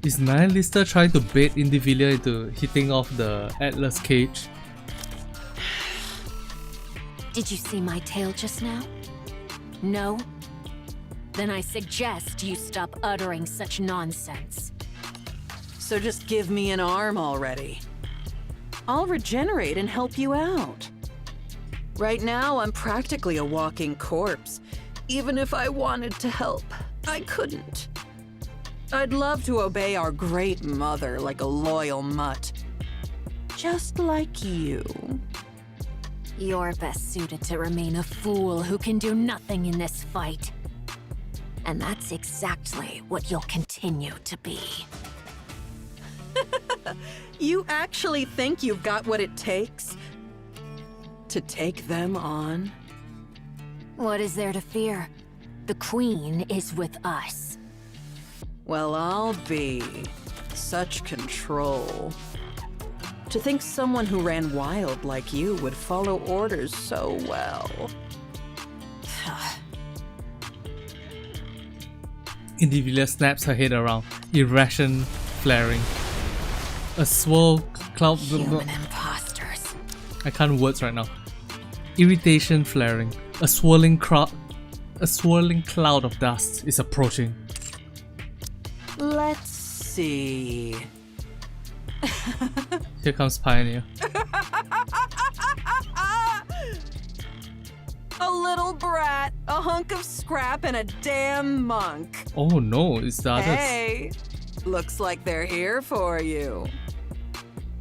Is Nihilista trying to bait Individual into hitting off the Atlas cage? Did you see my tail just now? No? Then I suggest you stop uttering such nonsense. So just give me an arm already. I'll regenerate and help you out. Right now, I'm practically a walking corpse. Even if I wanted to help, I couldn't. I'd love to obey our great mother like a loyal mutt. Just like you. You're best suited to remain a fool who can do nothing in this fight. And that's exactly what you'll continue to be. You actually think you've got what it takes to take them on? What is there to fear? The Queen is with us. Well, I'll be. Such control. To think someone who ran wild like you would follow orders so well. Individual snaps her head around, irration flaring. A swirl cloud... Human imposters. I can't words right now. Irritation flaring. A swirling cloud of dust is approaching. Let's see. Here comes Pioneer. A little brat, a hunk of scrap, and a damn monk. Oh no, it's the others. Hey, looks like they're here for you.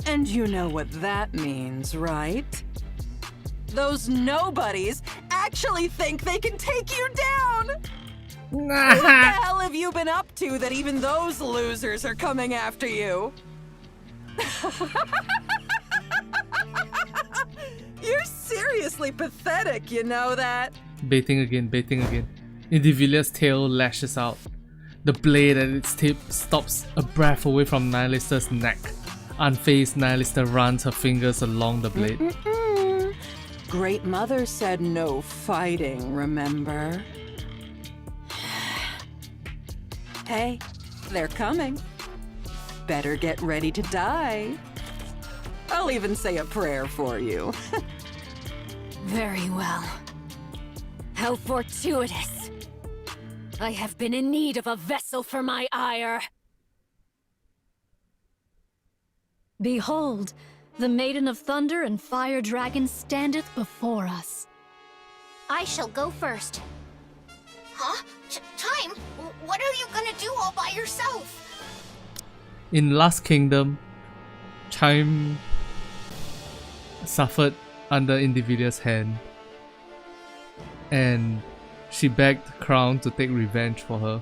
And you know what that means, right? Those nobodies actually think they can take you down! What the hell have you been up to that even those losers are coming after you? You're seriously pathetic, you know that? Baiting again, baiting again. Individual's tail lashes out. The blade at its tip stops a breath away from Nihilista's neck. Unfazed, Nihilista runs her fingers along the blade. Great Mother said no fighting, remember? Hey, they're coming. Better get ready to die. I'll even say a prayer for you. Very well. How fortuitous. I have been in need of a vessel for my ire. Behold, the Maiden of Thunder and Fire Dragon standeth before us. I shall go first. Huh? Chime? What are you gonna do all by yourself? In Last Kingdom, Chime suffered under Individual's hand, and she begged Crown to take revenge for her.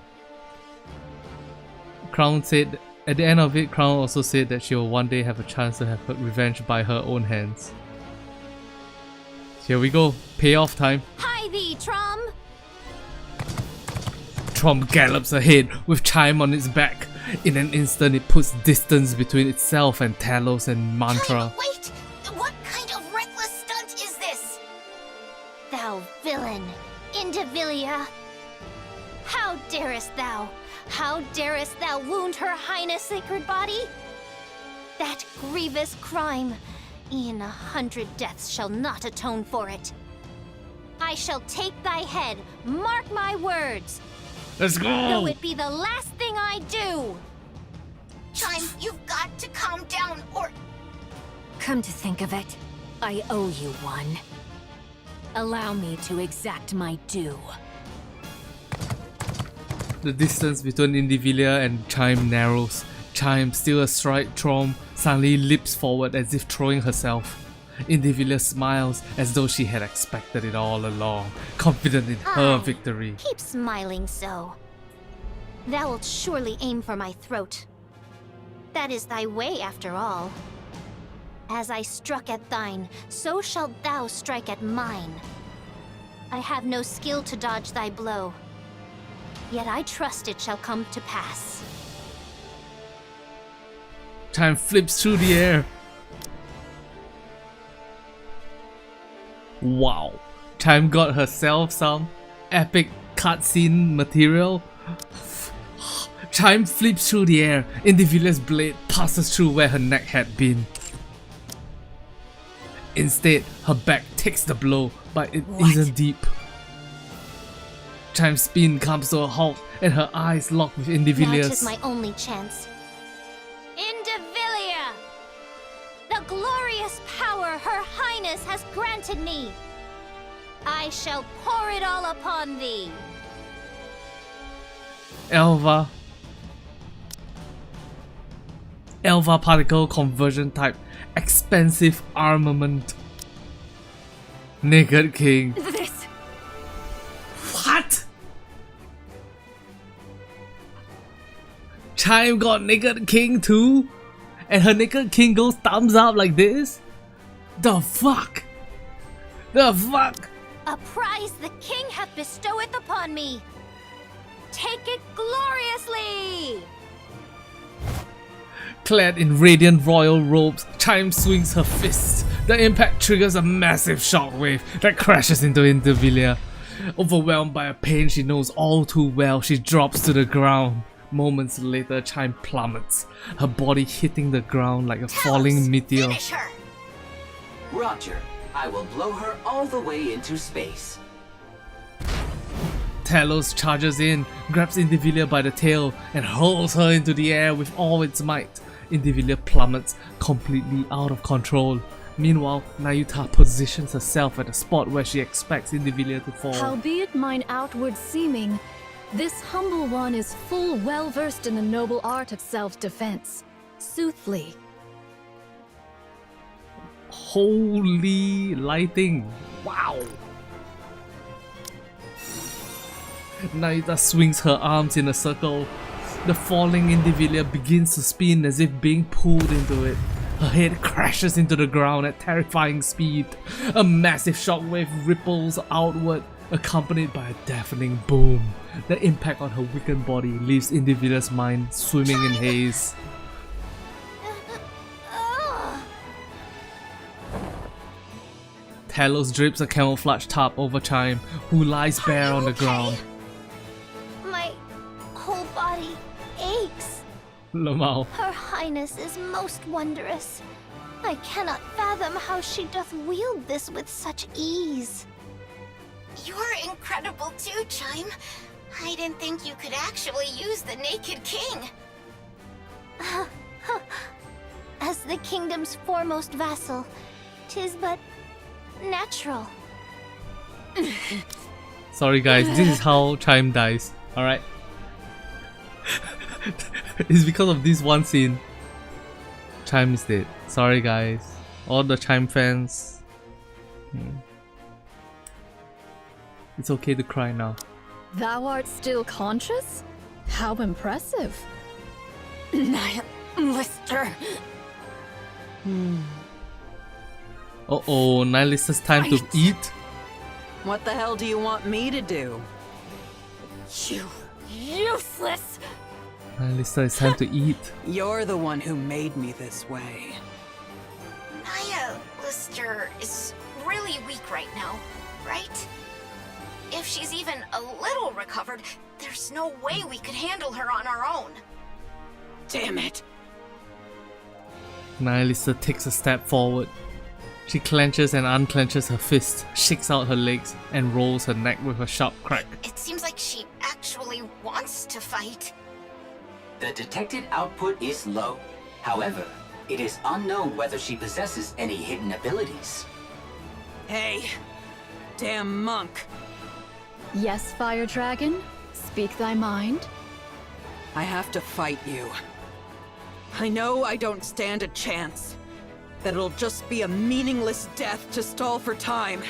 Crown said, at the end of it, Crown also said that she will one day have a chance to have her revenge by her own hands. Here we go, payoff time. Hi thee, Trom! Trom gallops ahead with Chime on its back. In an instant, it puts distance between itself and Talos and Mantra. Wait! What kind of reckless stunt is this? Thou villain, Indivilia! How darest thou? How darest thou wound her highness' sacred body? That grievous crime, e'en 100 deaths shall not atone for it. I shall take thy head. Mark my words. Let's go! Though it be the last thing I do. Chime, you've got to calm down, or... Come to think of it, I owe you one. Allow me to exact my due. The distance between Indivilia and Chime narrows. Chime, still astride Trom, suddenly leaps forward as if throwing herself. Indivilia smiles as though she had expected it all along, confident in her victory. Keep smiling so. Thou wilt surely aim for my throat. That is thy way, after all. As I struck at thine, so shalt thou strike at mine. I have no skill to dodge thy blow, yet I trust it shall come to pass. Chime flips through the air. Wow, Chime got herself some epic cutscene material. Chime flips through the air. Indivilia's blade passes through where her neck had been. Instead, her back takes the blow, but it isn't deep. Chime's spin comes to a halt, and her eyes lock with Indivilia's. Now 'tis my only chance. Indivilia! The glorious power Her Highness has granted me! I shall pour it all upon thee! Elva particle conversion type. Expensive armament. Naked King. This. What? Chime got Naked King too? And her Naked King goes thumbs up like this? The fuck? The fuck? A prize the king hath bestoweth upon me! Take it gloriously! Clad in radiant royal robes, Chime swings her fist. The impact triggers a massive shockwave that crashes into Indivilia. Overwhelmed by a pain she knows all too well, she drops to the ground. Moments later, Chime plummets, her body hitting the ground like a falling meteor. Finish her! Roger, I will blow her all the way into space. Talos charges in, grabs Indivilia by the tail, and hurls her into the air with all its might. Indivilia plummets, completely out of control. Meanwhile, Nayuta positions herself at the spot where she expects Indivilia to fall. Howbeit mine outward seeming, this humble one is full well versed in the noble art of self-defense. Soothly. Holy lighting! Wow! Nayuta swings her arms in a circle. The falling Indivilia begins to spin as if being pulled into it. Her head crashes into the ground at terrifying speed. A massive shockwave ripples outward, accompanied by a deafening boom. The impact on her weakened body leaves Indivilia's mind swimming in haze. Talos drapes a camouflage tarp over Chime, who lies bare on the ground. My whole body aches. Lamau. Her Highness is most wondrous. I cannot fathom how she doth wield this with such ease. You're incredible too, Chime. I didn't think you could actually use the Naked King. As the kingdom's foremost vassal, 'tis but natural. Sorry guys, this is how Chime dies, alright? It's because of this one scene. Chime is dead. Sorry guys. All the Chime fans. It's okay to cry now. Thou art still conscious? How impressive. Lister. Uh-oh, Nihilista's time to eat? What the hell do you want me to do? You useless! Nihilista, it's time to eat. You're the one who made me this way. Lister is really weak right now, right? If she's even a little recovered, there's no way we could handle her on our own. Damn it! Nihilista takes a step forward. She clenches and unclenches her fist, shakes out her legs, and rolls her neck with a sharp crack. It seems like she actually wants to fight. The detected output is low. However, it is unknown whether she possesses any hidden abilities. Hey, damn monk. Yes, Fire Dragon? Speak thy mind. I have to fight you. I know I don't stand a chance. That it'll just be a meaningless death to stall for time.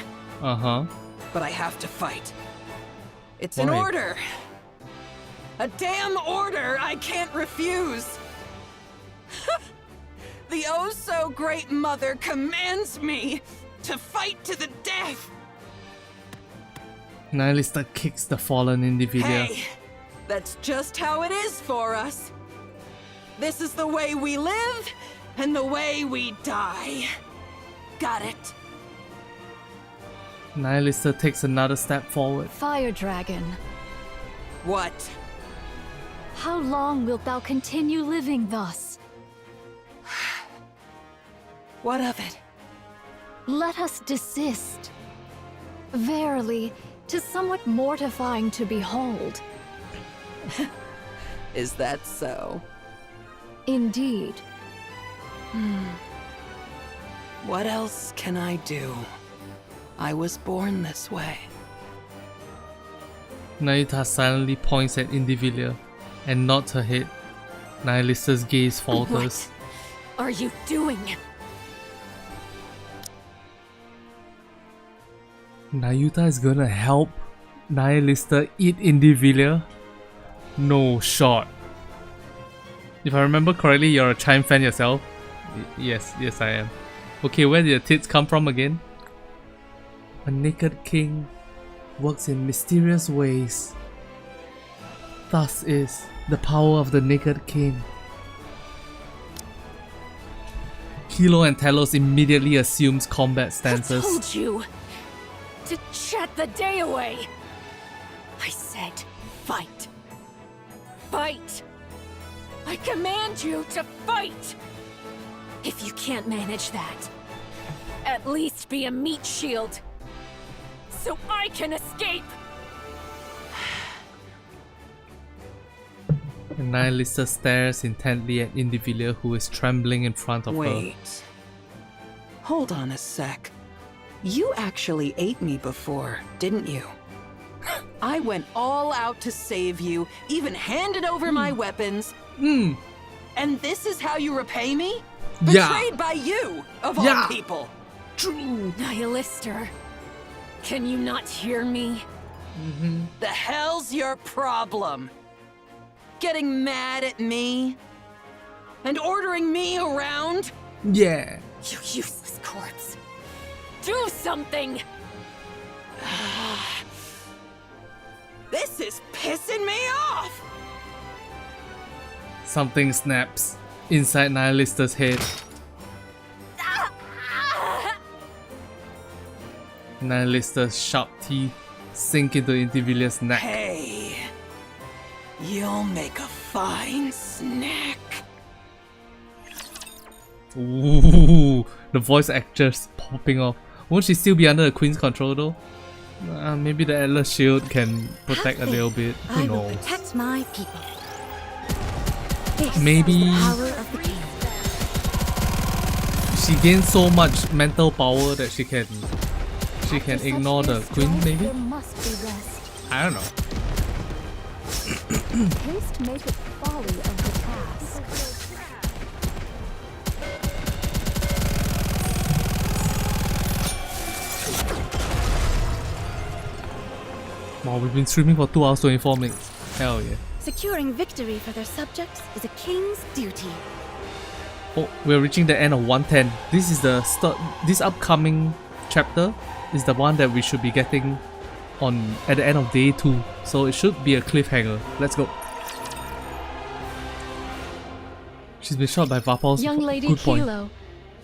Uh-huh. But I have to fight. It's Why? an order. A damn order I can't refuse. The oh-so-great mother commands me to fight to the death. Nihilista kicks the fallen individual. Hey, that's just how it is for us. This is the way we live and the way we die. Got it? Nihilista takes another step forward. Fire Dragon. What? How long wilt thou continue living thus? What of it? Let us desist. Verily, 'tis somewhat mortifying to behold. Is that so? Indeed. What else can I do? I was born this way. Nayuta silently points at Indivilia and nods her head. Nihilista's gaze falters. What are you doing? Nayuta is gonna help Nihilista eat Indivilia? No shot. If I remember correctly, you're a Chime fan yourself? Yes, I am. Okay, where did the tits come from again? A naked king works in mysterious ways. Thus is the power of the naked king. Hilo and Talos immediately assumes combat stances. I told you to chat the day away. I said fight. Fight. I command you to fight. If you can't manage that, at least be a meat shield, so I can escape! And Nihilista stares intently at Indivilia, who is trembling in front of her. Wait. Hold on a sec. You actually ate me before, didn't you? I went all out to save you, even handed over my weapons. And this is how you repay me? Betrayed by you, of all people. True. Nihilister, can you not hear me? The hell's your problem? Getting mad at me? And ordering me around? Yeah. You useless corpse. Do something! This is pissing me off! Something snaps inside Nihilista's head. Nihilista's sharp teeth sink into Indivilia's neck. Hey, you'll make a fine snack. Ooh, the voice actress popping off. Won't she still be under the Queen's control though? Maybe the Atlas shield can protect a little bit. Who I will knows? protect my people. Maybe This is the power of the king. she gains so much mental power that she can ignore the Queen. Maybe There must be rest. I don't know. Haste maketh folly of the task. Wow, we've been streaming for 2 hours 24 minutes. Hell yeah. Securing victory for their subjects is a king's duty. Oh, we're reaching the end of 110. This is the start. This upcoming chapter is the one that we should be getting on at the end of day 2. So it should be a cliffhanger. Let's go. She's been shot by Vapors. Young Lady Good point. Kilo,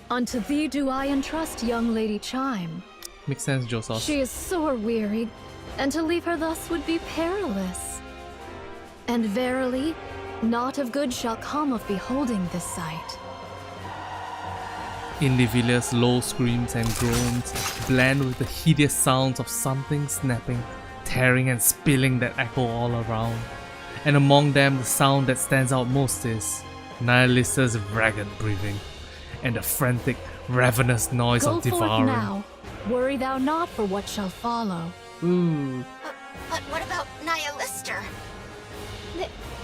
unto thee do I entrust young Lady Chime. Makes sense, Josos. She is sore wearied, and to leave her thus would be perilous. And verily, naught of good shall come of beholding this sight. Individual's low screams and groans blend with the hideous sounds of something snapping, tearing and spilling that echo all around. And among them, the sound that stands out most is Nihilista's ragged breathing and the frantic, ravenous noise of devouring. Go forth now. Worry thou not for what shall follow. Ooh. But what about Nihilista?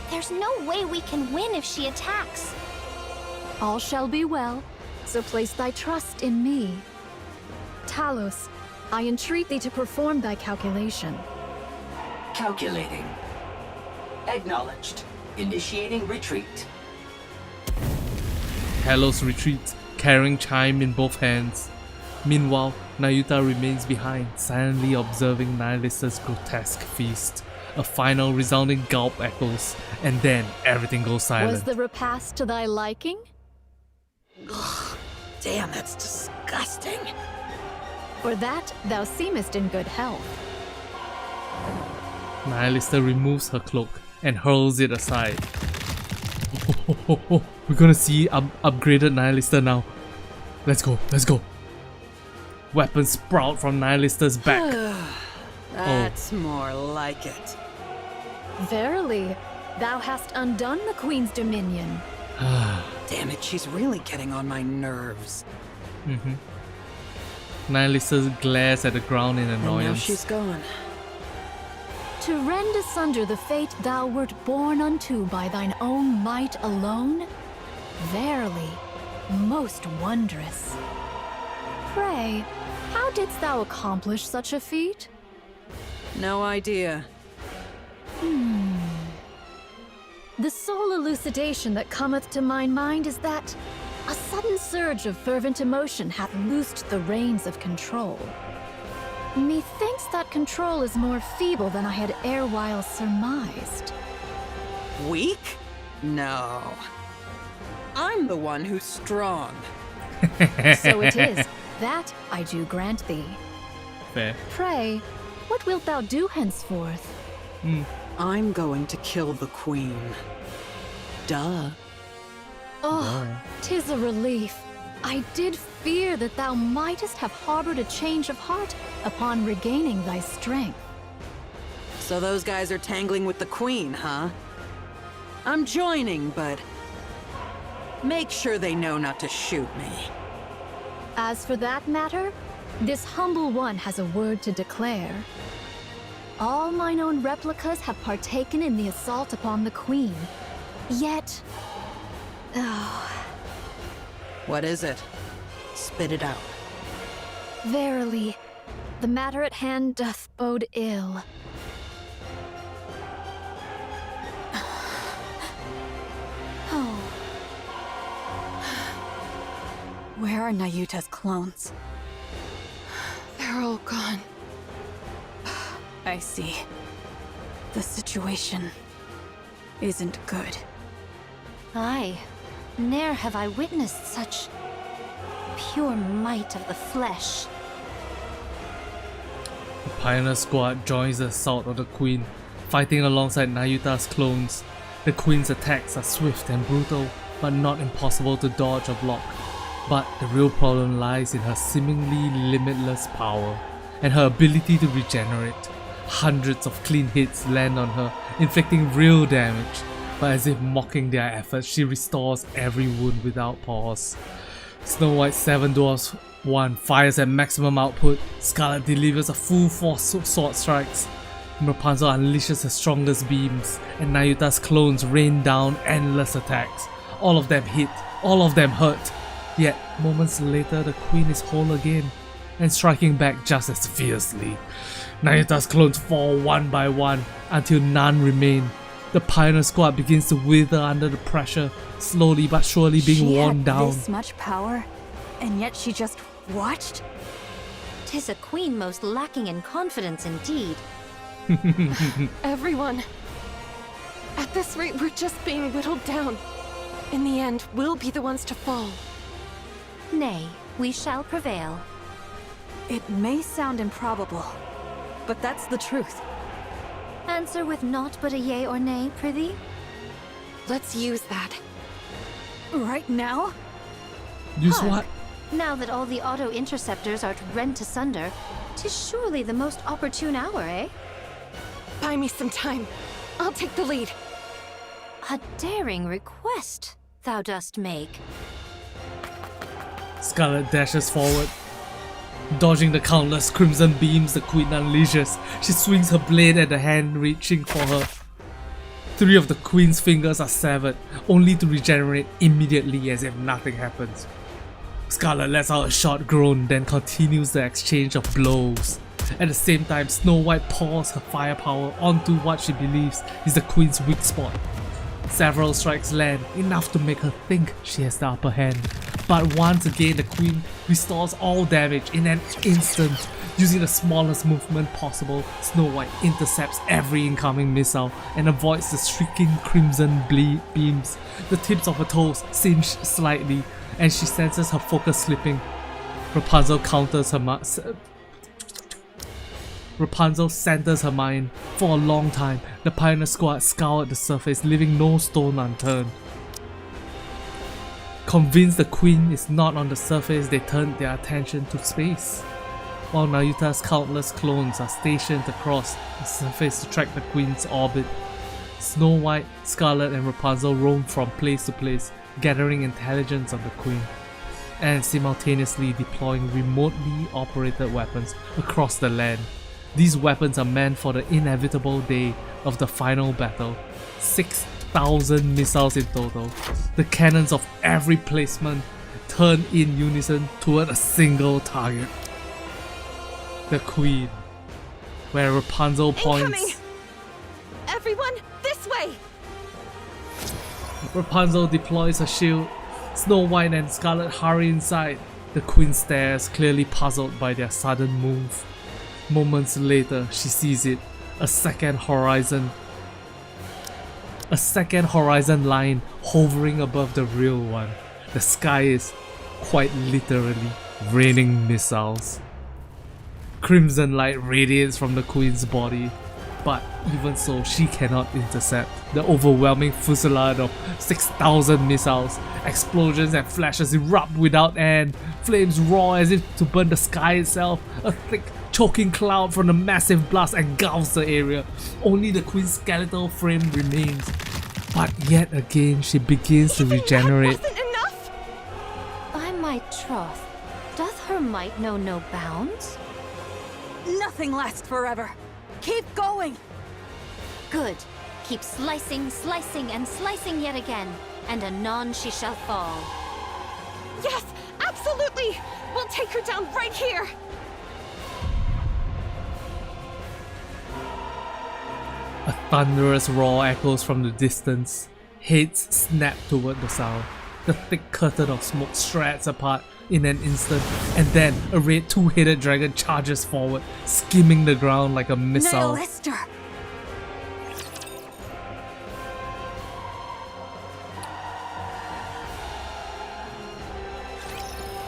There's no way we can win if she attacks. All shall be well, so place thy trust in me. Talos, I entreat thee to perform thy calculation. Calculating. Acknowledged. Initiating retreat. Talos retreats, carrying Chime in both hands. Meanwhile, Nayuta remains behind, silently observing Nihilista's grotesque feast. A final resounding gulp echoes, and then everything goes silent. Was the repast to thy liking? Ugh, damn, that's disgusting. For that, thou seemest in good health. Nihilista removes her cloak and hurls it aside. We're gonna see upgraded Nihilista now. Let's go, let's go. Weapons sprout from Nihilista's back. That's more like it. Verily, thou hast undone the Queen's dominion. Damn it, she's really getting on my nerves. Nihilista glares at the ground in annoyance. And now she's gone. To rend asunder the fate thou wert born unto by thine own might alone? Verily, most wondrous. Pray, how didst thou accomplish such a feat? No idea. The sole elucidation that cometh to my mind is that a sudden surge of fervent emotion hath loosed the reins of control. Methinks that control is more feeble than I had erewhile surmised. Weak? No. I'm the one who's strong. So it is. That I do grant thee. Fair. Pray, what wilt thou do henceforth? I'm going to kill the Queen. Duh. Oh, 'tis a relief. I did fear that thou mightest have harbored a change of heart upon regaining thy strength. So those guys are tangling with the Queen, huh? I'm joining, but make sure they know not to shoot me. As for that matter, this humble one has a word to declare. All mine own replicas have partaken in the assault upon the Queen. Yet... What is it? Spit it out. Verily, the matter at hand doth bode ill. Where are Nayuta's clones? They're all gone. I see. The situation isn't good. Aye. Ne'er have I witnessed such pure might of the flesh. The Pioneer Squad joins the assault of the Queen, fighting alongside Nayuta's clones. The Queen's attacks are swift and brutal, but not impossible to dodge or block. But the real problem lies in her seemingly limitless power, and her ability to regenerate. Hundreds of clean hits land on her, inflicting real damage, but as if mocking their efforts, she restores every wound without pause. Snow White's 7 Dwarfs 1 fires at maximum output, Scarlet delivers a full force sword strikes, Rapunzel unleashes her strongest beams, and Nayuta's clones rain down endless attacks. All of them hit, all of them hurt. Yet, moments later, the Queen is whole again, and striking back just as fiercely. Nayuta's clones fall one by one, until none remain. The Pioneer Squad begins to wither under the pressure, slowly but surely being worn down. This much power, and yet she just watched? 'Tis a queen most lacking in confidence indeed. Everyone. At this rate, we're just being whittled down. In the end, we'll be the ones to fall. Nay, we shall prevail. It may sound improbable, but that's the truth. Answer with naught but a yea or nay, prithee? Let's use that. Right now? Use what? Now that all the auto-interceptors are rent asunder, 'tis surely the most opportune hour, eh? Buy me some time. I'll take the lead. A daring request thou dost make. Scarlet dashes forward. Dodging the countless crimson beams the queen unleashes, she swings her blade at the hand reaching for her. 3 of the queen's fingers are severed, only to regenerate immediately as if nothing happens. Scarlet lets out a short groan, then continues the exchange of blows. At the same time, Snow White pours her firepower onto what she believes is the queen's weak spot. Several strikes land, enough to make her think she has the upper hand. But once again, the queen restores all damage in an instant. Using the smallest movement possible, Snow White intercepts every incoming missile and avoids the shrieking crimson beams. The tips of her toes singe slightly, and she senses her focus slipping. Rapunzel centers her mind. For a long time, the Pioneer Squad scoured the surface, leaving no stone unturned. Convinced the queen is not on the surface, they turned their attention to space. While Nayuta's countless clones are stationed across the surface to track the queen's orbit, Snow White, Scarlet and Rapunzel roam from place to place, gathering intelligence on the queen, and simultaneously deploying remotely operated weapons across the land. These weapons are meant for the inevitable day of the final battle. 6,000 missiles in total. The cannons of every placement turn in unison toward a single target. The queen. Where Rapunzel points... Incoming! Everyone, this way! Rapunzel deploys her shield. Snow White and Scarlet hurry inside. The queen stares, clearly puzzled by their sudden move. Moments later, she sees it. A second horizon line hovering above the real one. The sky is, quite literally, raining missiles. Crimson light radiates from the queen's body, but even so, she cannot intercept the overwhelming fusillade of 6,000 missiles. Explosions and flashes erupt without end. Flames roar as if to burn the sky itself. A thick, choking cloud from the massive blast engulfs the area. Only the queen's skeletal frame remains. But yet again, she begins to regenerate. That wasn't enough? By my troth, doth her might know no bounds? Nothing lasts forever. Keep going! Good. Keep slicing, slicing, and slicing yet again, and anon she shall fall. Yes, absolutely! We'll take her down right here! A thunderous roar echoes from the distance. Heads snap toward the sound. The thick curtain of smoke shreds apart in an instant, and then a red two-headed dragon charges forward, skimming the ground like a missile. Lister!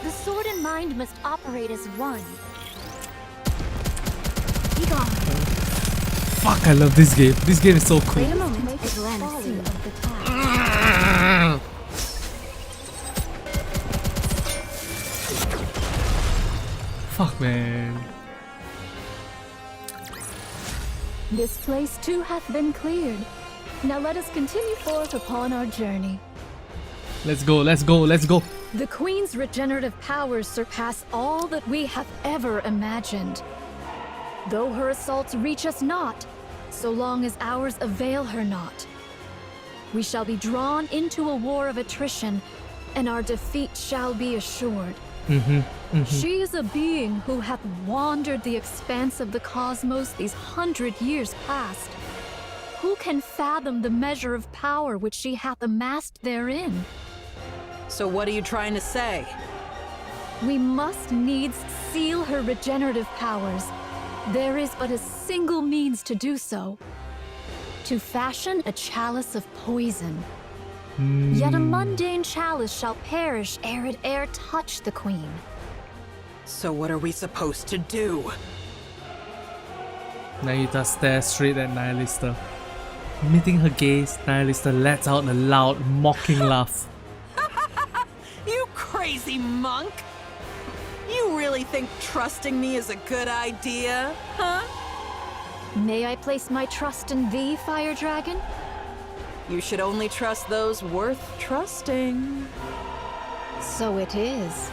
The sword and mind must operate as one. Fuck, I love this game. This game is so cool. Wait a moment. Make a glance of the task. Fuck, man. This place too hath been cleared. Now let us continue forth upon our journey. Let's go, let's go, let's go. The Queen's regenerative powers surpass all that we have ever imagined. Though her assaults reach us not, so long as ours avail her not. We shall be drawn into a war of attrition, and our defeat shall be assured. She is a being who hath wandered the expanse of the cosmos these 100 years past. Who can fathom the measure of power which she hath amassed therein? So what are you trying to say? We must needs seal her regenerative powers. There is but a single means to do so. To fashion a chalice of poison. Yet a mundane chalice shall perish ere it e'er touch the Queen. So what are we supposed to do? Nayuta stares straight at Nihilista. Meeting her gaze, Nihilista lets out a loud, mocking laugh. You crazy monk! really think trusting me is a good idea, huh? May I place my trust in thee, Fire Dragon? You should only trust those worth trusting. So it is.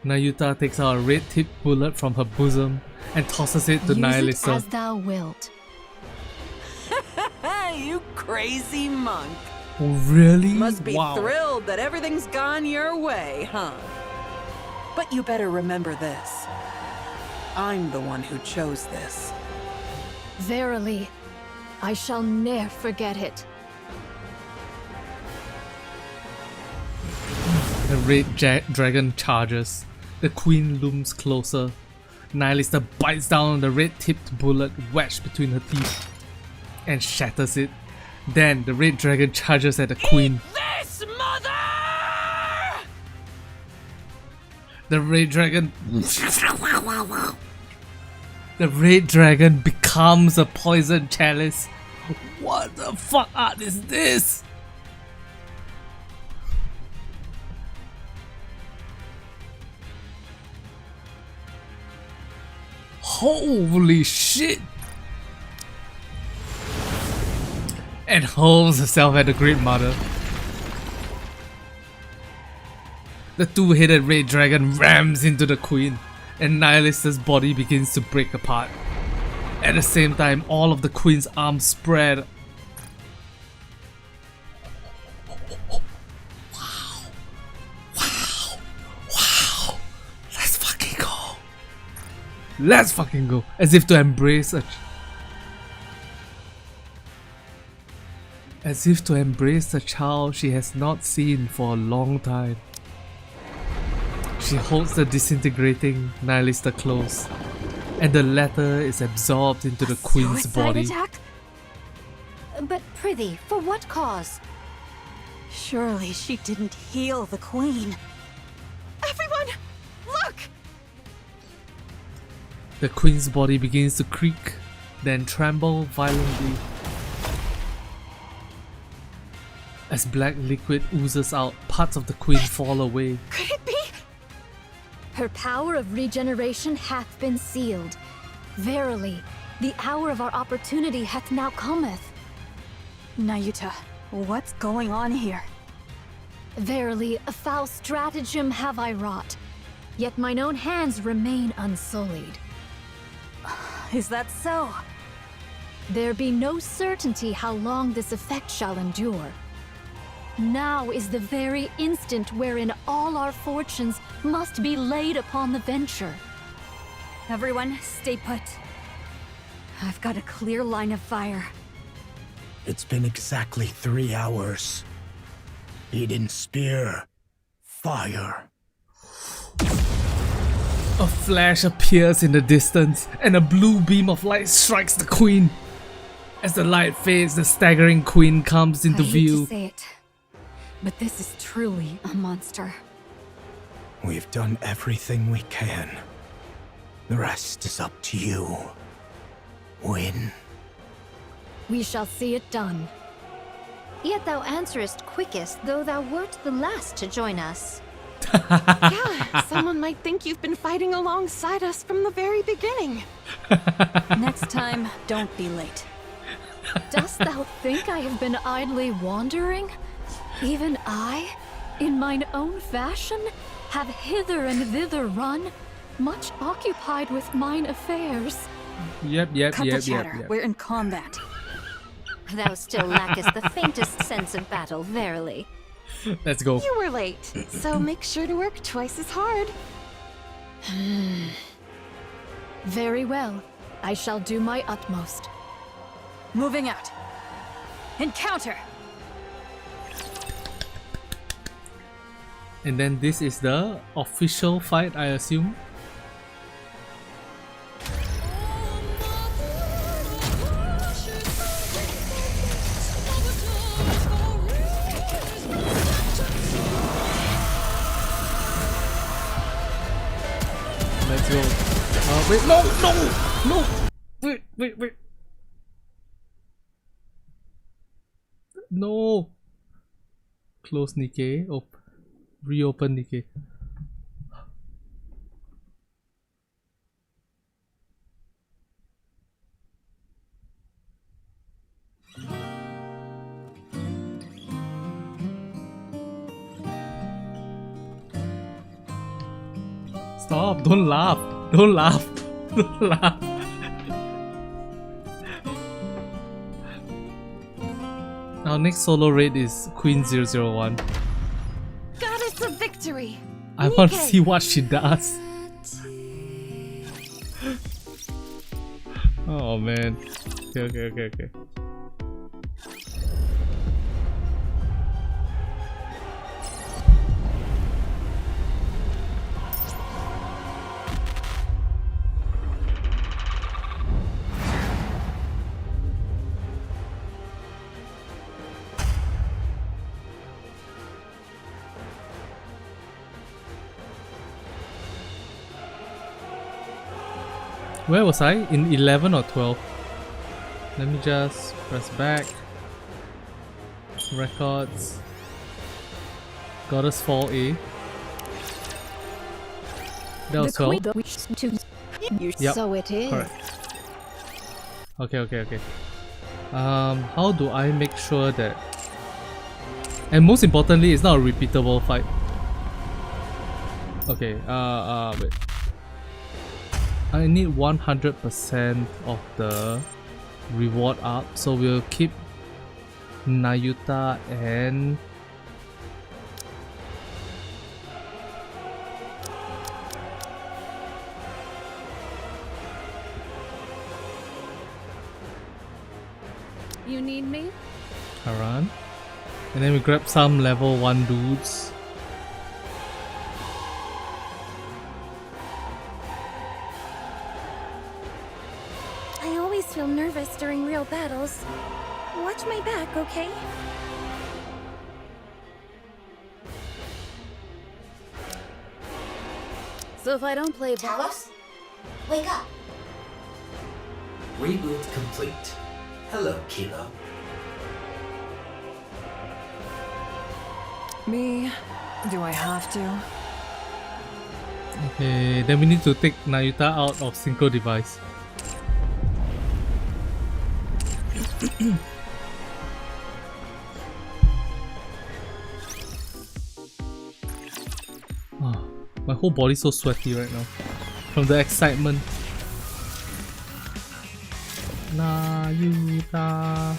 Nayuta takes out a red-tipped bullet from her bosom and tosses it to Use Nihilisa. it as thou wilt. You crazy monk. Oh, really? Must be wow. thrilled that everything's gone your way, huh? But you better remember this. I'm the one who chose this. Verily, I shall ne'er forget it. The red dragon charges. The queen looms closer. Nihilisa bites down on the red-tipped bullet wedged between her teeth and shatters it. Then the red dragon charges at the queen. This, mother! The red dragon... The red dragon becomes a poison chalice. What the fuck art is this? Holy shit! And hurls herself at the Great Mother. The two-headed red dragon rams into the queen, and Nihilisa's body begins to break apart. At the same time, all of the queen's arms spread. Wow. Wow. Wow. Let's fucking go. Let's fucking go. As if to embrace a... As if to embrace a child she has not seen for a long time. She holds the disintegrating Nihilista close, and the latter is absorbed into the queen's Suicide body. Attack? But prithee, for what cause? Surely she didn't heal the queen. Everyone, look! The queen's body begins to creak, then tremble violently. As black liquid oozes out, parts of the queen fall away. Could it be? Her power of regeneration hath been sealed. Verily, the hour of our opportunity hath now cometh. Nayuta, what's going on here? Verily, a foul stratagem have I wrought, yet mine own hands remain unsullied. Is that so? There be no certainty how long this effect shall endure. Now is the very instant wherein all our fortunes must be laid upon the venture. Everyone, stay put. I've got a clear line of fire. It's been exactly 3 hours. Eden spear. Fire. A flash appears in the distance, and a blue beam of light strikes the queen. As the light fades, the staggering queen comes into I hate view. to say it, but this is truly a monster. We've done everything we can. The rest is up to you. Win. We shall see it done. Yet thou answerest quickest, though thou wert the last to join us. Yeah, someone might think you've been fighting alongside us from the very beginning. Next time, don't be late. Dost thou think I have been idly wandering? Even I, in mine own fashion, have hither and thither run, much occupied with mine affairs. Yep. Cut the chatter. We're in combat. Thou still lackest the faintest sense of battle, verily. Let's go. You were late, so make sure to work twice as hard. Very well. I shall do my utmost. Moving out. Encounter! And then this is the official fight, I assume. Let's go. Wait, no! Wait. No! Close Nikke. Reopen Nikke. Stop! Don't laugh! Don't laugh! Don't laugh! Our next solo raid is Queen 001. Goddess of victory! I want to Nikke. see what she does. Oh man. Okay. Where was I? In 11 or 12? Let me just press back. Records. Goddess Fall A. That was 12? Yep. So it is. Correct. Okay. How do I make sure that... And most importantly, it's not a repeatable fight. Okay, wait. I need 100% of the reward up, so we'll keep Nayuta and You need me? Haran, and then we grab some level 1 dudes. I always feel nervous during real battles. Watch my back, okay? So if I don't play Talos? Wake up! Reboot complete. Hello, Kilo. Me? Do I have to? Okay, then we need to take Nayuta out of synchro device. My whole body's so sweaty right now from the excitement. Nayuta.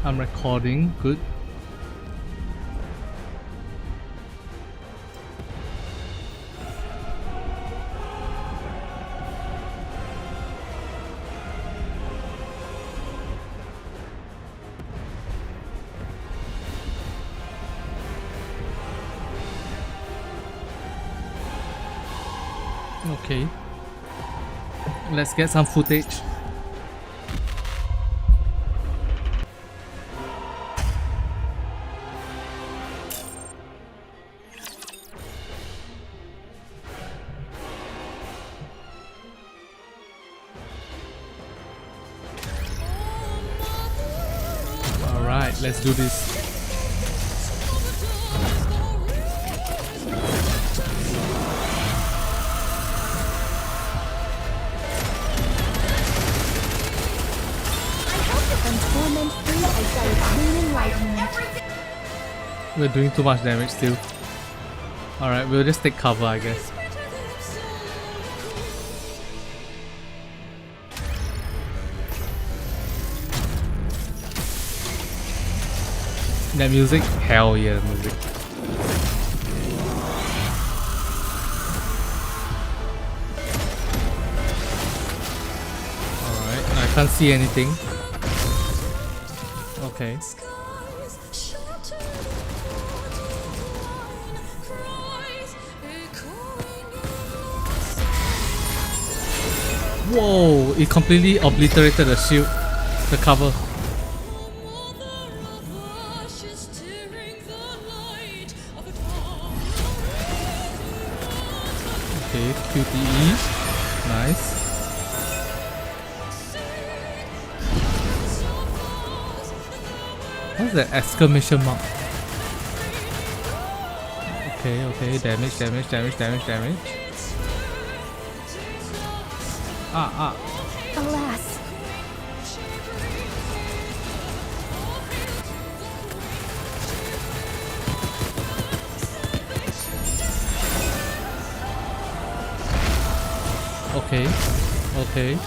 I'm recording, good. Okay, let's get some footage. Alright, let's do this. We're doing too much damage still. Alright, we'll just take cover, I guess. That music? Hell yeah, the music. Alright, I can't see anything. Okay. Whoa, it completely obliterated the shield, the cover. Okay, QTE. Nice. What's that exclamation mark? Okay, okay, damage. Alas. Okay.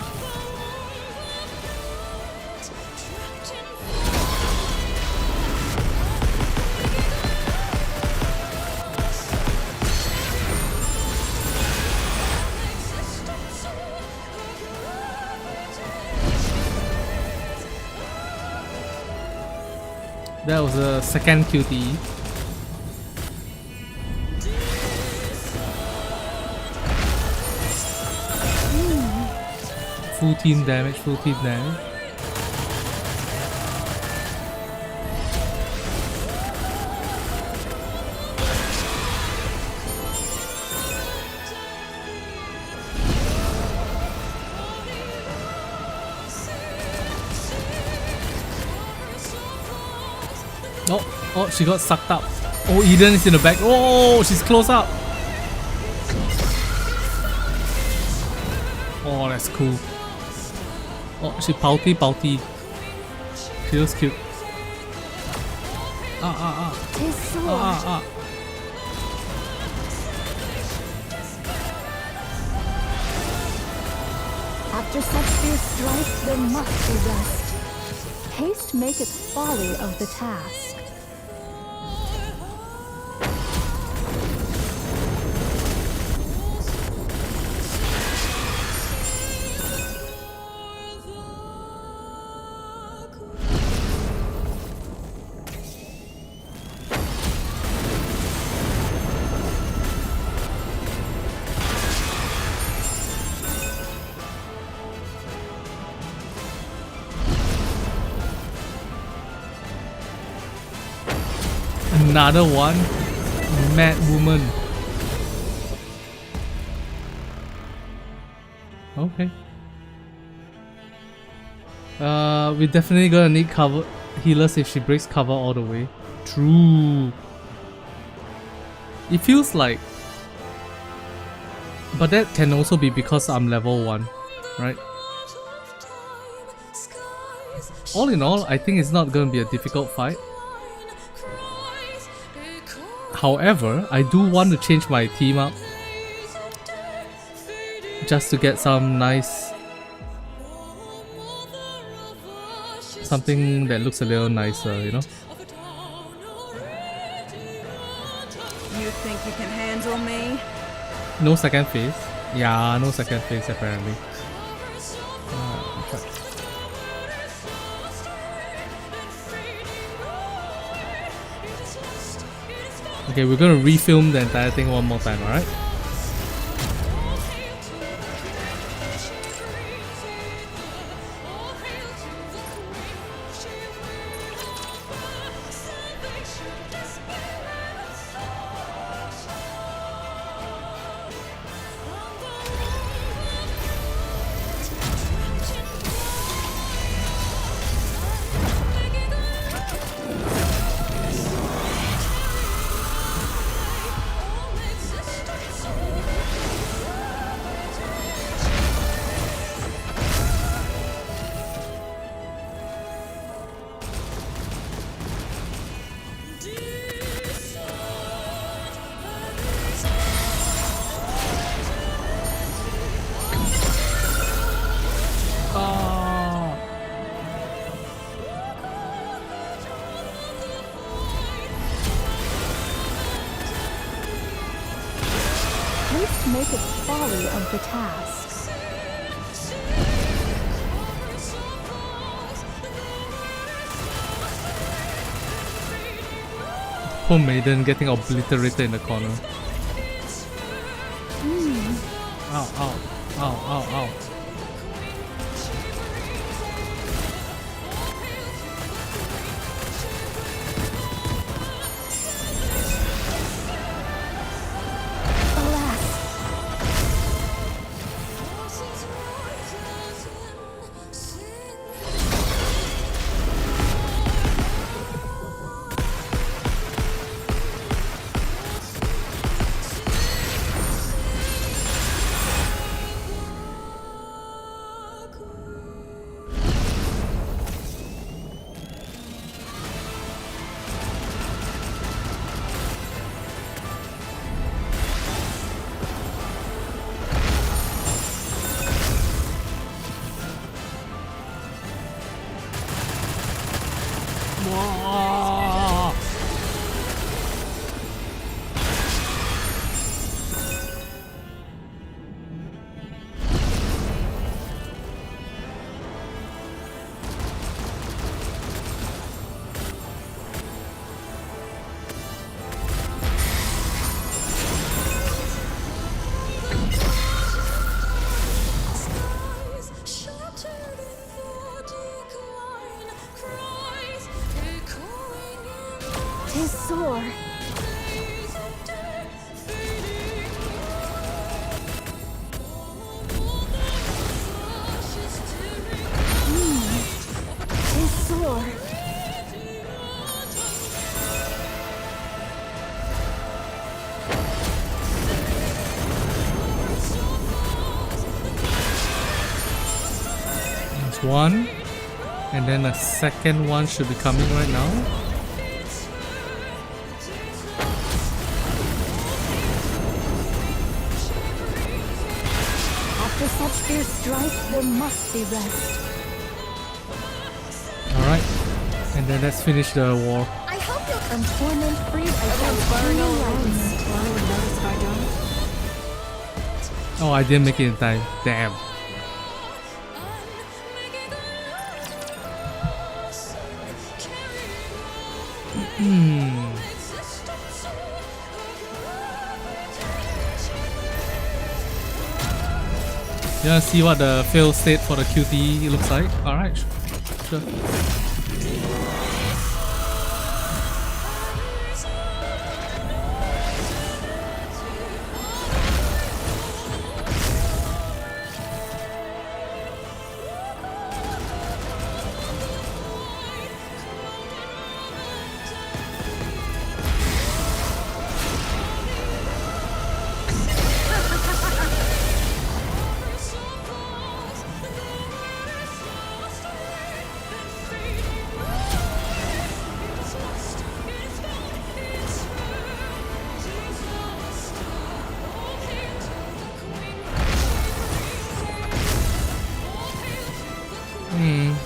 That was a second QTE. Full team damage. Oh, she got sucked up. Oh, Eden is in the back. Oh, she's close up. Oh, that's cool. Oh, she pouty. She looks cute. After such fierce strife, there must be rest. Haste maketh folly of the task. Another one. Mad woman. Okay. We're definitely gonna need cover healers if she breaks cover all the way. True. It feels like, but that can also be because I'm level 1, right? All in all, I think it's not gonna be a difficult fight. However, I do want to change my team up just to get some nice, something that looks a little nicer, you know? You think you can handle me? No second phase. Yeah, no second phase apparently. Okay, we're gonna refilm the entire thing one more time, alright? Make it folly of the task. Poor Maiden getting obliterated in the corner. Ow, ow, ow, ow, ow. 'Tis sore. Tis sore. There's one, and then a second one should be coming right now. After such fierce strife, there must be rest. Alright, and then let's finish the war. I hope you'll come torment free Oh, I didn't make it in time. Damn. You wanna see what the fail state for the QTE looks like? Alright, sure.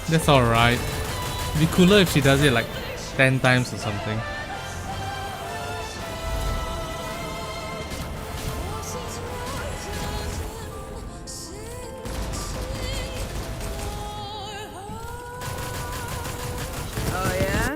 That's alright. It'd be cooler if she does it like 10 times or something. Oh yeah?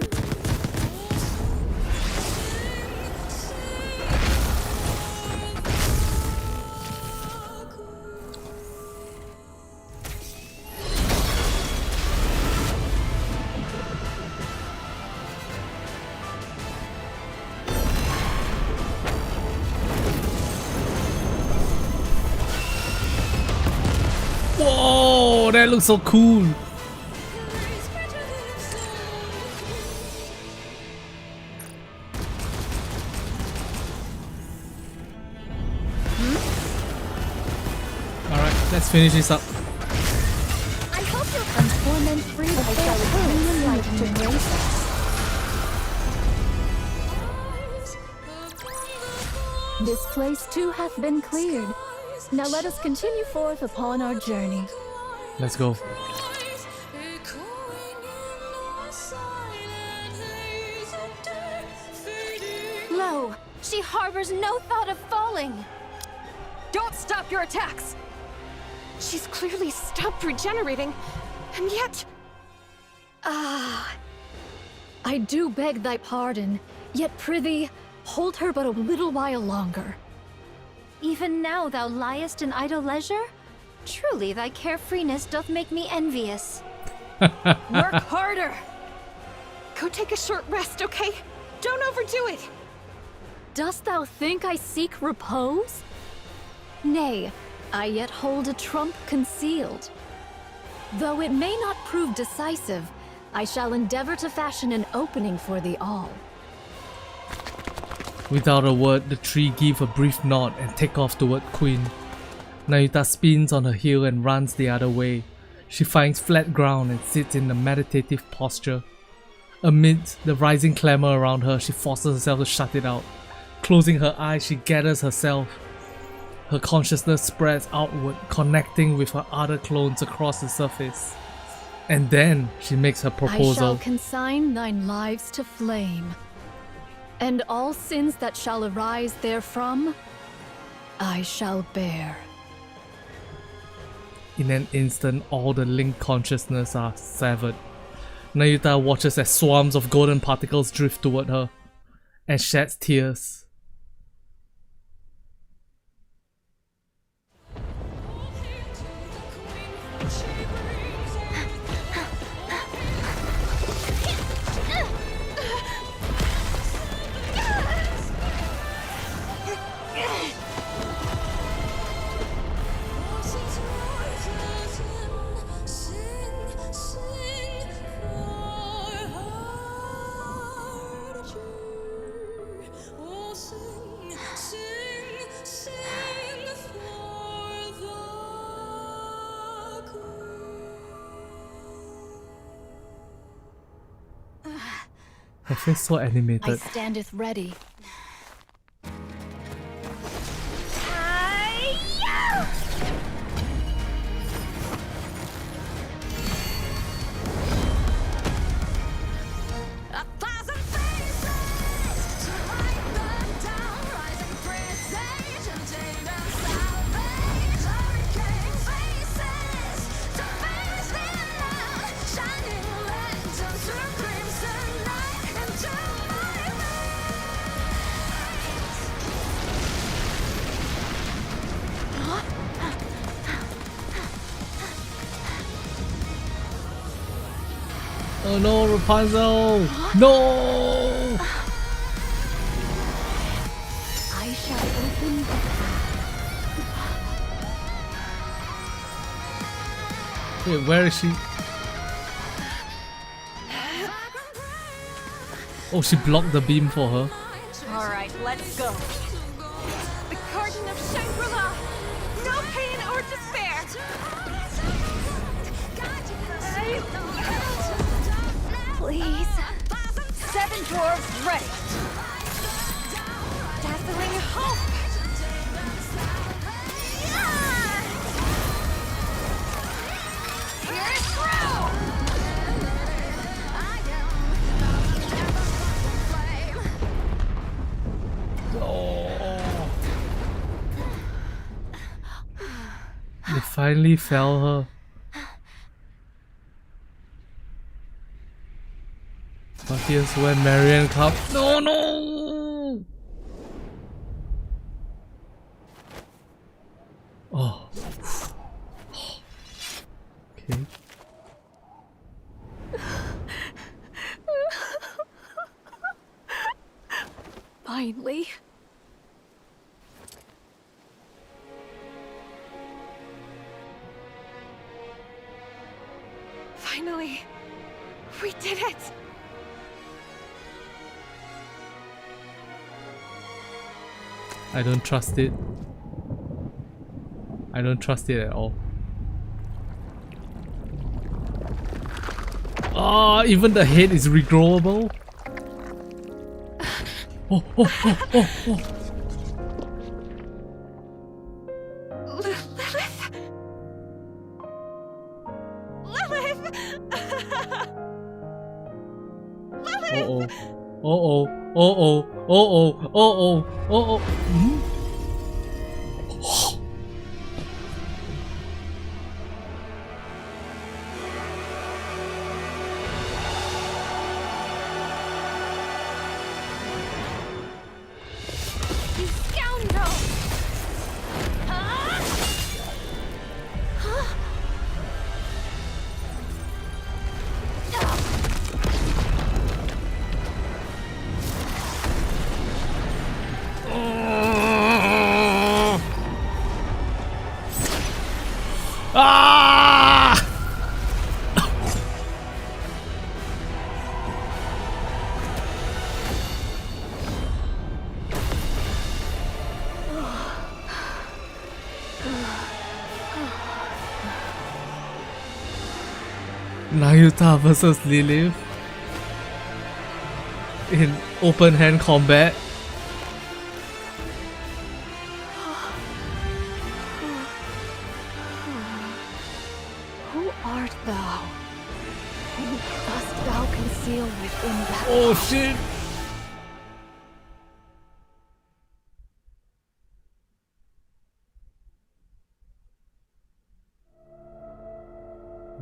Whoa, that looks so cool. Alright, let's finish this up. I hope you'll come torment free light to grace us. This place too hath been cleared. Now let us continue forth upon our journey. Let's go. Lo, she harbors no thought of falling. Don't stop your attacks! She's clearly stopped regenerating, and yet... I do beg thy pardon, yet prithee, hold her but a little while longer. Even now thou liest in idle leisure? Truly thy carefreeness doth make me envious. Work harder! Go take a short rest, okay? Don't overdo it! Dost thou think I seek repose? Nay, I yet hold a trump concealed. Though it may not prove decisive, I shall endeavor to fashion an opening for thee all. Without a word, the three give a brief nod and take off toward Queen. Nayuta spins on her heel and runs the other way. She finds flat ground and sits in a meditative posture. Amidst the rising clamor around her, she forces herself to shut it out. Closing her eyes, she gathers herself. Her consciousness spreads outward, connecting with her other clones across the surface. And then she makes her proposal. I shall consign thine lives to flame, and all sins that shall arise therefrom, I shall bear. In an instant, all the linked consciousness are severed. Nayuta watches as swarms of golden particles drift toward her, and sheds tears. Her face so I animated. standeth ready. Oh no, Rapunzel! No! I shall open the path. Wait, where is she? Oh, she blocked the beam for her. Alright, let's go. The Garden of Shangri-La! No pain or despair! Please. 7 dwarves ready! Dazzling hope! Here is They finally fell her. But here's when Marian comes. No, no! Oh. Okay. Finally. Finally, we did it! I don't trust it. I don't trust it at all. Ah, even the head is regrowable. Oh, oh, oh, oh, oh. Uh-oh. Uh-oh. Uh-oh. Uh-oh. Uh-oh. Hmm? You scoundrel! Ah! Nayuta versus Lilith in open hand combat. Who art thou? Who dost thou conceal within that Oh house? shit!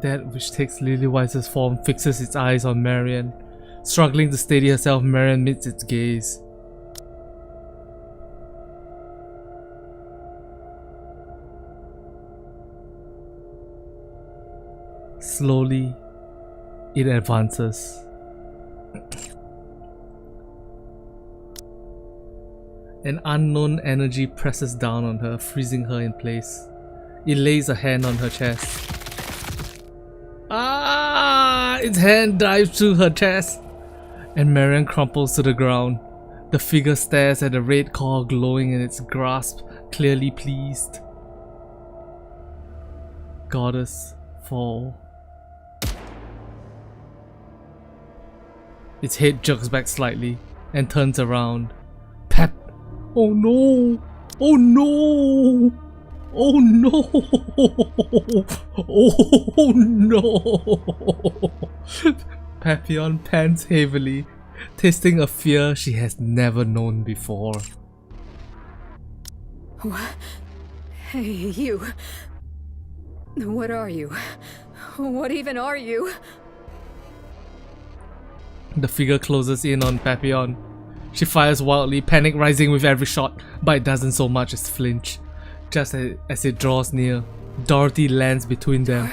That which takes Lilywise's form fixes its eyes on Marian. Struggling to steady herself, Marian meets its gaze. Slowly, it advances. An unknown energy presses down on her, freezing her in place. It lays a hand on her chest. Ah! Its hand dives through her chest, and Marian crumples to the ground. The figure stares at the red core glowing in its grasp, clearly pleased. Goddess fall. Its head jerks back slightly and turns around. Pep! Oh no! Oh no! Oh no! Oh no! Pepillon pants heavily, tasting a fear she has never known before. What? Hey, you. What are you? What even are you? The figure closes in on Pepillon. She fires wildly, panic rising with every shot, but it doesn't so much as flinch. Just as it draws near, Dorothy lands between them.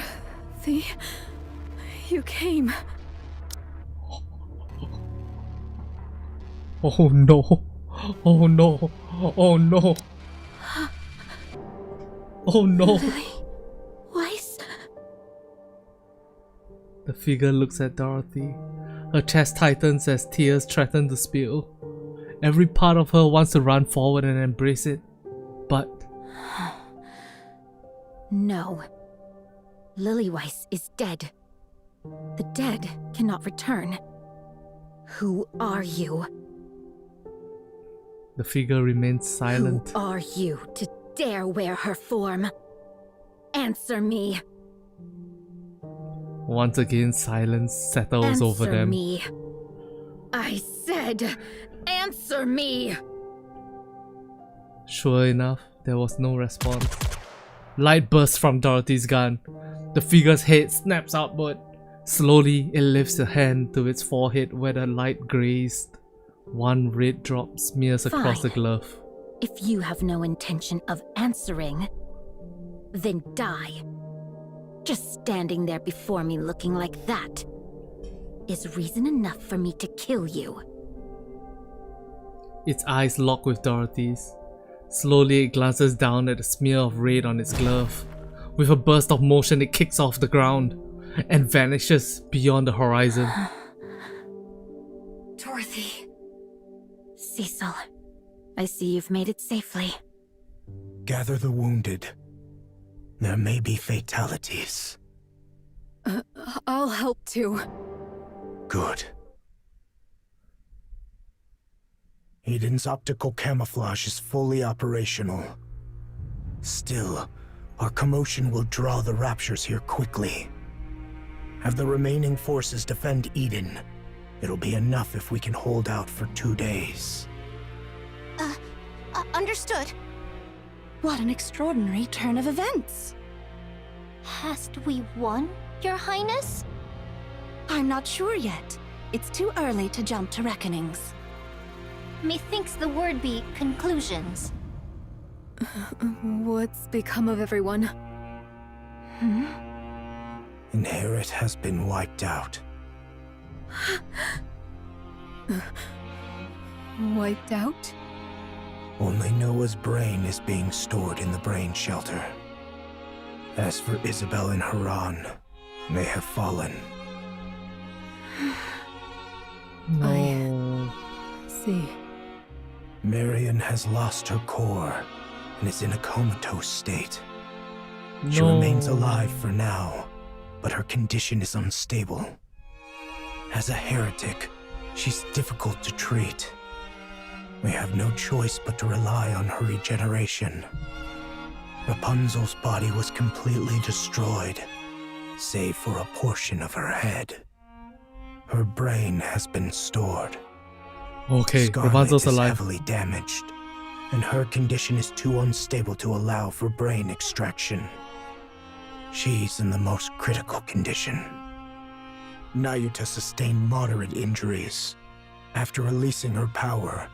Dorothy, you came. Oh no! Oh no! Oh no! Oh no! Weiss? The figure looks at Dorothy. Her chest tightens as tears threaten to spill. Every part of her wants to run forward and embrace it, but... No. Lily Weiss is dead. The dead cannot return. Who are you? The figure remains silent. Who are you to dare wear her form? Answer me. Once again, silence settles over them. Answer me. I said, answer me. Sure enough, there was no response. Light bursts from Dorothy's gun. The figure's head snaps outward. Slowly, it lifts a hand to its forehead where the light grazed. One red drop smears across the glove. If you have no intention of answering, then die. Just standing there before me looking like that is reason enough for me to kill you. Its eyes lock with Dorothy's. Slowly, it glances down at the smear of red on its glove. With a burst of motion, it kicks off the ground and vanishes beyond the horizon. Dorothy. Cecil, I see you've made it safely. Gather the wounded. There may be fatalities. I'll help too. Good. Eden's optical camouflage is fully operational. Still, our commotion will draw the Raptures here quickly. Have the remaining forces defend Eden. It'll be enough if we can hold out for 2 days. Understood. What an extraordinary turn of events. Hast we won, Your Highness? I'm not sure yet. It's too early to jump to reckonings. Methinks the word be conclusions. What's become of everyone? Inherit has been wiped out. Wiped out? Only Noah's brain is being stored in the brain shelter. As for Isabelle and Haran, they have fallen. No. I see. Marian has lost her core and is in a comatose state. She No. remains alive for now, but her condition is unstable. As a heretic, she's difficult to treat. We have no choice but to rely on her regeneration. Rapunzel's body was completely destroyed, save for a portion of her head. Her brain has been stored. Okay, Scarlet Rapunzel's is alive. heavily damaged, and her condition is too unstable to allow for brain extraction. She's in the most critical condition. Nayuta sustained moderate injuries. After releasing her power,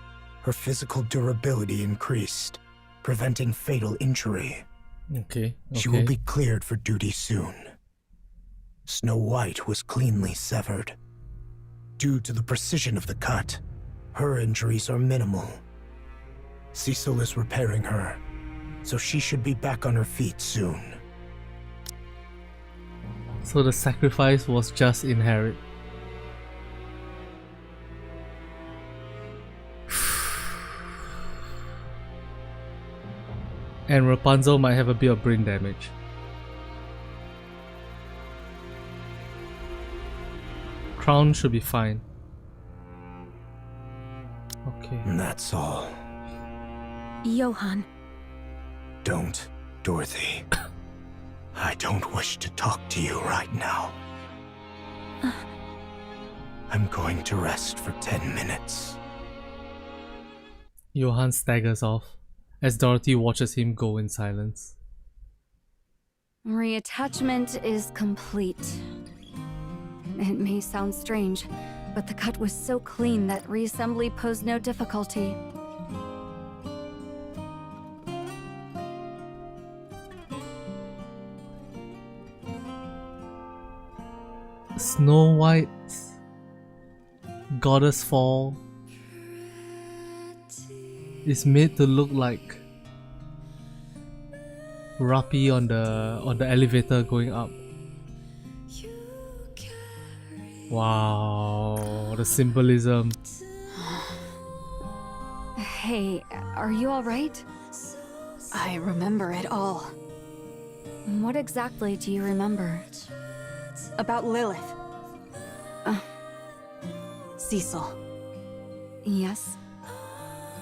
her physical durability increased, preventing fatal injury. Okay. She will be cleared for duty soon. Snow White was cleanly severed. Due to the precision of the cut, her injuries are minimal. Cecil is repairing her, so she should be back on her feet soon. So the sacrifice was just Inherit. And Rapunzel might have a bit of brain damage. Crown should be fine. Okay. And that's all. Johan. Don't, Dorothy. I don't wish to talk to you right now. I'm going to rest for 10 minutes. Johan staggers off as Dorothy watches him go in silence. Reattachment is complete. It may sound strange, but the cut was so clean that reassembly posed no difficulty. Snow White's goddess fall is made to look like Rappy on the elevator going up. Wow, the symbolism. Hey, are you alright? I remember it all. What exactly do you remember? About Lilith. Cecil. Yes?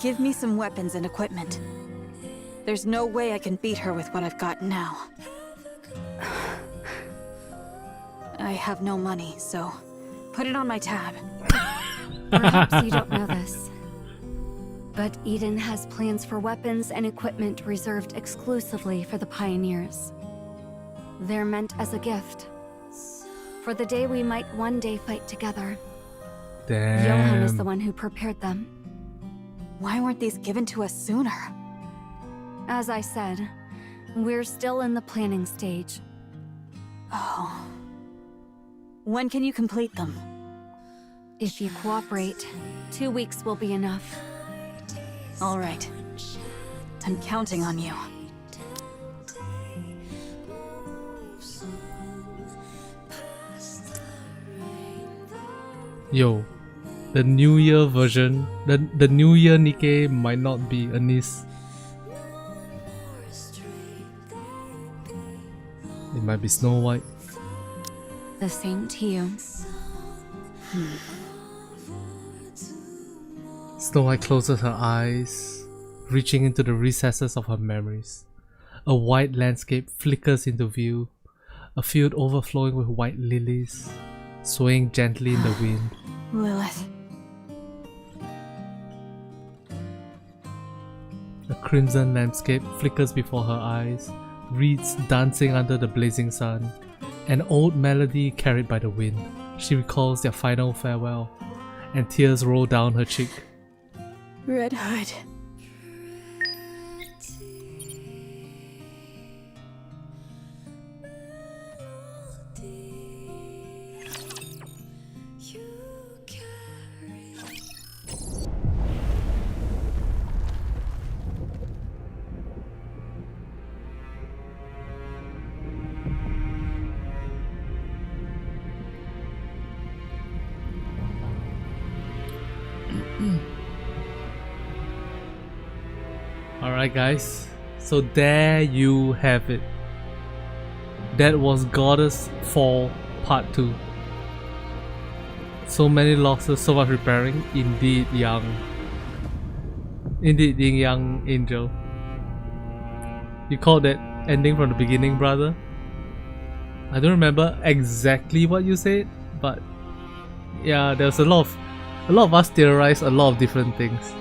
Give me some weapons and equipment. There's no way I can beat her with what I've got now. I have no money, so put it on my tab. Perhaps you don't know this, but Eden has plans for weapons and equipment reserved exclusively for the pioneers. They're meant as a gift, for the day we might one day fight together. Damn. Johan is the one who prepared them. Why weren't these given to us sooner? As I said, we're still in the planning stage. Oh. When can you complete them? If you cooperate, 2 weeks will be enough. All right. I'm counting on you. Yo, the New Year version, the New Year Nikke might not be Anis. It might be Snow White. The same to you. Snow White closes her eyes, reaching into the recesses of her memories. A white landscape flickers into view, a field overflowing with white lilies, swaying gently in the wind. Lilith. A crimson landscape flickers before her eyes, reeds dancing under the blazing sun, an old melody carried by the wind. She recalls their final farewell, and tears roll down her cheek. Red Hood. Alright guys, so there you have it. That was Goddess Fall Part 2. So many losses, so much repairing. Indeed young angel. You called that ending from the beginning, brother? I don't remember exactly what you said, but yeah, there's a lot of us theorized a lot of different things.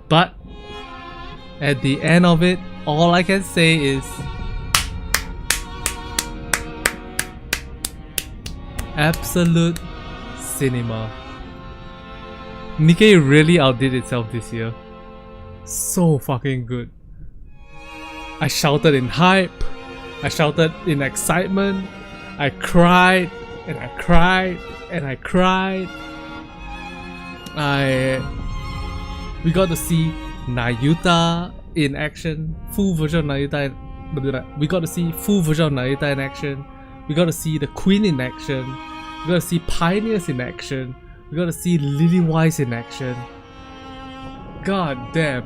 But at the end of it, all I can say is absolute cinema. Nikke really outdid itself this year. So fucking good. I shouted in hype, I shouted in excitement, I cried and I cried and I cried. We got to see Nayuta in action, full version of Nayuta. We got to see full version of Nayuta in action. We got to see the Queen in action. We got to see Pioneers in action. We got to see Lily-Wise in action. God damn.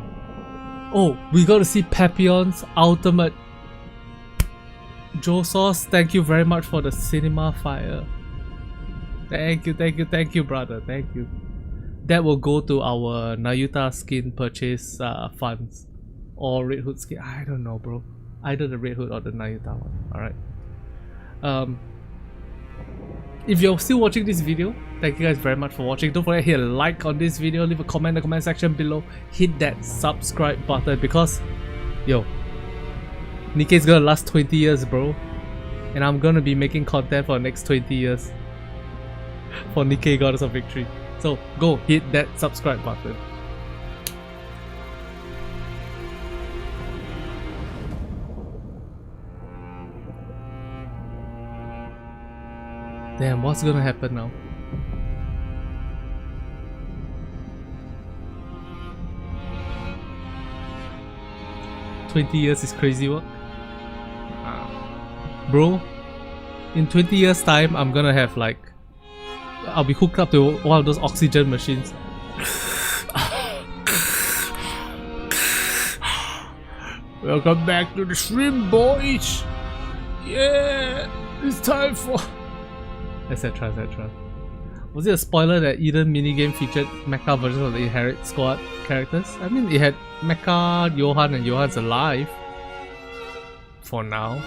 Oh, we got to see Pepillon's ultimate. Joe Sauce, thank you very much for the cinema fire. Thank you, brother. Thank you. That will go to our Nayuta skin purchase funds. Or Red Hood skin. I don't know, bro. Either the Red Hood or the Nayuta one. Alright. If you're still watching this video, thank you guys very much for watching. Don't forget to hit a like on this video, leave a comment in the comment section below, hit that subscribe button because, yo, Nikke is gonna last 20 years, bro. And I'm gonna be making content for the next 20 years for Nikke Goddess of Victory. So go hit that subscribe button. Damn, what's gonna happen now? $20 is crazy work. Bro, in 20 years time, I'm gonna have like, I'll be hooked up to one of those oxygen machines. Welcome back to the stream, boys. Yeah, it's time for etc. etc. Was it a spoiler that Eden minigame featured mecha versions of the Inherit squad characters? I mean, it had mecha Johan and Johan's alive. For now.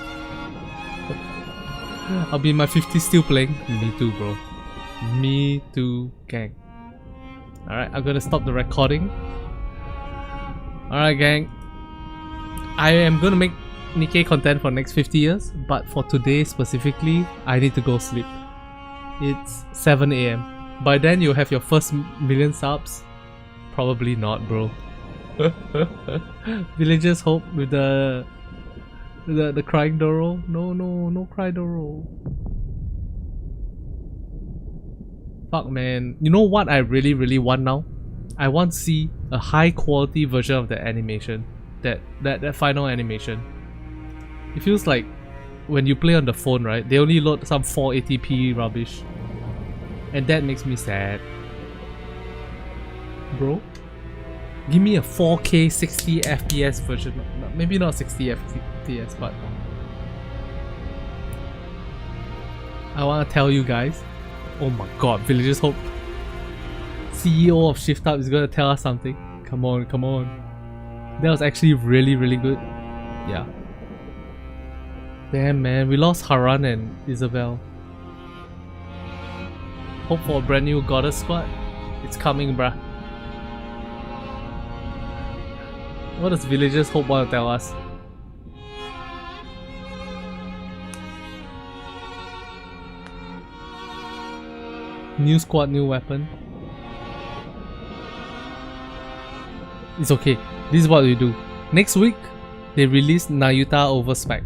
I'll be in my 50s still playing. Me too, bro. Me too, gang. Alright, I'm gonna stop the recording. Alright, gang. I am gonna make Nikke content for the next 50 years, but for today specifically, I need to go sleep. It's 7 AM. By then you'll have your first million subs. Probably not, bro. Villagers hope with the crying Doro. No cry Doro. Fuck, man. You know what I really want now? I want to see a high quality version of the animation. That final animation. It feels like when you play on the phone, right? They only load some 480p rubbish. And that makes me sad. Bro, give me a 4K 60 FPS version. Maybe not 60 FPS, but I want to tell you guys. Oh my god, Villagers Hope. CEO of Shift Up is gonna tell us something. Come on, come on. That was actually really good. Yeah. Damn, man, we lost Haran and Isabelle. Hope for a brand new Goddess squad. It's coming, bruh. What does Villagers Hope want to tell us? New squad, new weapon. It's okay. This is what we do. Next week, they release Nayuta over spec.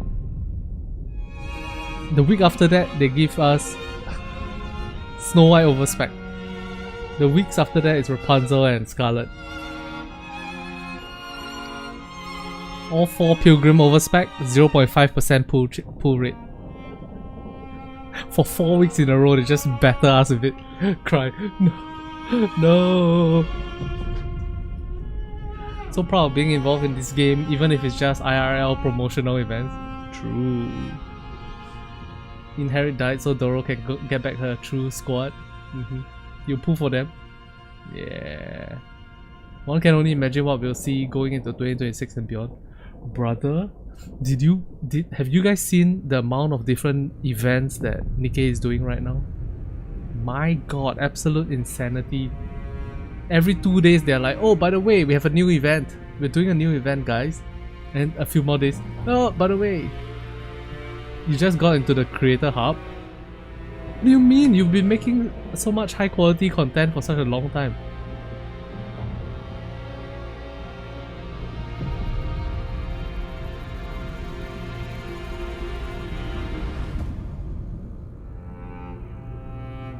The week after that, they give us Snow White over spec. The weeks after that is Rapunzel and Scarlet. All 4 Pilgrim over spec, 0.5% pull rate. For 4 weeks in a row, they just batter us with it. Cry. No. No. So proud of being involved in this game, even if it's just IRL promotional events. True. Inherit died so Doro can get back her true squad. You pull for them? Yeah. One can only imagine what we'll see going into 2026 and beyond. Brother, have you guys seen the amount of different events that Nikke is doing right now? My god, absolute insanity. Every 2 days they're like, oh, by the way, we have a new event. We're doing a new event, guys. And a few more days, oh, by the way, you just got into the creator hub? What do you mean? You've been making so much high quality content for such a long time.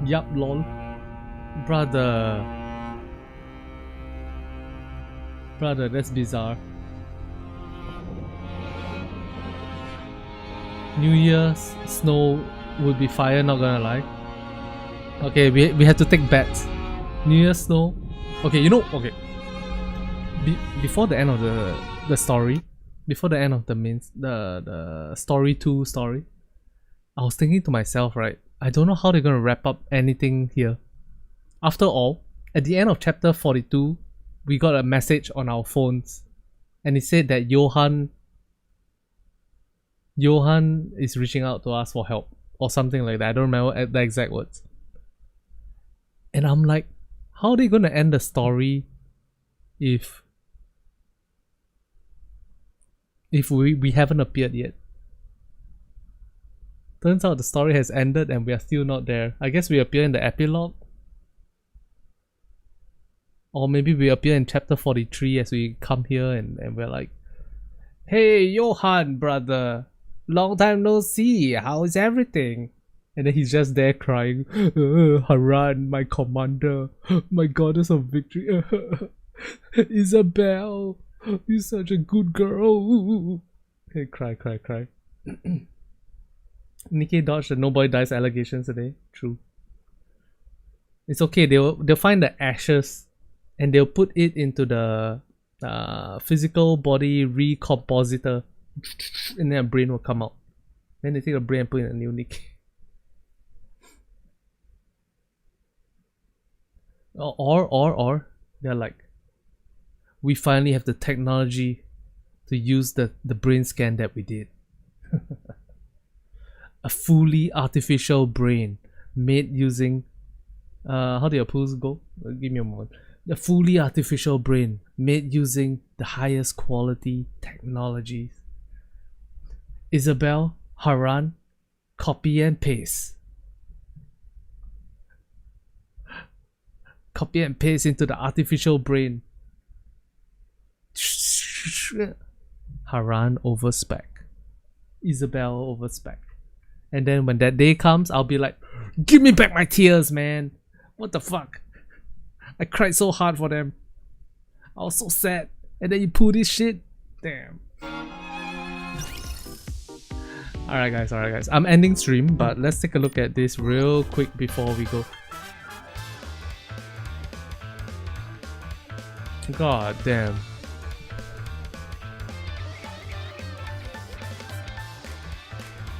Yup, lol. Brother, that's bizarre. New Year's snow would be fire, not gonna lie. Okay, we had to take bets. New Year's snow. Okay, you know, okay. Before the end of the story, before the end of the story 2 story, I was thinking to myself, right? I don't know how they're gonna wrap up anything here. After all, at the end of chapter 42, we got a message on our phones, and it said that Johan is reaching out to us for help or something like that. I don't remember the exact words. And I'm like, how are they gonna end the story if we haven't appeared yet? Turns out the story has ended and we are still not there. I guess we appear in the epilogue. Or maybe we appear in chapter 43 as we come here and we're like, hey Johan, brother, long time no see, how is everything? And then he's just there crying, Haran, my commander, my goddess of victory, Isabelle, you're such a good girl. Hey, cry. Nikke dodged the nobody dies allegations today. True. It's okay, they'll find the ashes and they'll put it into the physical body recompositor, and then a brain will come out. Then they take a brain and put in a new Nikke. Or they're like, we finally have the technology to use the brain scan that we did. A fully artificial brain made using how do your pools go? Give me a moment. A fully artificial brain made using the highest quality technologies. Isabelle, Haran, copy and paste. Copy and paste into the artificial brain. Haran over spec. Isabelle over spec. And then when that day comes, I'll be like, give me back my tears, man. What the fuck? I cried so hard for them. I was so sad. And then you pull this shit? Damn. Alright guys. I'm ending stream, but let's take a look at this real quick before we go. God damn.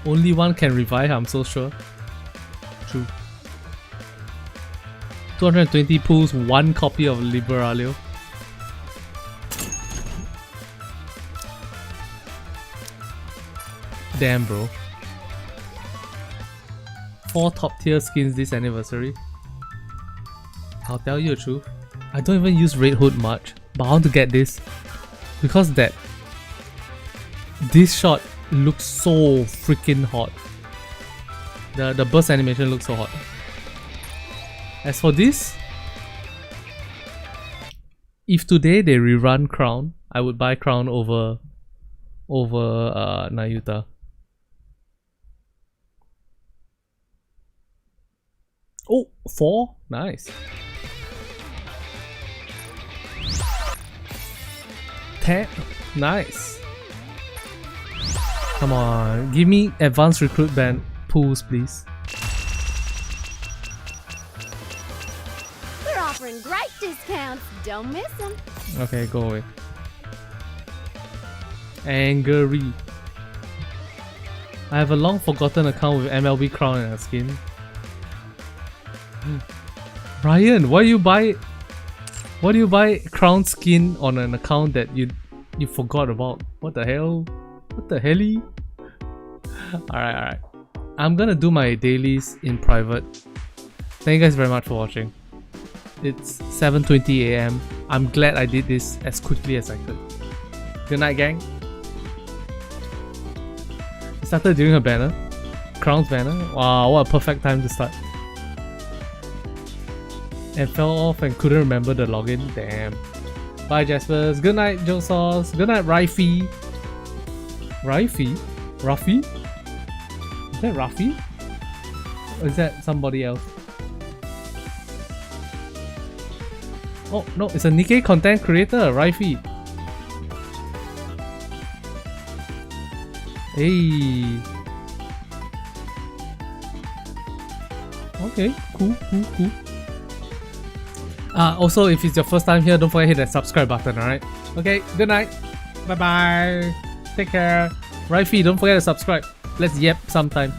Only one can revive, I'm so sure. True. 220 pulls, 1 copy of Liberalio. Damn, bro. 4 top tier skins this anniversary. I'll tell you the truth. I don't even use Red Hood much, but I want to get this because this shot looks so freaking hot. The burst animation looks so hot. As for this, if today they rerun Crown, I would buy Crown over Nayuta. Oh, 4? Nice. 10? Nice. Come on, give me advanced recruit band pools, please. We're offering great discounts. Don't miss them. Okay, go away. Angry. I have a long forgotten account with MLB Crown and a skin. Ryan, why do you buy Crown skin on an account that you forgot about? What the hell? What the helly? Alright. I'm gonna do my dailies in private. Thank you guys very much for watching. It's 7:20 AM. I'm glad I did this as quickly as I could. Good night, gang. It started during her banner. Crown's banner. Wow, what a perfect time to start. And fell off and couldn't remember the login. Damn. Bye, Jaspas. Good night, Joe Sauce. Good night, Rifey. Ruffy? Is that Ruffy? Or is that somebody else? Oh no, it's a Nikke content creator, Rifey. Hey. Okay, cool. Also, if it's your first time here, don't forget to hit that subscribe button, alright? Okay, good night. Bye bye. Take care. Rifey, don't forget to subscribe. Let's yap sometime.